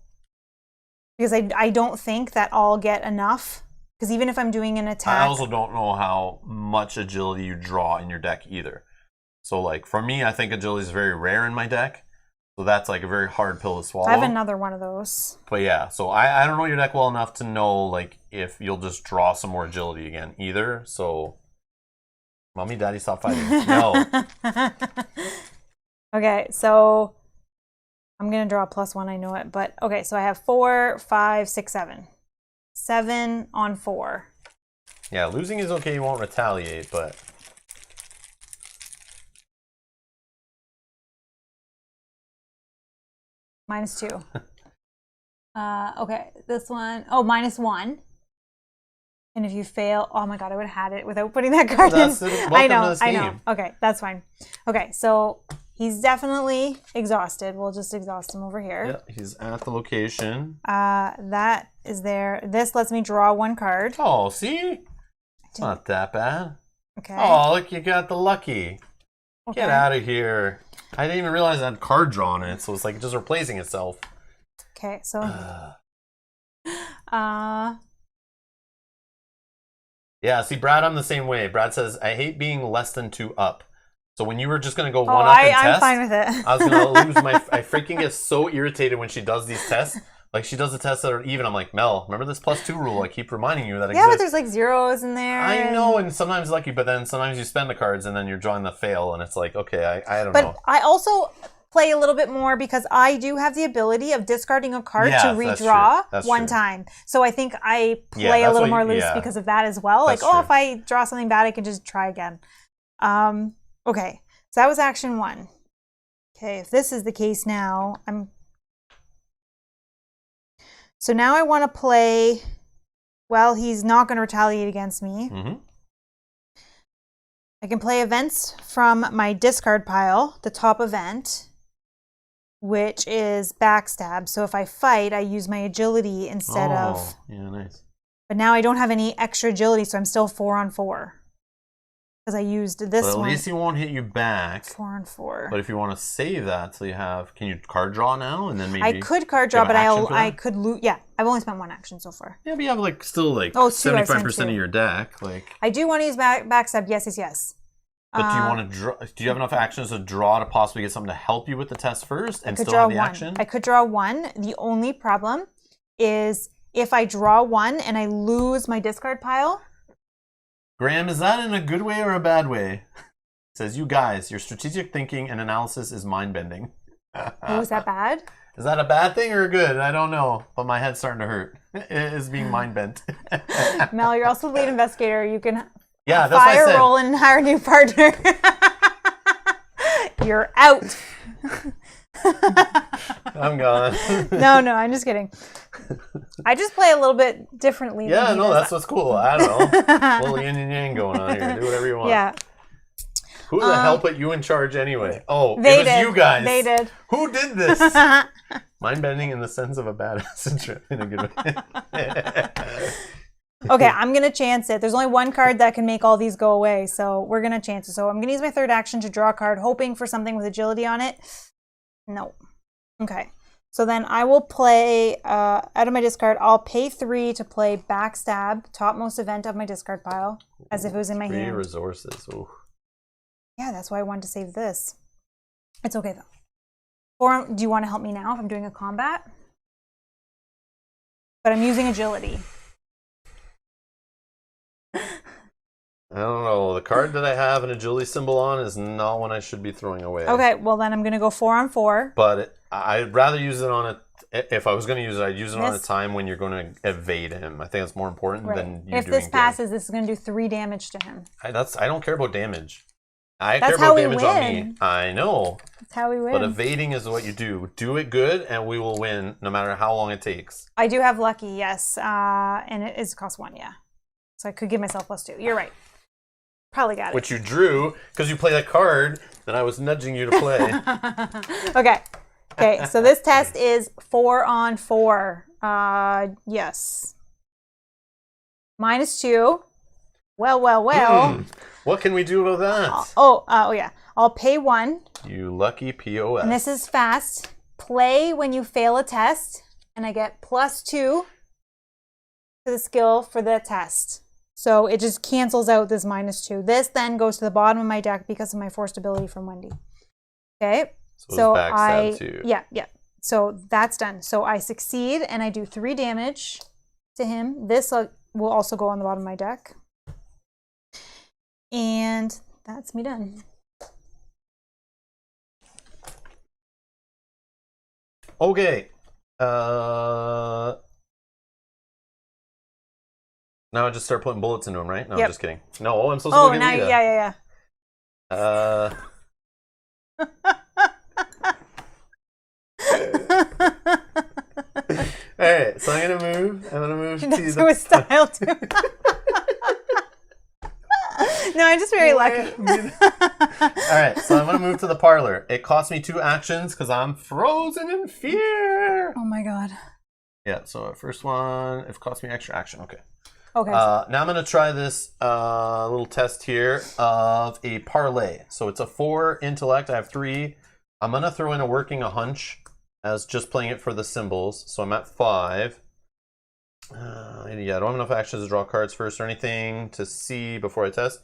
Because I don't think that I'll get enough. Because even if I'm doing an attack... I also don't know how much agility you draw in your deck either. So, like, for me, I think agility is very rare in my deck. So that's, like, a very hard pill to swallow. I have another one of those. But, yeah. So, I don't know your deck well enough to know, like, if you'll just draw some more agility again either. So, Mommy, Daddy, stop fighting. No. Okay, so... I'm going to draw a +1, I know it. But, okay, so I have 4, 5, 6, 7. 7 on 4. Yeah, losing is okay. You won't retaliate, but... -2. Okay, this one... Oh, -1. And if you fail... Oh my god, I would have had it without putting that card in. I know. Okay, that's fine. Okay, so... He's definitely exhausted. We'll just exhaust him over here. Yeah, he's at the location. That is there. This lets me draw 1 card. Oh, see? It's not that bad. Okay. Oh, look, you got the lucky. Okay. Get out of here. I didn't even realize I had card draw on it, so it's like just replacing itself. Okay, so... Yeah, see, Brad, I'm the same way. Brad says, I hate being less than 2 up. So when you were just going to go 1 up and test, I'm fine with it. I was going to lose my... I freaking get so irritated when she does these tests. Like, she does the tests that are even. I'm like, Mel, remember this +2 rule? I keep reminding you that exists. Yeah, but there's like zeros in there. I know, and sometimes lucky, but then sometimes you spend the cards and then you're drawing the fail, and it's like, okay, I don't know. But I also play a little bit more because I do have the ability of discarding a card to redraw one time. So I think I play a little more loose because of that as well. Like, if I draw something bad, I can just try again. Okay. So that was action 1. Okay, if this is the case now, So now I want to play... Well, he's not going to retaliate against me. Mm-hmm. I can play events from my discard pile, the top event, which is backstab. So if I fight, I use my agility instead of... Yeah, nice. But now I don't have any extra agility, so I'm still 4 on 4. Because I used this one. But at least he won't hit you back. 4 on 4. But if you want to save that, so you have... Can you card draw now? And then maybe... I could card draw, but I could lose... Yeah, I've only spent 1 action so far. Yeah, but you have like still like 75% of your deck. Like I do want to use backstab. Yes. But do you want to draw? Do you have enough actions to draw to possibly get something to help you with the test first and still have the action? I could draw 1. The only problem is if I draw 1 and I lose my discard pile... Graham, is that in a good way or a bad way? It says, you guys, your strategic thinking and analysis is mind-bending. Oh, is that bad? Is that a bad thing or good? I don't know, but my head's starting to hurt. It is being mind-bent. Mel, you're also the lead investigator. You can fire roll and hire a new partner. You're out. I'm gone. No, I'm just kidding. I just play a little bit differently. Yeah, no, that's what's cool. I don't know. A little yin and yang going on here. Do whatever you want. Yeah. Who the hell put you in charge anyway? Oh, it was you guys. They did. Who did this? Mind bending in the sense of a badass in a good way. Okay, I'm going to chance it. There's only one card that can make all these go away, so we're going to chance it. So I'm going to use my third action to draw a card, hoping for something with agility on it. No. Okay. So then I will play, out of my discard, I'll pay 3 to play Backstab, topmost event of my discard pile, as if it was in my hand. 3 resources. Ooh. Yeah, that's why I wanted to save this. It's okay, though. Or do you want to help me now if I'm doing a combat? But I'm using agility. I don't know. The card that I have an agility symbol on is not one I should be throwing away. Okay, well then I'm going to go 4 on 4. But I'd rather use it on a... If I was going to use it, I'd use it on a time when you're going to evade him. I think that's more important than you if doing this passes, this is going to do 3 damage to him. I don't care about damage. I That's care how about we damage on win. me. I know. That's how we win. But evading is what you do. Do it good, and we will win, no matter how long it takes. I do have lucky, yes. And it is cost 1, yeah. So I could give myself +2. You're right. Probably got it. Which you drew, because you play that card that I was nudging you to play. Okay. Okay, so this test is 4 on 4. Yes. -2. Well. What can we do about that? Oh, yeah. I'll pay 1. You lucky POS. And this is fast. Play when you fail a test, and I get +2 to the skill for the test. So it just cancels out this -2. This then goes to the bottom of my deck because of my forced ability from Wendy. Okay. So yeah. So that's done. So I succeed and I do 3 damage to him. This will also go on the bottom of my deck. And that's me done. Okay. Now I just start putting bullets into him, right? No, I'm just kidding. No, I'm supposed to go get Lita. Yeah. All right, so I'm gonna move to the with style too. No, I'm just very lucky. All right, so I'm gonna move to the parlor. It costs me 2 actions because I'm frozen in fear. Oh my god. Yeah. So first one, it costs me extra action. Okay. Okay. Now I'm going to try this little test here of a parlay. So it's a 4 intellect. I have 3. I'm going to throw in a working a hunch as just playing it for the symbols. So I'm at 5. Yeah, I don't have enough actions to draw cards first or anything to see before I test.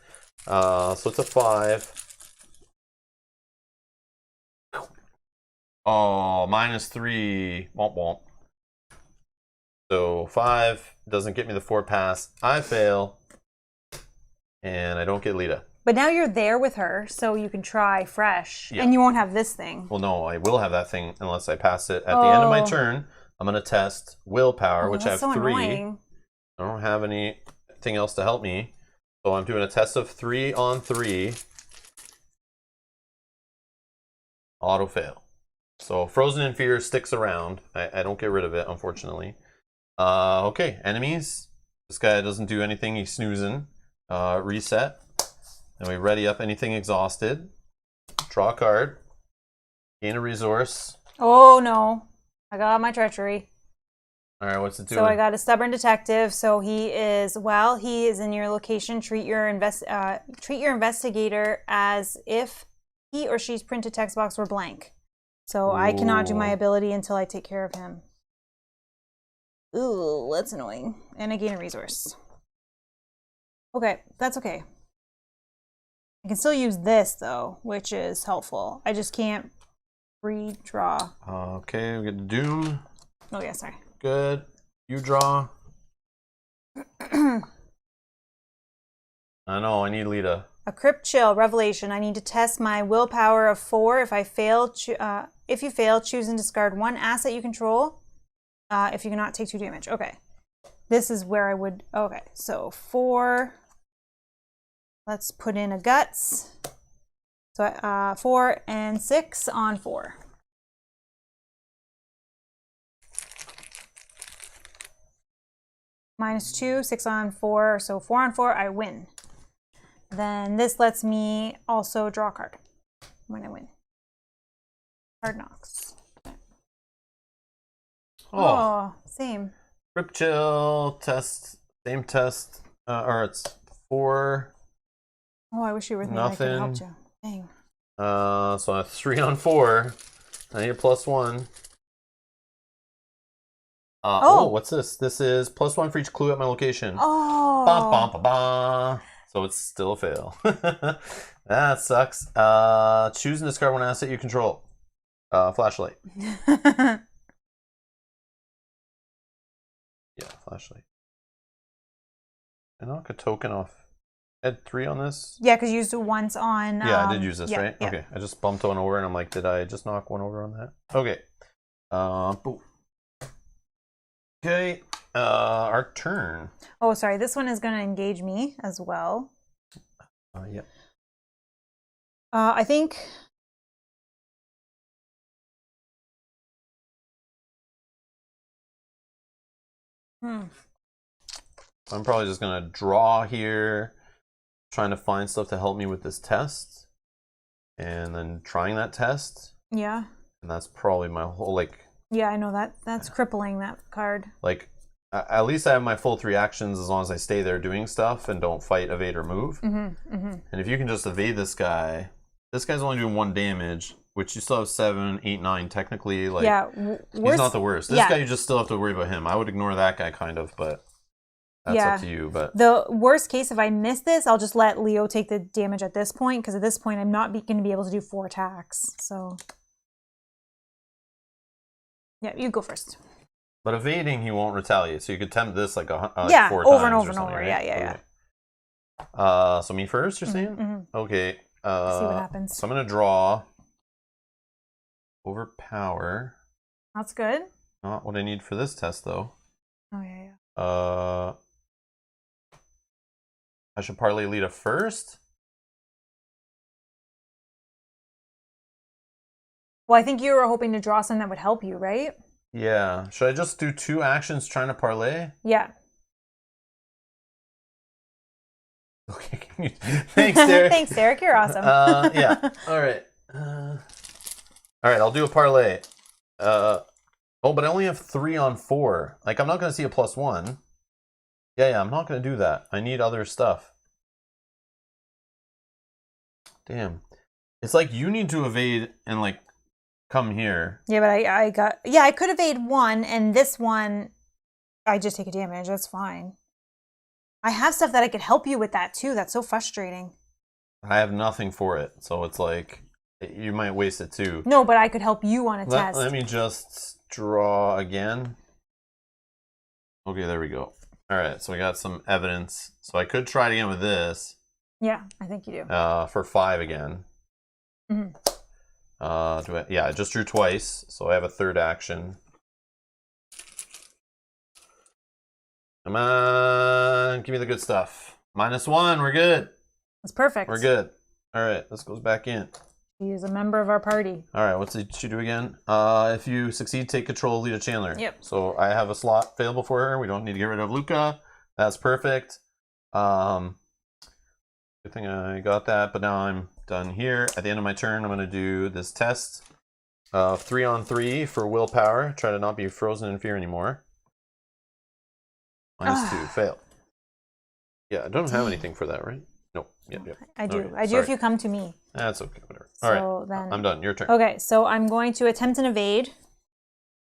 So it's a 5. Oh, -3. Womp womp. So 5 doesn't get me the 4 pass. I fail. And I don't get Lita. But now you're there with her, so you can try fresh. Yeah. And you won't have this thing. Well, no, I will have that thing unless I pass it. At the end of my turn, I'm going to test willpower, which I have 3. Annoying. I don't have anything else to help me. So I'm doing a test of 3 on 3. Auto fail. So Frozen in Fear sticks around. I don't get rid of it, unfortunately. Okay, enemies. This guy doesn't do anything. He's snoozing. Reset. And we ready up anything exhausted. Draw a card. Gain a resource. Oh no. I got my treachery. Alright, what's it doing? So I got a stubborn detective. So he is, while he is in your location, treat your investigator as if he or she's printed text box were blank. So I cannot do my ability until I take care of him. Ooh, that's annoying. And I gain a resource. Okay, that's okay. I can still use this though, which is helpful. I just can't redraw. Okay, we get the Doom. Oh yeah, sorry. Good. You draw. I know, I need Lita. A Crypt Chill Revelation. I need to test my willpower of 4. If I fail, if you fail, choose and discard 1 asset you control. If you cannot take 2 damage. Okay. This is where I would... Okay, so 4. Let's put in a Guts. So 4 and 6 on 4. -2, 6 on 4. So 4 on 4, I win. Then this lets me also draw a card when I win. Hard Knocks. Oh, same. Crypt Chill, test Same test, or it's 4. Oh, I wish you were with me. I could have helped you. Dang. So I have 3 on 4. I need a +1. What's this? This is +1 for each clue at my location. Oh. Ba, ba, ba, ba. So it's still a fail. That sucks. Choose and discard one asset you control. Flashlight. Yeah, flashlight. I knock a token off. I had 3 on this. Yeah, because you used it once on. Yeah, I did use this, right? Yeah. Okay, I just bumped one over, and I'm like, did I just knock one over on that? Okay. Boom. Okay. Our turn. Oh, sorry. This one is going to engage me as well. Yeah. I think. I'm probably just gonna draw here, trying to find stuff to help me with this test, and then trying that test. Yeah. And that's probably my whole Yeah, I know that. That's crippling, that card. At least I have my full 3 actions as long as I stay there doing stuff and don't fight, evade, or move. And if you can just evade this guy's only doing 1 damage, which you still have 7, 8, 9 technically. He's not the worst. This guy, you just still have to worry about him. I would ignore that guy kind of, but that's up to you. But the worst case, if I miss this, I'll just let Leo take the damage at this point, because at this point I'm not going to be able to do 4 attacks. So yeah, you go first. But evading, he won't retaliate. So you could tempt this 4 over times and over and over. Right? Yeah. Okay. So me first, you're saying? Okay. See what happens. So I'm gonna draw. Overpower. That's good. Not what I need for this test, though. Oh yeah. I should parlay Lita first. Well, I think you were hoping to draw something that would help you, right? Yeah. Should I just do 2 actions trying to parlay? Yeah. Okay. Thanks, Derek. Thanks, Derek. You're awesome. Yeah. All right. All right. I'll do a parlay. But I only have 3 on 4. I'm not going to see a +1. Yeah. I'm not going to do that. I need other stuff. Damn. It's like you need to evade and come here. Yeah, but I could evade 1, and this one, I just take a damage. That's fine. I have stuff that I could help you with that too. That's so frustrating. I have nothing for it, so it's you might waste it too. No, but I could help you on a test. Let me just draw again. Okay, there we go. All right, so we got some evidence. So I could try it again with this. Yeah, I think you do. For 5 again. I just drew twice, so I have a 3rd action. Come on, give me the good stuff. -1, we're good. That's perfect. We're good. All right, this goes back in. He is a member of our party. All right, what's she do again? If you succeed, take control of Lita Chandler. Yep. So I have a slot available for her. We don't need to get rid of Luca. That's perfect. Good thing I got that, but now I'm done here. At the end of my turn, I'm going to do this test of 3 on 3 for willpower. Try to not be frozen in fear anymore. -2, fail. Yeah, I don't have anything for that, right? Nope. Yep. I do. Okay, I do sorry. if you come to me. That's okay, whatever. All right, then I'm done. Your turn. Okay, so I'm going to attempt an evade.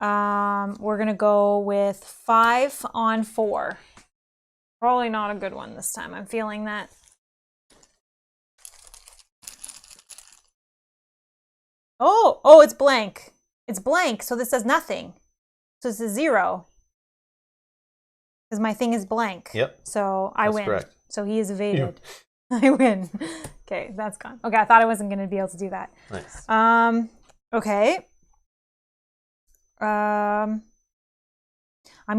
We're going to go with 5 on 4. Probably not a good one this time. I'm feeling that. Oh, it's blank. It's blank, so this does nothing. So this is 0. Because my thing is blank. Yep. So I win. Correct. So he is evaded. I win. Okay, that's gone. Okay, I thought I wasn't going to be able to do that. Nice. Okay. I'm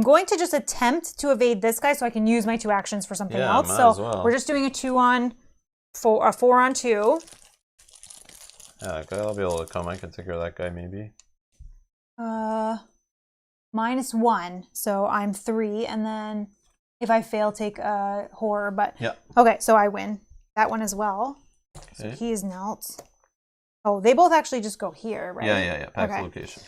going to just attempt to evade this guy so I can use my 2 actions for something else. Might So as well. we're just doing a 2 on 4, a 4 on 2. Yeah, okay, I'll be able to come. I can take care of that guy maybe. -1, so I'm 3, and then if I fail, take a horror. But yeah. Okay, so I win that one as well. Okay. So he is knelt. Oh, they both actually just go here, right? Yeah. Pack the location.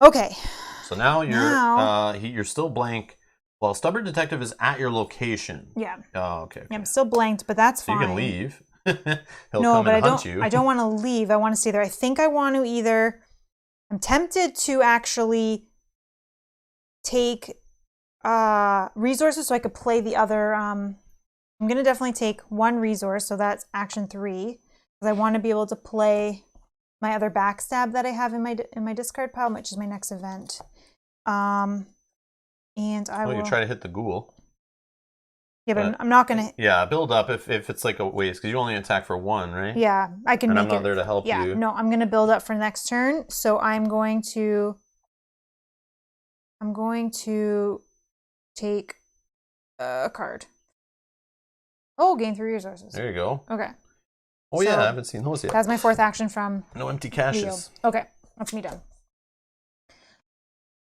Okay. So now you're you're still blank, Well, Stubborn Detective is at your location. Yeah. Oh, okay. Yeah, I'm still blanked, but that's So fine. you can leave. He'll No, come but and hunt you. I don't want to leave. I want to stay there. I think I want to either... I'm tempted to actually take resources so I could play the other... I'm going to definitely take one resource, so that's action 3. Because I want to be able to play my other backstab that I have in my discard pile, which is my next event. And I will... you try to hit the ghoul. Yeah, but I'm not going to... Yeah, build up if it's like a waste, because you only attack for 1, right? Yeah, I can and make I'm not it... there to help you. No, I'm going to build up for next turn. So I'm going to take a card. Oh, gain 3 resources. There you go. Okay. Oh, yeah, I haven't seen those yet. That's my 4th action from No empty caches. Leo. Okay, that's me done.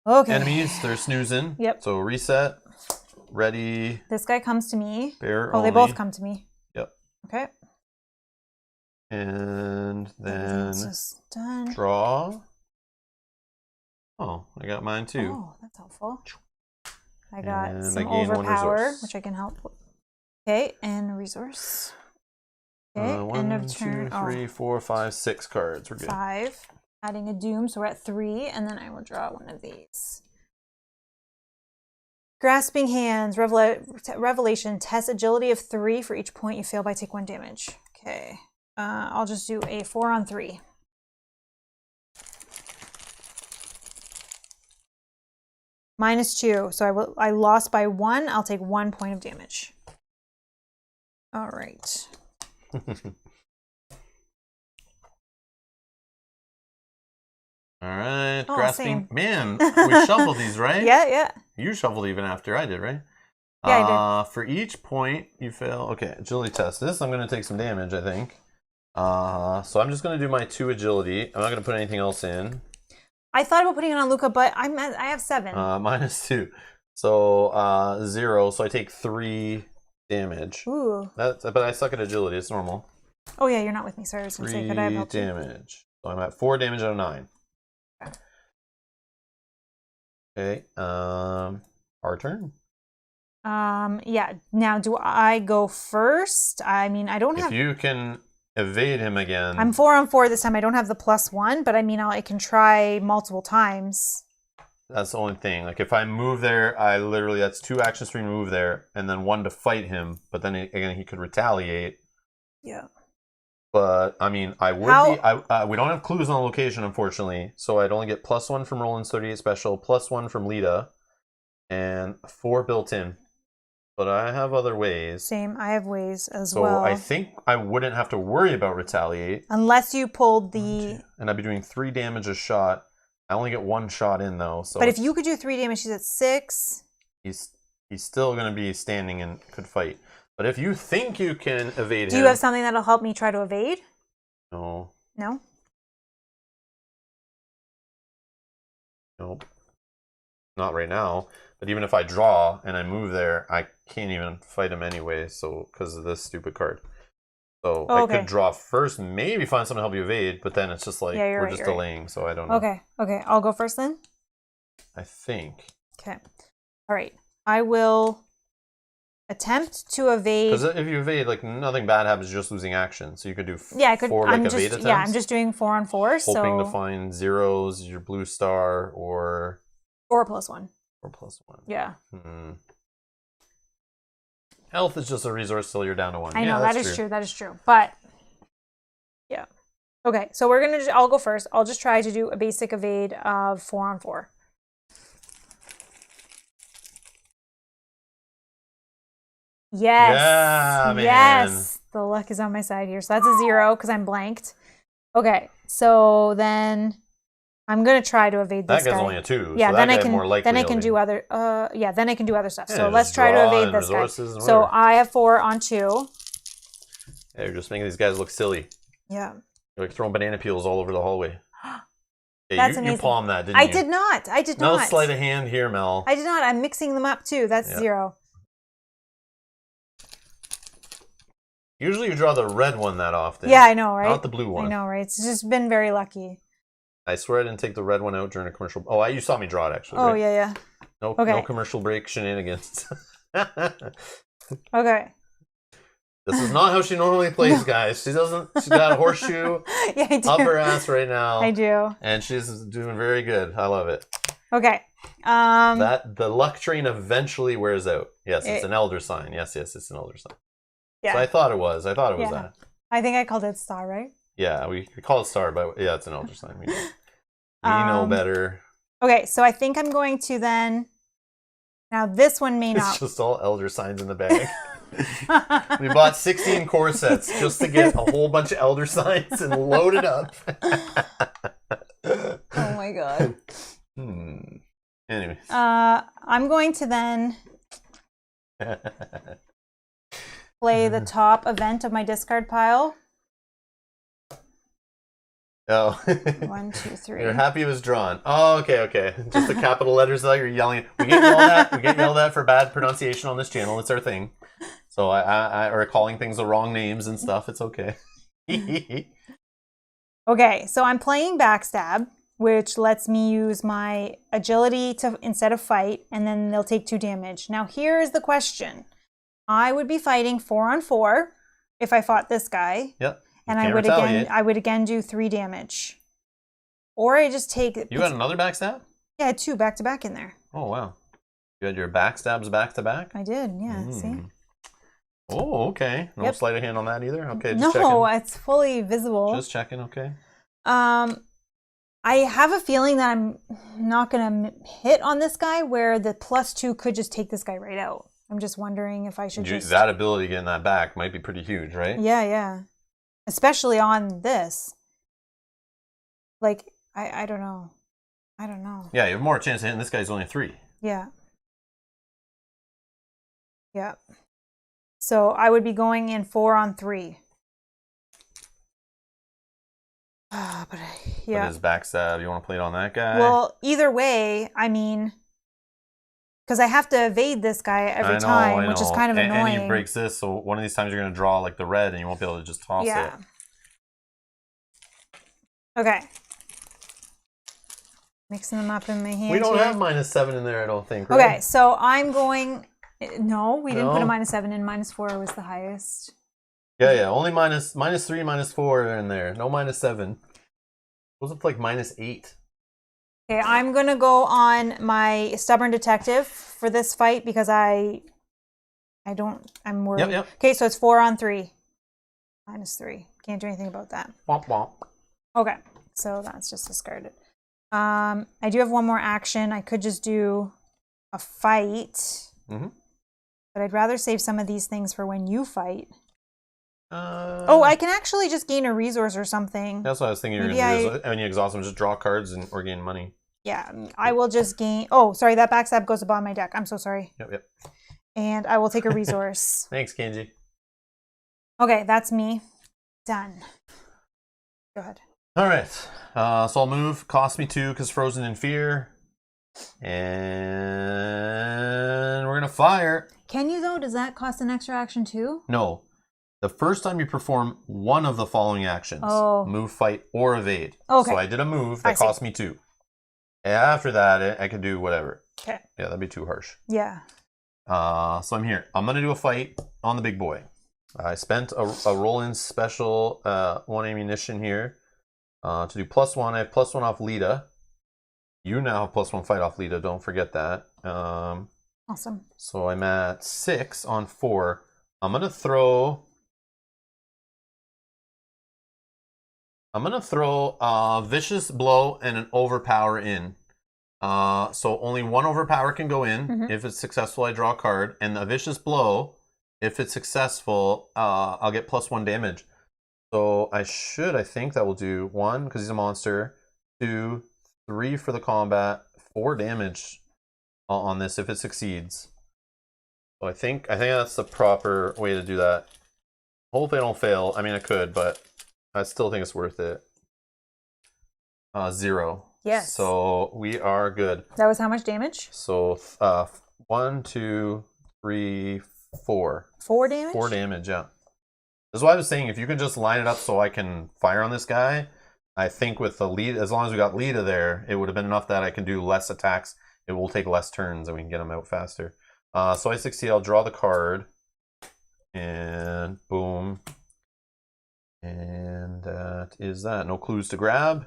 Okay. Enemies, they're snoozing. Yep. So reset, ready. This guy comes to me. Bear Oh, only. they both come to me. Yep. Okay. And then done. Draw. Oh, I got mine too. Oh, that's helpful. I got And some I gain 1 overpower, resource. which I can help with. Okay, and a resource. Okay, end of turn. 1, 2, 3, 4, 5, 6 cards. We're good. 5. Adding a doom, so we're at 3, and then I will draw one of these. Grasping Hands, Revelation, test agility of 3 for each point you fail by take 1 damage. Okay, I'll just do a 4 on 3. -2, so I lost by 1. I'll take 1 point of damage. All right. All right, Oh, grasping. same. Man, we shuffled these, right? Yeah. You shuffled even after I did, right? Yeah, I did. For each point you fail. Okay, agility test. This I'm going to take some damage, I think. So I'm just going to do my 2 agility. I'm not going to put anything else in. I thought about putting it on Luca, but I have 7. -2. So 0. So I take 3 damage. Ooh. But I suck at agility. It's normal. Oh yeah, you're not with me. Sorry, I was going to say, could I have 3 helped you? damage. So I'm at 4 damage out of 9. Okay. Our turn. Yeah. Now, do I go first? I mean, I don't have... If you can evade him again. I'm 4 on 4 this time. I don't have the +1, but I mean, I can try multiple times. That's the only thing. Like, if I move there, that's 2 actions for me to move there, and then 1 to fight him, but then again, he could retaliate. Yeah. But, I mean, I would we don't have clues on the location, unfortunately, so I'd only get +1 from Roland's 38 special, +1 from Lita, and 4 built in. But I have other ways. Same. I have ways as well. So I think I wouldn't have to worry about retaliate. Unless you pulled the... And I'd be doing 3 damage a shot. I only get 1 shot in, though. So but if you could do 3 damage, she's at 6. He's still going to be standing and could fight. But if you think you can evade him... Do you have something that'll help me try to evade? No. No? Nope. Not right now. But even if I draw and I move there, I can't even fight him anyway, so because of this stupid card. So I could draw first, maybe find something to help you evade, but then it's just like we're just delaying, so I don't know. Okay. I'll go first then. I think. Okay. All right. I will attempt to evade. Because if you evade, like nothing bad happens, you're just losing action. So you could do 4 evade attempts. Yeah, I'm just doing 4 on 4. Hoping to find zeros, your blue star, or 4 +1. 4 +1. Yeah. Health is just a resource till you're down to 1. I know, that is true. That is true. But yeah. Okay, so I'll go first. I'll just try to do a basic evade of 4 on 4. Yes. Yeah, man. Yes. The luck is on my side here. So that's a 0 because I'm blanked. Okay, so then I'm gonna try to evade this guy. That guy's only a 2. Yeah, so then that I can more likely then I can do other then I can do other stuff. Yeah, so let's try to evade this guy. So I have 4 on 2. Yeah, you're just making these guys look silly. Yeah. You're like throwing banana peels all over the hallway. Hey, That's you palmed that, didn't you? I did not. I did not. No sleight of hand here, Mel. I did not. I'm mixing them up too. That's 0. Usually you draw the red one that often. Yeah, I know, right? Not the blue one. I know, right? It's just been very lucky. I swear I didn't take the red one out during a commercial. Oh, you saw me draw it, actually. Oh, right? yeah. No, Okay. no commercial break shenanigans. Okay. This is not how she normally plays, guys. She's got a horseshoe Yeah, I do. up her ass right now. I do. And she's doing very good. I love it. Okay. The luck train eventually wears out. Yes, it's an elder sign. Yes, it's an elder sign. Yeah. So I thought it was. That. I think I called it star, right? Yeah, we call it star, but yeah, it's an elder sign. We know better. Okay, so I think I'm going to then. Now this one may not. It's just all elder signs in the bag. We bought 16 core sets just to get a whole bunch of elder signs and load it up. Oh my god. Anyway. I'm going to then play the top event of my discard pile. Oh. 1, 2, 3. You're happy it was drawn. Oh, okay. Just the capital letters though, you're yelling. We get yelled at for bad pronunciation on this channel. It's our thing. So I or calling things the wrong names and stuff. It's okay. Okay, so I'm playing backstab, which lets me use my agility to instead of fight, and then they'll take 2 damage. Now here's the question. I would be fighting 4 on 4 if I fought this guy. Yep. And I would again do 3 damage. Or I just take... You had another backstab? Yeah, I had 2 back to back in there. Oh, wow. You had your backstabs back to back? I did, yeah. See? Oh, okay. No sleight of hand on that either? Okay, just checking. No, it's fully visible. Just checking, okay. I have a feeling that I'm not going to hit on this guy where the +2 could just take this guy right out. I'm just wondering if I should just... That ability getting that back might be pretty huge, right? Yeah. Especially on this. Like, I don't know. I don't know. Yeah, you have more chance of hitting this guy's only 3. Yeah. So I would be going in 4 on 3. But his backstab, you want to play it on that guy? Well, either way, I mean, because I have to evade this guy every time, which is kind of annoying. And he breaks this, so one of these times you're going to draw like the red, and you won't be able to just toss it. Okay. Mixing them up in my hand. We don't have -7 in there, I don't think. Right? Okay, Okay, so I'm going. No, we didn't put a -7 in. -4 was the highest. Yeah. Only -3, -4 are in there. No -7. Goes up to like -8. Okay, I'm gonna go on my stubborn detective for this fight because I'm worried. Yep. Okay, so it's 4 on 3. -3. Can't do anything about that. Womp womp. Okay, so that's just discarded. I do have one more action. I could just do a fight. But I'd rather save some of these things for when you fight. I can actually just gain a resource or something. That's what I was thinking. You're going to do. When you exhaust them, just draw cards or gain money. Yeah, I will just gain... Oh, sorry, that backstab goes above my deck. I'm so sorry. Yep. And I will take a resource. Thanks, Kenji. Okay, that's me. Done. Go ahead. All right. So I'll move. Cost me 2 because Frozen in Fear. And we're going to fire. Can you, though? Does that cost an extra action, too? No. The first time you perform one of the following actions. Move, fight, or evade. Okay. So I did a move that cost me 2. After that, I can do whatever. Okay. Yeah, that'd be too harsh. Yeah. So I'm here. I'm going to do a fight on the big boy. I spent a roll-in special 1 ammunition here to do +1. I have +1 off Lita. You now have +1 fight off Lita. Don't forget that. Awesome. So I'm at 6 on 4. I'm going to throw a Vicious Blow and an Overpower in. So only 1 Overpower can go in. If it's successful, I draw a card. And the Vicious Blow, if it's successful, I'll get +1 damage. So I think that will do 1, because he's a monster, 2, 3 for the combat, 4 damage on this if it succeeds. So I think that's the proper way to do that. Hopefully I don't fail. I mean, I could, but I still think it's worth it. 0. Yes. So we are good. That was how much damage? So 1, 2, 3, 4. 4 damage? 4 damage, yeah. This is why I was saying if you can just line it up so I can fire on this guy, I think with the lead, as long as we got Lita there, it would have been enough that I can do less attacks it will take less turns and we can get them out faster. So I succeed. I'll draw the card. And boom. And that is that. No clues to grab.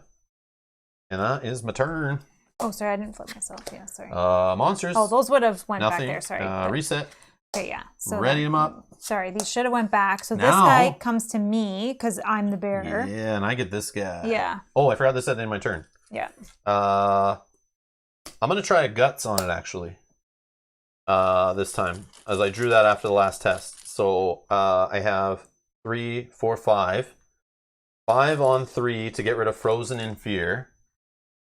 And that is my turn. Oh, sorry, I didn't flip myself. Yeah, sorry. Monsters. Oh, those would have went Nothing. back there. Sorry. Reset. Okay, yeah. So Ready them up. Sorry, these should have went back. So this Now- guy comes to me because I'm the bearer. Yeah, and I get this guy. Yeah. Oh, I forgot this at the end of my turn. Yeah. I'm gonna try a guts on it actually. This time, as I drew that after the last test. So I have 3, 4, 5. 5 on 3 to get rid of Frozen in Fear.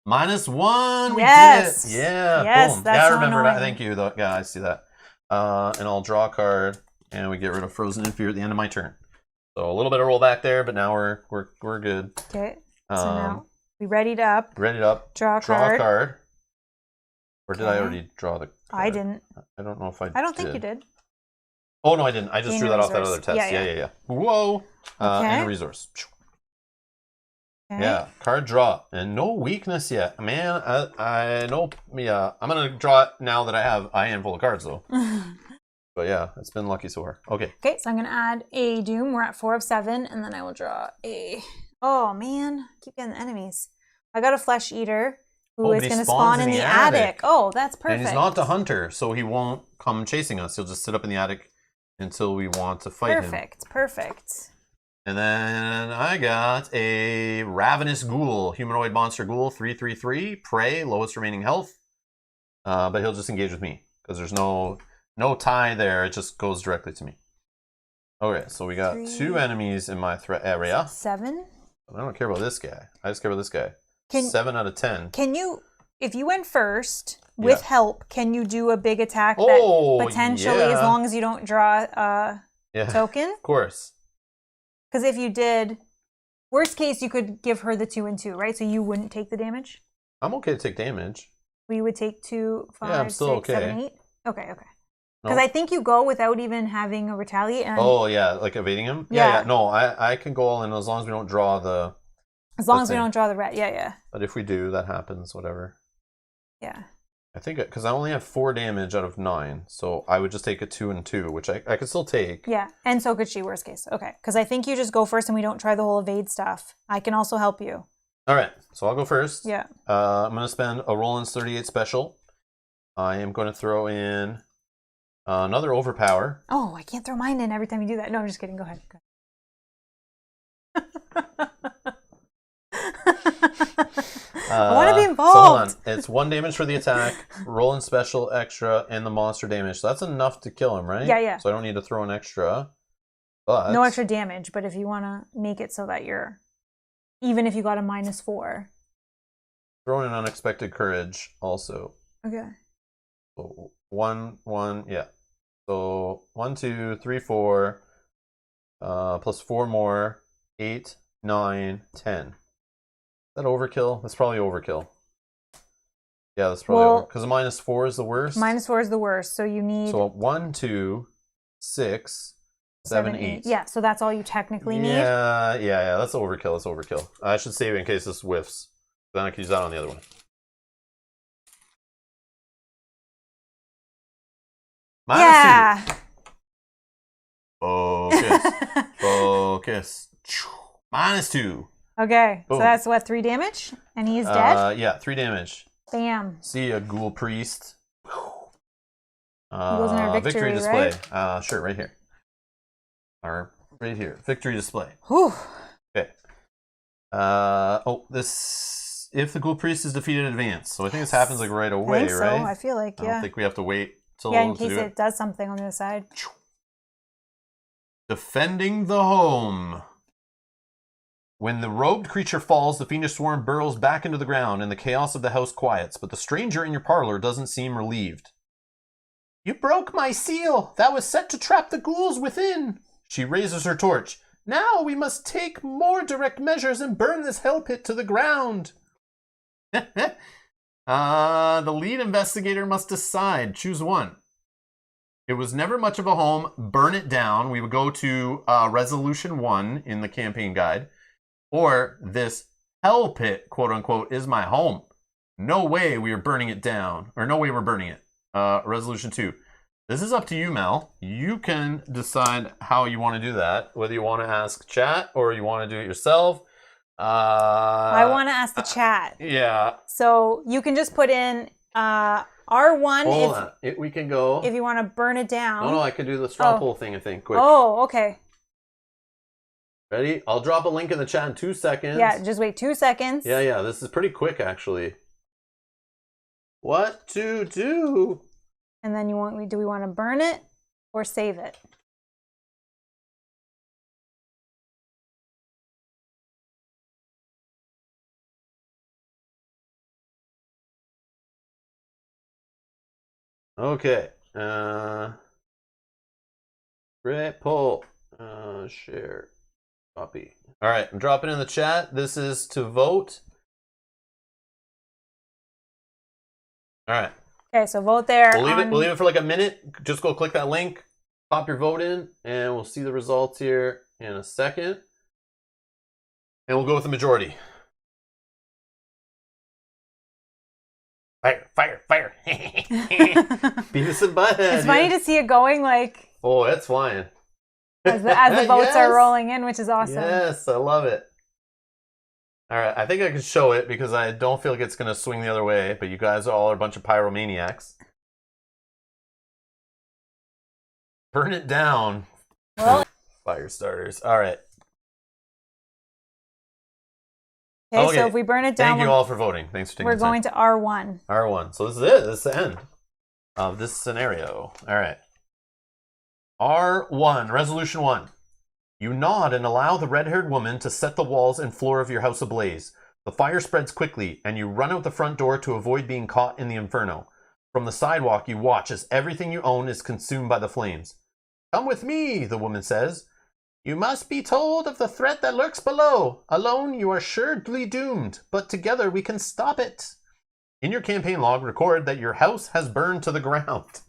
-1. We Yes. did it. Yeah. Yes, Boom. that's yeah, I so remember that. annoying. Thank you. Yeah, I see that. And I'll draw a card, and we get rid of Frozen in Fear at the end of my turn. So a little bit of rollback there, but now we're good. Okay. So now we readied up. Ready up. Draw a a card. card. Or did I Okay. already draw the card? I didn't. I don't know if I I don't think you did. Oh, no, I didn't. I just Gain drew a that off that resource. other test. Yeah. Whoa. Okay. And a resource. Okay. Yeah, card draw. And no weakness yet. Man, I know. Yeah, I'm going to draw it now that I have a handful of cards, though. But yeah, it's been lucky so far. Okay. Okay, so I'm going to add a Doom. We're at 4 of 7, and then I will draw a... Oh, man. Keep getting the enemies. I got a Flesh Eater who is but he going to spawns spawn in the attic. Oh, that's perfect. And he's not the hunter, so he won't come chasing us. He'll just sit up in the attic until we want to fight him. Perfect. And then I got a Ravenous Ghoul, humanoid monster ghoul, 3/3/3, prey, lowest remaining health. But he'll just engage with me because there's no tie there. It just goes directly to me. Okay, so we got 2 enemies in my threat area. 7? I don't care about this guy. I just care about this guy. 7 out of 10. Can you, if you went first with help, can you do a big attack that potentially, as long as you don't draw a token? Of course. Because if you did, worst case, you could give her the 2 and 2, right? So you wouldn't take the damage? I'm okay to take damage. We would take 2, 5, I'm still 6, 7, okay. 8? Okay. Because I think you go without even having a retaliate. And Oh, yeah, like evading him? Yeah. No, I can go all in as long as we don't draw the... As long as we don't draw the red. Yeah. But if we do, that happens, whatever. Yeah. I think, because I only have 4 damage out of 9, so I would just take a 2 and 2, which I could still take. Yeah, and so could she, worst case. Okay, because I think you just go first and we don't try the whole evade stuff. I can also help you. All right, so I'll go first. Yeah. I'm going to spend a Roland's 38 special. I am going to throw in another Overpower. Oh, I can't throw mine in every time you do that. No, I'm just kidding. Go ahead. I want to be involved. So hold on. It's 1 damage for the attack, Roland special extra, and the monster damage. So that's enough to kill him, right? Yeah. So I don't need to throw an extra. But No extra damage, but if you want to make it so that you're, even if you got a -4. throw in unexpected courage also. Okay. So 1, yeah. So 1, 2, 3, 4, plus 4 more, 8, 9, 10. Is that overkill? That's probably overkill. Yeah, that's probably because a -4 is the worst. -4 is the worst, so you need. So 1, 2, 6, 7, 8. Yeah, so that's all you technically need. Yeah. That's overkill. That's overkill. I should save it in case this whiffs. Then I can use that on the other one. -2. Focus. -2. Okay, Boom. so that's what, 3 damage? And he's dead? Yeah, 3 damage. Bam. See a ghoul priest. He goes in our victory display. right? Sure, right here. Or right here. Victory display. Whew. Okay. This, if the ghoul priest is defeated, advance. So I think this happens like right away, I think right? so. I feel like, I don't think we have to wait till in to case do it does something on the other side. Defending the home. When the robed creature falls, the fiendish swarm burrows back into the ground, and the chaos of the house quiets, but the stranger in your parlor doesn't seem relieved. You broke my seal! That was set to trap the ghouls within! She raises her torch. Now we must take more direct measures and burn this hell pit to the ground! The lead investigator must decide. Choose one. It was never much of a home. Burn it down. We would go to Resolution 1 in the campaign guide. Or this hell pit, quote unquote, is my home. No way we are burning it down. Or no way we're burning it. Resolution 2. This is up to you, Mel. You can decide how you want to do that. Whether you want to ask chat or you want to do it yourself. I want to ask the chat. Yeah. So you can just put in R1 Hold on. We can go. if you want to burn it down. No, I can do the straw poll thing, I think. Quick. Oh, okay. Ready? I'll drop a link in the chat in 2 seconds. Yeah, just wait 2 seconds. Yeah. This is pretty quick, actually. What to do? And then do we want to burn it or save it? Okay. Great poll. Share. Copy. All right, I'm dropping in the chat. This is to vote. All right. Okay, so vote there. We'll leave it for like a minute. Just go click that link, pop your vote in, and we'll see the results here in a second. And we'll go with the majority. Fire. Beavis and Butthead. It's funny to see it going like... Oh, it's flying. As the votes are rolling in, which is awesome. Yes, I love it. All right, I think I can show it because I don't feel like it's going to swing the other way, but you guys all are a bunch of pyromaniacs. Burn it down. Well, fire starters. All right. Okay, so if we burn it down... Thank you all for voting. Thanks for taking the time. We're going to R1. R1. So this is it. This is the end of this scenario. All right. R1. Resolution 1. You nod and allow the red-haired woman to set the walls and floor of your house ablaze. The fire spreads quickly, and you run out the front door to avoid being caught in the inferno. From the sidewalk, you watch as everything you own is consumed by the flames. Come with me, the woman says. You must be told of the threat that lurks below. Alone, you are surely doomed, but together we can stop it. In your campaign log, record that your house has burned to the ground.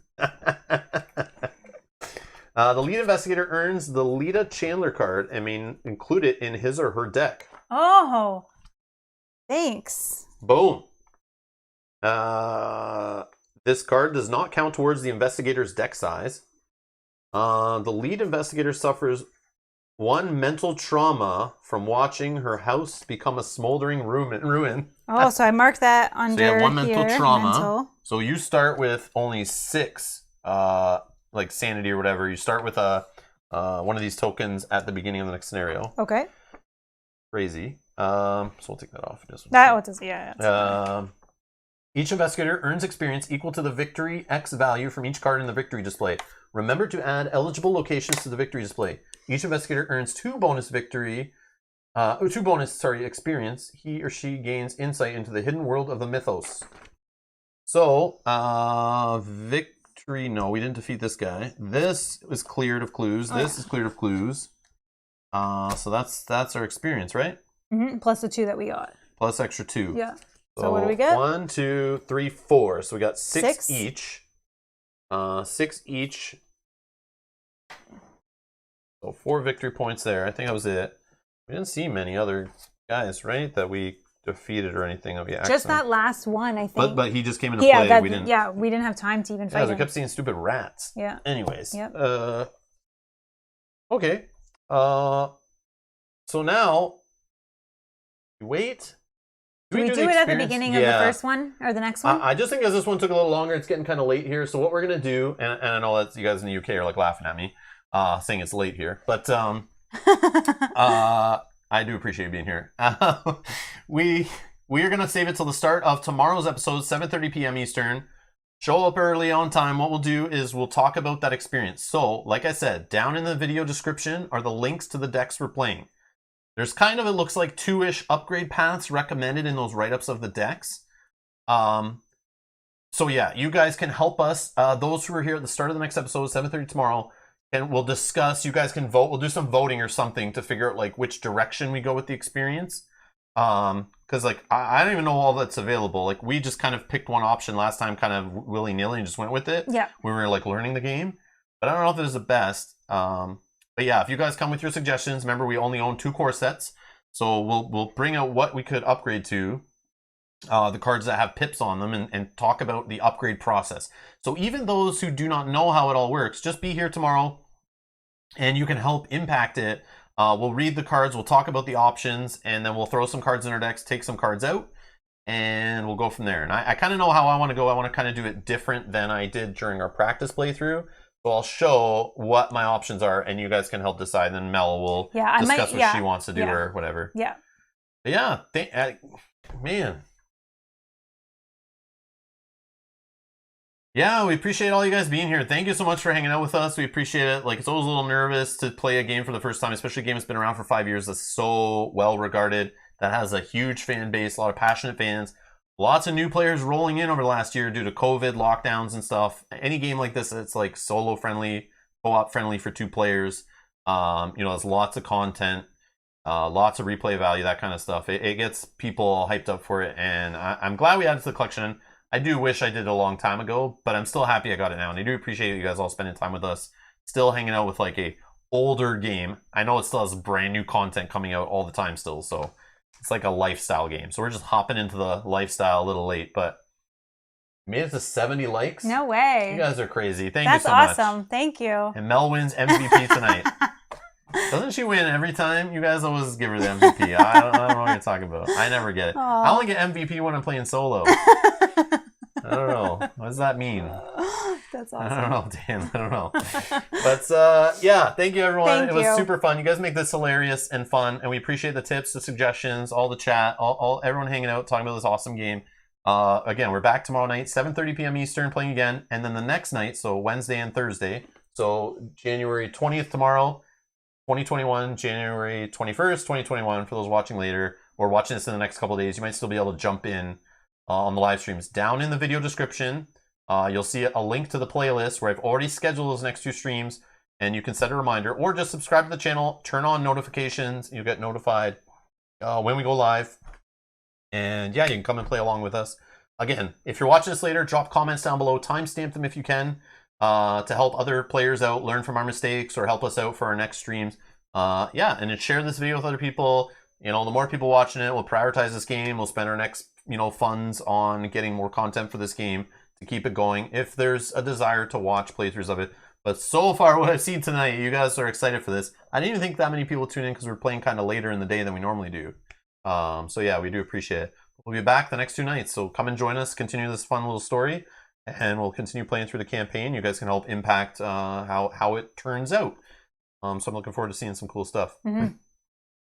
The lead investigator earns the Lita Chandler card and may include it in his or her deck. Oh, thanks. Boom. This card does not count towards the investigator's deck size. The lead investigator suffers 1 mental trauma from watching her house become a smoldering ruin. Oh, so I marked that under so you have 1 mental here, trauma. mental. So you start with only 6, like sanity or whatever. You start with one of these tokens at the beginning of the next scenario. Okay. Crazy. So we'll take that off. Each investigator earns experience equal to the victory X value from each card in the victory display. Remember to add eligible locations to the victory display. Each investigator earns 2 bonus experience. He or she gains insight into the hidden world of the mythos. So, victory. No, we didn't defeat this guy. This is cleared of clues. This is cleared of clues. So that's our experience, right? Mm-hmm. Plus the 2 that we got. Plus extra 2. Yeah. So what do we get? 1, 2, 3, 4. So we got 6 each. 6 each. So 4 victory points there. I think that was it. We didn't see many other guys, right? That we defeated or anything. Just that last one, I think. But he just came into play. We didn't have time to even fight him. we kept seeing stupid rats. Yeah. Anyways. Yep. Okay. So now you wait. Do we do it at the beginning of the first one or the next one? I just think as this one took a little longer, it's getting kind of late here. So what we're gonna do, and I know that you guys in the UK are like laughing at me, saying it's late here, but I do appreciate being here. We are gonna save it till the start of tomorrow's episode, 7:30 p.m. Eastern. Show up early on time. What we'll do is we'll talk about that experience. So, like I said, down in the video description are the links to the decks we're playing. There's kind of, it looks like 2-ish upgrade paths recommended in those write-ups of the decks. So yeah, you guys can help us. Those who are here at the start of the next episode, 7:30 tomorrow, and we'll discuss. You guys can vote. We'll do some voting or something to figure out like which direction we go with the experience. Because like I don't even know all that's available. Like we just kind of picked one option last time, kind of willy-nilly, and just went with it. Yeah. We were like learning the game, but I don't know if it was the best. But yeah, if you guys come with your suggestions, remember we only own 2 core sets, so we'll bring out what we could upgrade to. the cards that have pips on them, and talk about the upgrade process. So even those who do not know how it all works, just be here tomorrow and you can help impact it. We'll read the cards, we'll talk about the options, and then we'll throw some cards in our decks, take some cards out, and we'll go from there. And I kind of know how I want to go. I want to kind of do it different than I did during our practice playthrough. So I'll show what my options are, and you guys can help decide. Then Mel will discuss what she wants to do or whatever. Yeah. But yeah, man. Yeah, we appreciate all you guys being here. Thank you so much for hanging out with us. We appreciate it. Like, it's always a little nervous to play a game for the first time, especially a game that's been around for 5 years that's so well regarded, that has a huge fan base, a lot of passionate fans. Lots of new players rolling in over the last year due to COVID, lockdowns and stuff. Any game like this, it's like solo friendly, co-op friendly for 2 players. There's lots of content, lots of replay value, that kind of stuff. It gets people all hyped up for it, and I'm glad we added to the collection. I do wish I did it a long time ago, but I'm still happy I got it now, and I do appreciate you guys all spending time with us, still hanging out with like a older game. I know it still has brand new content coming out all the time still, so it's like a lifestyle game. So we're just hopping into the lifestyle a little late, but we made it to 70 likes. No way. You guys are crazy. Thank you so much. That's awesome. Thank you. And Mel wins MVP tonight. Doesn't she win every time? You guys always give her the MVP. I don't know what you're talking about. I never get it. Aww. I only get MVP when I'm playing solo. I don't know. What does that mean? That's awesome. I don't know, Dan. I don't know. But yeah, thank you everyone. It was super fun. You guys make this hilarious and fun, and we appreciate the tips, the suggestions, all the chat, all everyone hanging out, talking about this awesome game. Again, we're back tomorrow night, 7:30 p.m. Eastern, playing again, and then the next night, so Wednesday and Thursday, so January 20th tomorrow, 2021, January 21st, 2021, for those watching later, or watching this in the next couple of days, you might still be able to jump in on the live streams. Down in the video description, you'll see a link to the playlist where I've already scheduled those next 2 streams, and you can set a reminder, or just subscribe to the channel, turn on notifications, you'll get notified when we go live, and yeah, you can come and play along with us. Again, if you're watching this later, drop comments down below, timestamp them if you can, to help other players out, learn from our mistakes, or help us out for our next streams. Yeah, and then share this video with other people. The more people watching it, we'll prioritize this game, we'll spend our next funds on getting more content for this game to keep it going, if there's a desire to watch playthroughs of it. But so far, what I've seen tonight, you guys are excited for this. I didn't even think that many people tune in because we're playing kind of later in the day than we normally do. So yeah, we do appreciate it. We'll be back the next 2 nights, so come and join us, continue this fun little story, and we'll continue playing through the campaign. You guys can help impact how it turns out. So I'm looking forward to seeing some cool stuff.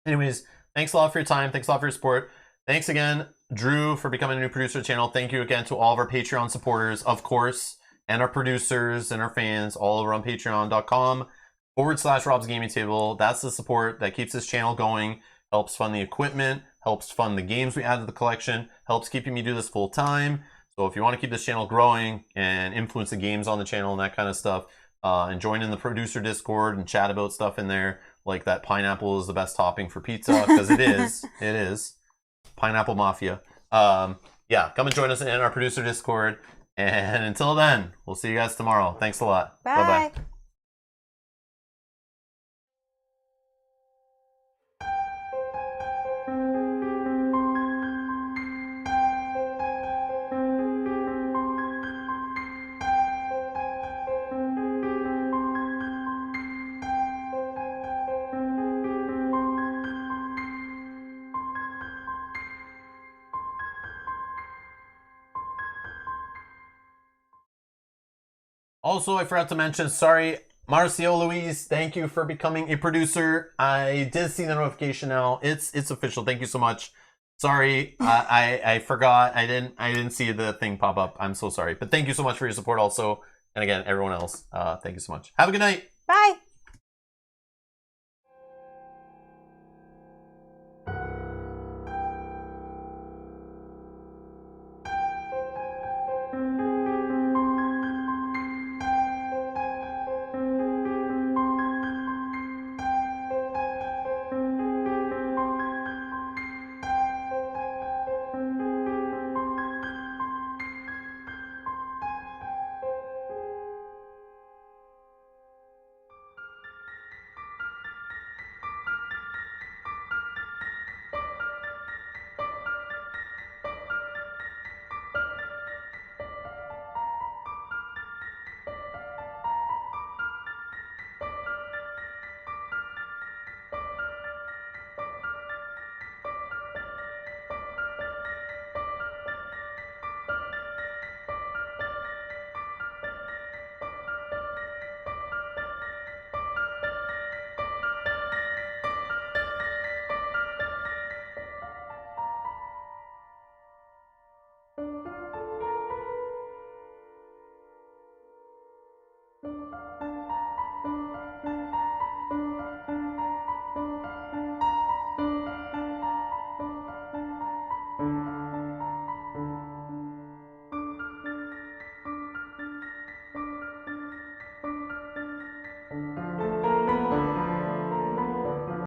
Anyways, thanks a lot for your time. Thanks a lot for your support. Thanks again, Drew, for becoming a new producer of the channel. Thank you again to all of our Patreon supporters, of course, and our producers and our fans all over on patreon.com/Rob's Gaming Table. That's the support that keeps this channel going, helps fund the equipment, helps fund the games we add to the collection, helps keeping me do this full time. So if you want to keep this channel growing and influence the games on the channel and that kind of stuff, and join in the producer Discord and chat about stuff in there, like that pineapple is the best topping for pizza, because it is. It is. Pineapple Mafia. Yeah, come and join us in our producer Discord. And until then, we'll see you guys tomorrow. Thanks a lot. Bye. Bye-bye. Also, I forgot to mention, sorry, Marcio Luis, thank you for becoming a producer. I did see the notification now. It's official. Thank you so much. Sorry, I forgot. I didn't see the thing pop up. I'm so sorry. But thank you so much for your support also. And again, everyone else, thank you so much. Have a good night. Bye.